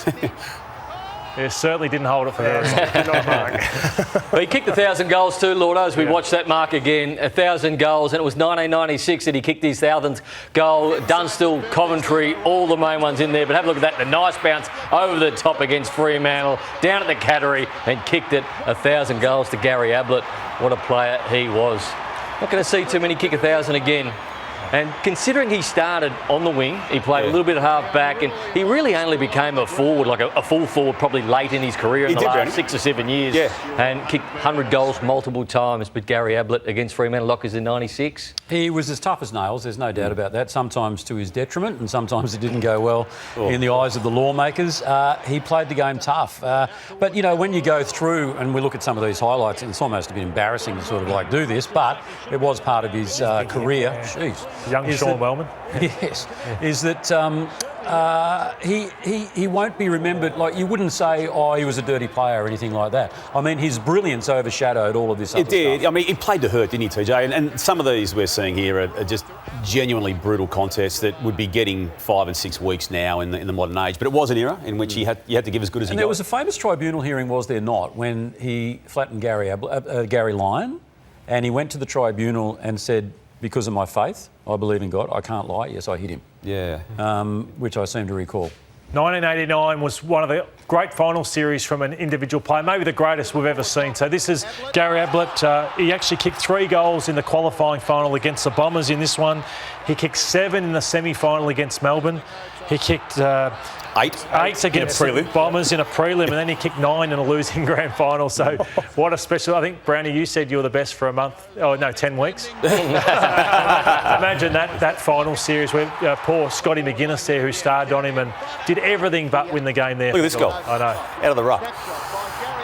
It certainly didn't hold it for very long. But he kicked 1,000 goals too, Lloyd, as we watched that mark again. 1,000 goals, and it was 1996 that he kicked his 1,000th goal. Dunstall, Coventry, all the main ones in there. But have a look at that, the nice bounce over the top against Fremantle, down at the Cattery, and kicked it. 1,000 goals to Gary Ablett. What a player he was. Not going to see too many kick 1,000 again. And considering he started on the wing, he played a little bit of half back, and he really only became a forward, like a full forward, probably late in his career in the last 6 or 7 years. And kicked 100 goals multiple times. But Gary Ablett against Fremantle Lockers in 96. He was as tough as nails, there's no doubt about that, sometimes to his detriment, and sometimes it didn't go well in the eyes of the lawmakers. He played the game tough. But, you know, when you go through and we look at some of these highlights, it's almost a bit embarrassing to sort of like do this, but it was part of his career. Jeez. Young Sean Wellman. Yes. Is that he won't be remembered, like, you wouldn't say, oh, he was a dirty player or anything like that. I mean, his brilliance overshadowed all of this other stuff. It did. I mean, he played to hurt, didn't he, TJ? And some of these we're seeing here are just genuinely brutal contests that would be getting 5 and 6 weeks now in the modern age. But it was an era in which you had to give as good as he got. And there was a famous tribunal hearing, was there not, when he flattened Gary Lyon, and he went to the tribunal and said, because of my faith, I believe in God, I can't lie, yes, I hit him. Yeah. Which I seem to recall. 1989 was one of the great final series from an individual player, maybe the greatest we've ever seen. So this is Gary Ablett. He actually kicked 3 goals in the qualifying final against the Bombers in this one. He kicked 7 in the semi-final against Melbourne. He kicked 8 against the Bombers in a prelim, and then he kicked 9 in a losing grand final. So what a special... I think, Brownie, you said you were the best for a month. Oh, no, 10 weeks. Imagine that final series where poor Scotty McGuinness there, who starred on him and did everything but win the game there. Look at this goal. I know. Out of the ruck.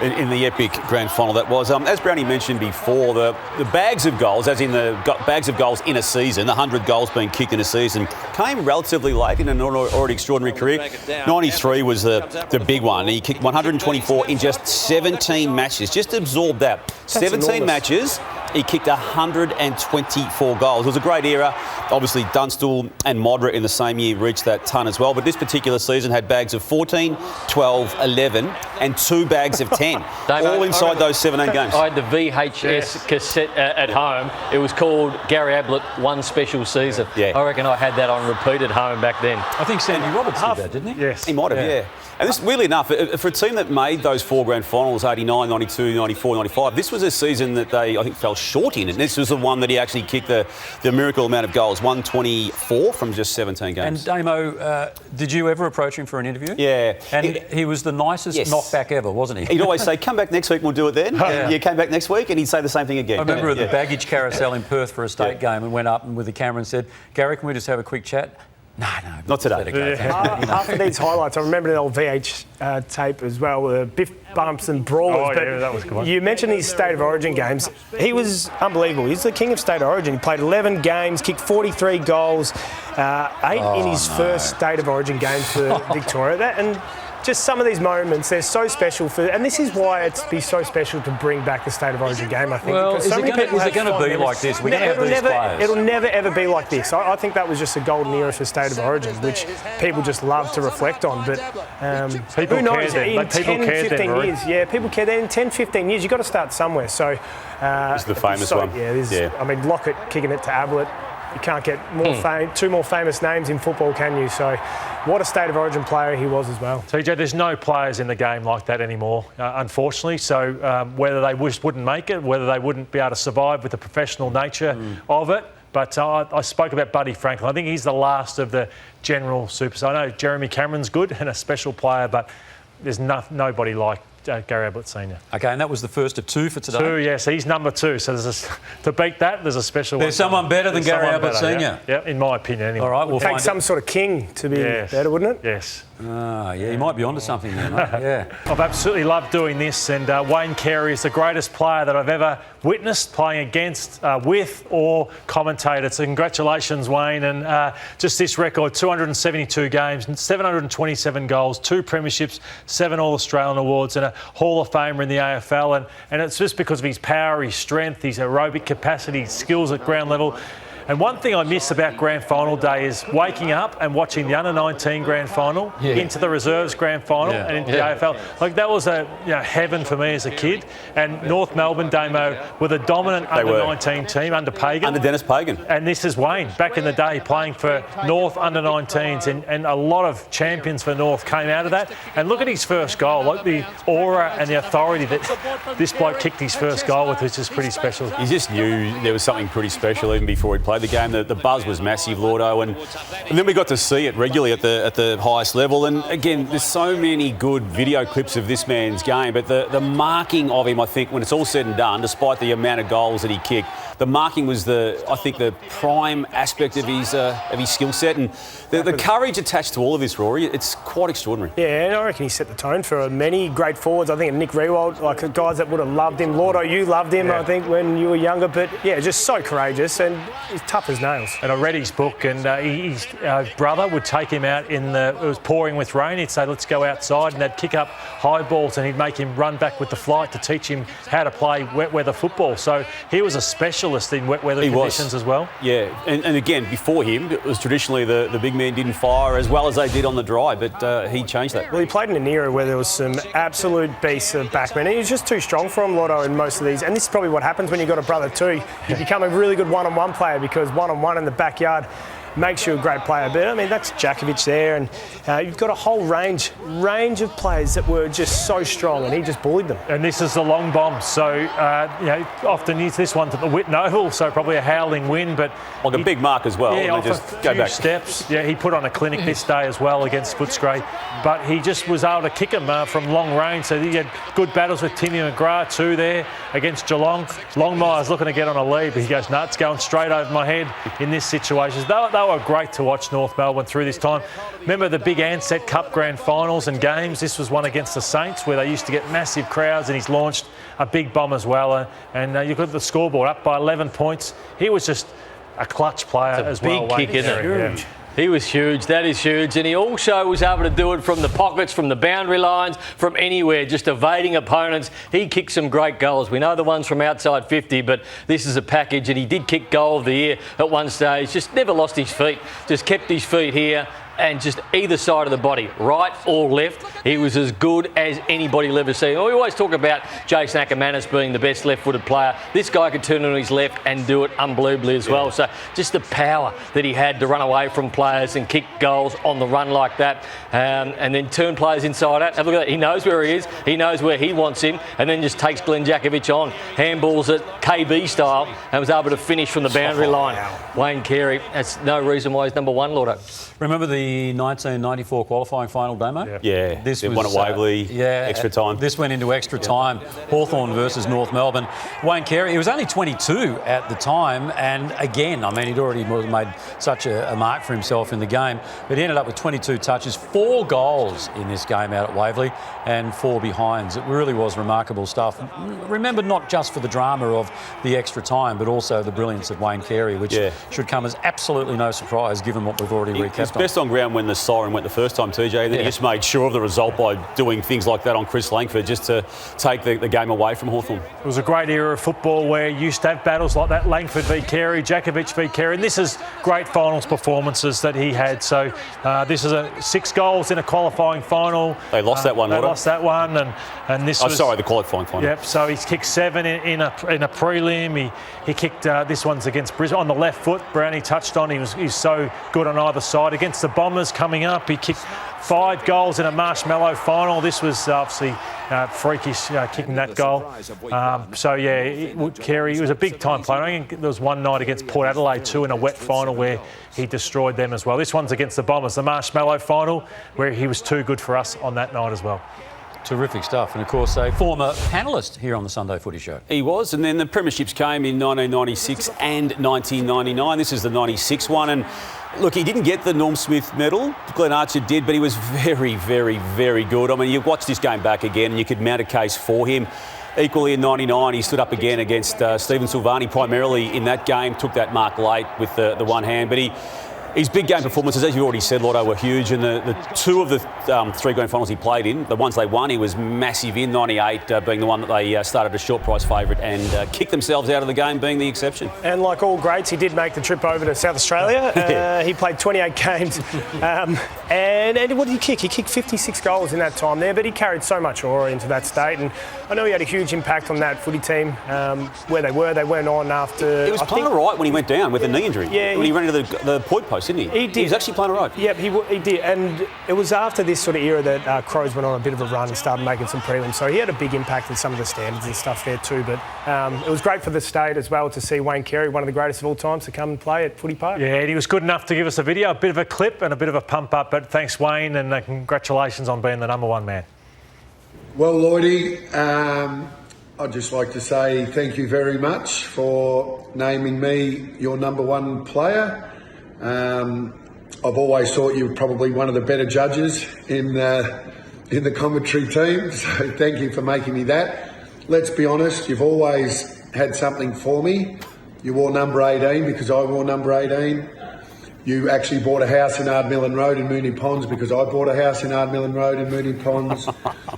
In the epic grand final that was. As Brownie mentioned before, the bags of goals, as in the bags of goals in a season, 100 goals being kicked in a season, came relatively late in an already extraordinary career. 93 was the big one. He kicked 124 in just 17 matches. Just absorb that. That's 17 enormous. Matches he kicked 124 goals. It was a great era. Obviously, Dunstall and Modric in the same year reached that ton as well. But this particular season had bags of 14, 12, 11 and 2 bags of 10. All inside those 17 games. I had the VHS cassette at home. It was called Gary Ablett One Special Season. Yeah. I reckon I had that on repeat at home back then. I think Sandy Roberts did that, didn't he? Yes. He might have, yeah. And this, weirdly enough, for a team that made those 4 grand finals, 89, 92, 94, 95, this was a season that they, I think, fell short in. And this was the one that he actually kicked the miracle amount of goals, 124 from just 17 games. And Damo, did you ever approach him for an interview? Yeah. And he was the nicest knockback ever, wasn't he? He'd always say, come back next week and we'll do it then. Yeah. You came back next week and he'd say the same thing again. I remember at the baggage carousel in Perth for a state game and went up with the camera and said, Gary, can we just have a quick chat? No, not today. After these highlights, I remember the old VH tape as well, the Biff Bumps and Brawlers. Oh, yeah, that was good. You mentioned his State of Origin games. He was unbelievable. He's the king of State of Origin. He played 11 games, kicked 43 goals, 8 in his first State of Origin game for Victoria. And just some of these moments, they're so special and this is why it's be so special to bring back the State of Origin game, I think. Well, is it going to be like this? We're going to have these players. It'll never, ever be like this. I think that was just a golden era for State of Origin, which people just love to reflect on. But people who knows? Care in 10, 15 years, people care. Then in 10, 15 years, you've got to start somewhere. So this is the famous one. I mean, Lockett kicking it to Ablett. You can't get two more famous names in football, can you? So what a State of Origin player he was as well. TJ, there's no players in the game like that anymore, unfortunately. So whether they wouldn't make it, whether they wouldn't be able to survive with the professional nature of it. But I spoke about Buddy Franklin. I think he's the last of the general superstars. I know Jeremy Cameron's good and a special player, but there's nobody like Gary Ablett Senior. Okay, and that was the first of 2 for today? 2, yes. He's number 2. So to beat that, there's a special one. There's someone better than Gary Ablett Senior? Yeah, in my opinion anyway. All right, we'll take some sort of king to be better, wouldn't it? Yes. Yeah, he might be onto something there, mate. Yeah. I've absolutely loved doing this, and Wayne Carey is the greatest player that I've ever witnessed playing against, with or commentated. So congratulations, Wayne, and just this record, 272 games, 727 goals, 2 premierships, 7 All-Australian awards and a Hall of Famer in the AFL, and it's just because of his power, his strength, his aerobic capacity, his skills at ground level. And one thing I miss about grand final day is waking up and watching the under-19 grand final into the reserves grand final and into the AFL. Like, that was heaven for me as a kid. And North Melbourne, Damo, were the dominant under-19 team under Pagan. Under Dennis Pagan. And this is Wayne, back in the day, playing for North under-19s. And a lot of champions for North came out of that. And look at his first goal. Like, the aura and the authority that this bloke kicked his first goal with was just pretty special. You just knew there was something pretty special even before he played the game. The buzz was massive, Lloydo, and then we got to see it regularly at the highest level. And again, there's so many good video clips of this man's game, but the marking of him, I think, when it's all said and done, despite the amount of goals that he kicked, the marking was the prime aspect of his skill set, and the courage attached to all of this, Rory. It's quite extraordinary. Yeah, and I reckon he set the tone for many great forwards. I think Nick Riewoldt, like guys that would have loved him. Lloydo, you loved him, I think, when you were younger. But yeah, just so courageous and he's tough as nails. And I read his book, and his brother would take him out it was pouring with rain. He'd say, let's go outside, and they'd kick up high balls, and he'd make him run back with the flight to teach him how to play wet weather football. So he was a specialist in wet weather conditions as well. Yeah, and again, before him, it was traditionally the big man didn't fire as well as they did on the dry, but he changed that. Well, he played in an era where there was some absolute beasts of backmen, and he was just too strong for him, Lloydo, in most of these. And this is probably what happens when you've got a brother too. You become a really good one-on-one player, because one-on-one in the backyard makes you a great player. But I mean, that's Djakovic there, and you've got a whole range of players that were just so strong, and he just bullied them. And this is the long bomb, so often use this one to the Whitten Oval, so probably a howling wind, but like a big mark as well. Yeah, and they just go back steps. Yeah, he put on a clinic this day as well against Footscray, but he just was able to kick him from long range. So he had good battles with Timmy McGrath too there against Geelong. Longmire's looking to get on a lead, but he goes, no, it's going straight over my head in this situation. They were great to watch, North Melbourne, through this time. Remember the big Ansett Cup grand finals and games? This was one against the Saints where they used to get massive crowds, and he's launched a big bomb as well. And you got the scoreboard up by 11 points. He was just a clutch player as well. Big kick, isn't it? Yeah. He was huge. That is huge. And he also was able to do it from the pockets, from the boundary lines, from anywhere, just evading opponents. He kicked some great goals. We know the ones from outside 50, but this is a package. And he did kick goal of the year at one stage. Just never lost his feet. Just kept his feet here. And just either side of the body, right or left, he was as good as anybody will ever see. We always talk about Jason Ackermanis being the best left-footed player. This guy could turn on his left and do it unbelievably as well. So just the power that he had to run away from players and kick goals on the run like that, and then turn players inside out. Have a look at that. He knows where he is. He knows where he wants him, and then just takes Glenn Jakovic on. Handballs it KB style and was able to finish from the boundary line. Wayne Carey, that's no reason why he's number one, Lloydo. Remember the 1994 qualifying final, Damo? Yeah, this they was won at Waverley, extra time. This went into extra time. Hawthorn versus North Melbourne. Wayne Carey, he was only 22 at the time, and again, I mean, he'd already made such a mark for himself in the game, but he ended up with 22 touches, 4 goals in this game out at Waverley, and 4 behinds. It really was remarkable stuff. Remember, not just for the drama of the extra time, but also the brilliance of Wayne Carey, which should come as absolutely no surprise given what we've already recapped. It's best on ground when the siren went the first time, TJ. Then he just made sure of the result by doing things like that on Chris Langford just to take the game away from Hawthorn. It was a great era of football where you used to have battles like that, Langford v Carey, Jakovic v Carey, and this is great finals performances that he had. So this is 6 goals in a qualifying final. They lost that one, They lost that one, and this was... sorry, the qualifying final. Yep, so he's kicked 7 in a prelim. He kicked, this one's against Brisbane, on the left foot. Brownie touched on, he's so good on either side. Against the Bombers coming up, he kicked 5 goals in a marshmallow final. This was obviously freakish, kicking that goal. Carey, he was a big-time player. I think there was one night against Port Adelaide too in a wet final where he destroyed them as well. This one's against the Bombers, the marshmallow final, where he was too good for us on that night as well. Terrific stuff. And, of course, a former panellist here on the Sunday Footy Show. He was, and then the premierships came in 1996 and 1999. This is the 96 one, and look, he didn't get the Norm Smith medal. Glenn Archer did, but he was very, very, very good. I mean, you watch this game back again and you could mount a case for him. Equally in 99, he stood up again against Stephen Silvani, primarily in that game, took that mark late with the one hand, but his big game performances, as you already said, Lloydo, were huge. And the 2 of the 3 grand finals he played in, the ones they won, he was massive in. 98 being the one that they started a short price favourite and kicked themselves out of the game, being the exception. And like all greats, he did make the trip over to South Australia. He played 28 games. And what did he kick? He kicked 56 goals in that time there, but he carried so much aura into that state. And I know he had a huge impact on that footy team, where they were. They went on after... He was playing all right when he went down with a knee injury. Yeah, when he ran into the point post, didn't he? He did. He was actually playing all right. Yep, he did. And it was after this sort of era that Crows went on a bit of a run and started making some prelims. So he had a big impact in some of the standards and stuff there too. But it was great for the state as well to see Wayne Carey, one of the greatest of all time, to come and play at Footy Park. Yeah, and he was good enough to give us a video, a bit of a clip and a bit of a pump up. But thanks, Wayne, and congratulations on being the number 1 man. Well, Lloydy, I'd just like to say thank you very much for naming me your number 1 player. I've always thought you were probably one of the better judges in the commentary team, so thank you for making me that. Let's be honest, you've always had something for me. You wore number 18 because I wore number 18. You actually bought a house in Ardmillan Road in Moonee Ponds because I bought a house in Ardmillan Road in Moonee Ponds.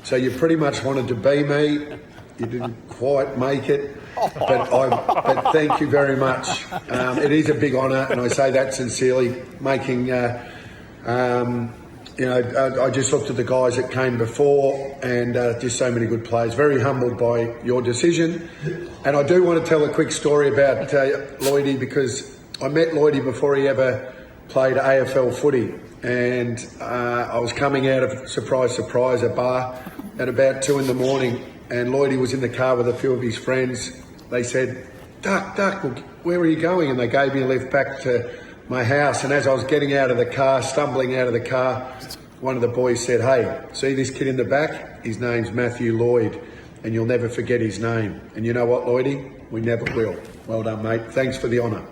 So you pretty much wanted to be me. You didn't quite make it, but thank you very much. It is a big honour, and I say that sincerely. I just looked at the guys that came before, and just so many good players. Very humbled by your decision, and I do want to tell a quick story about Lloydy, because I met Lloydy before he ever played AFL footy, and I was coming out of surprise, a bar at about 2 a.m. And Lloydy was in the car with a few of his friends. They said, Duck, where are you going? And they gave me a lift back to my house. And as I was getting out of the car, stumbling out of the car, one of the boys said, hey, see this kid in the back? His name's Matthew Lloyd, and you'll never forget his name. And you know what, Lloydy? We never will. Well done, mate. Thanks for the honour.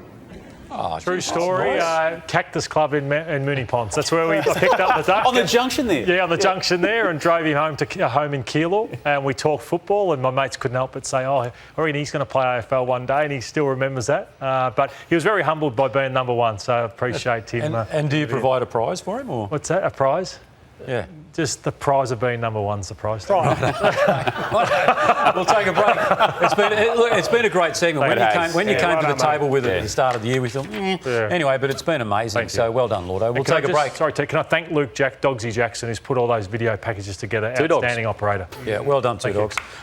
Oh, True geez, story. nice. Cactus Club in Mooney Ponds. That's where I picked up the duck. On the junction there? Yeah, on the junction there, and drove him home in Keilor. And we talked football, and my mates couldn't help but say, I reckon he's going to play AFL one day, and he still remembers that. But he was very humbled by being number one, so I appreciate him. And do you provide a prize for him? Or? What's that, a prize? Yeah. Just the prize of being number one's the prize. We'll take a break. It's been a great segment. When you came to the table with it at the start of the year, we thought, Anyway, but it's been amazing. So well done, Lloydo. We'll take a break. Sorry, can I thank Luke Dogsy Jackson, who's put all those video packages together? Two Outstanding operator. Yeah, well done, Two Dogs.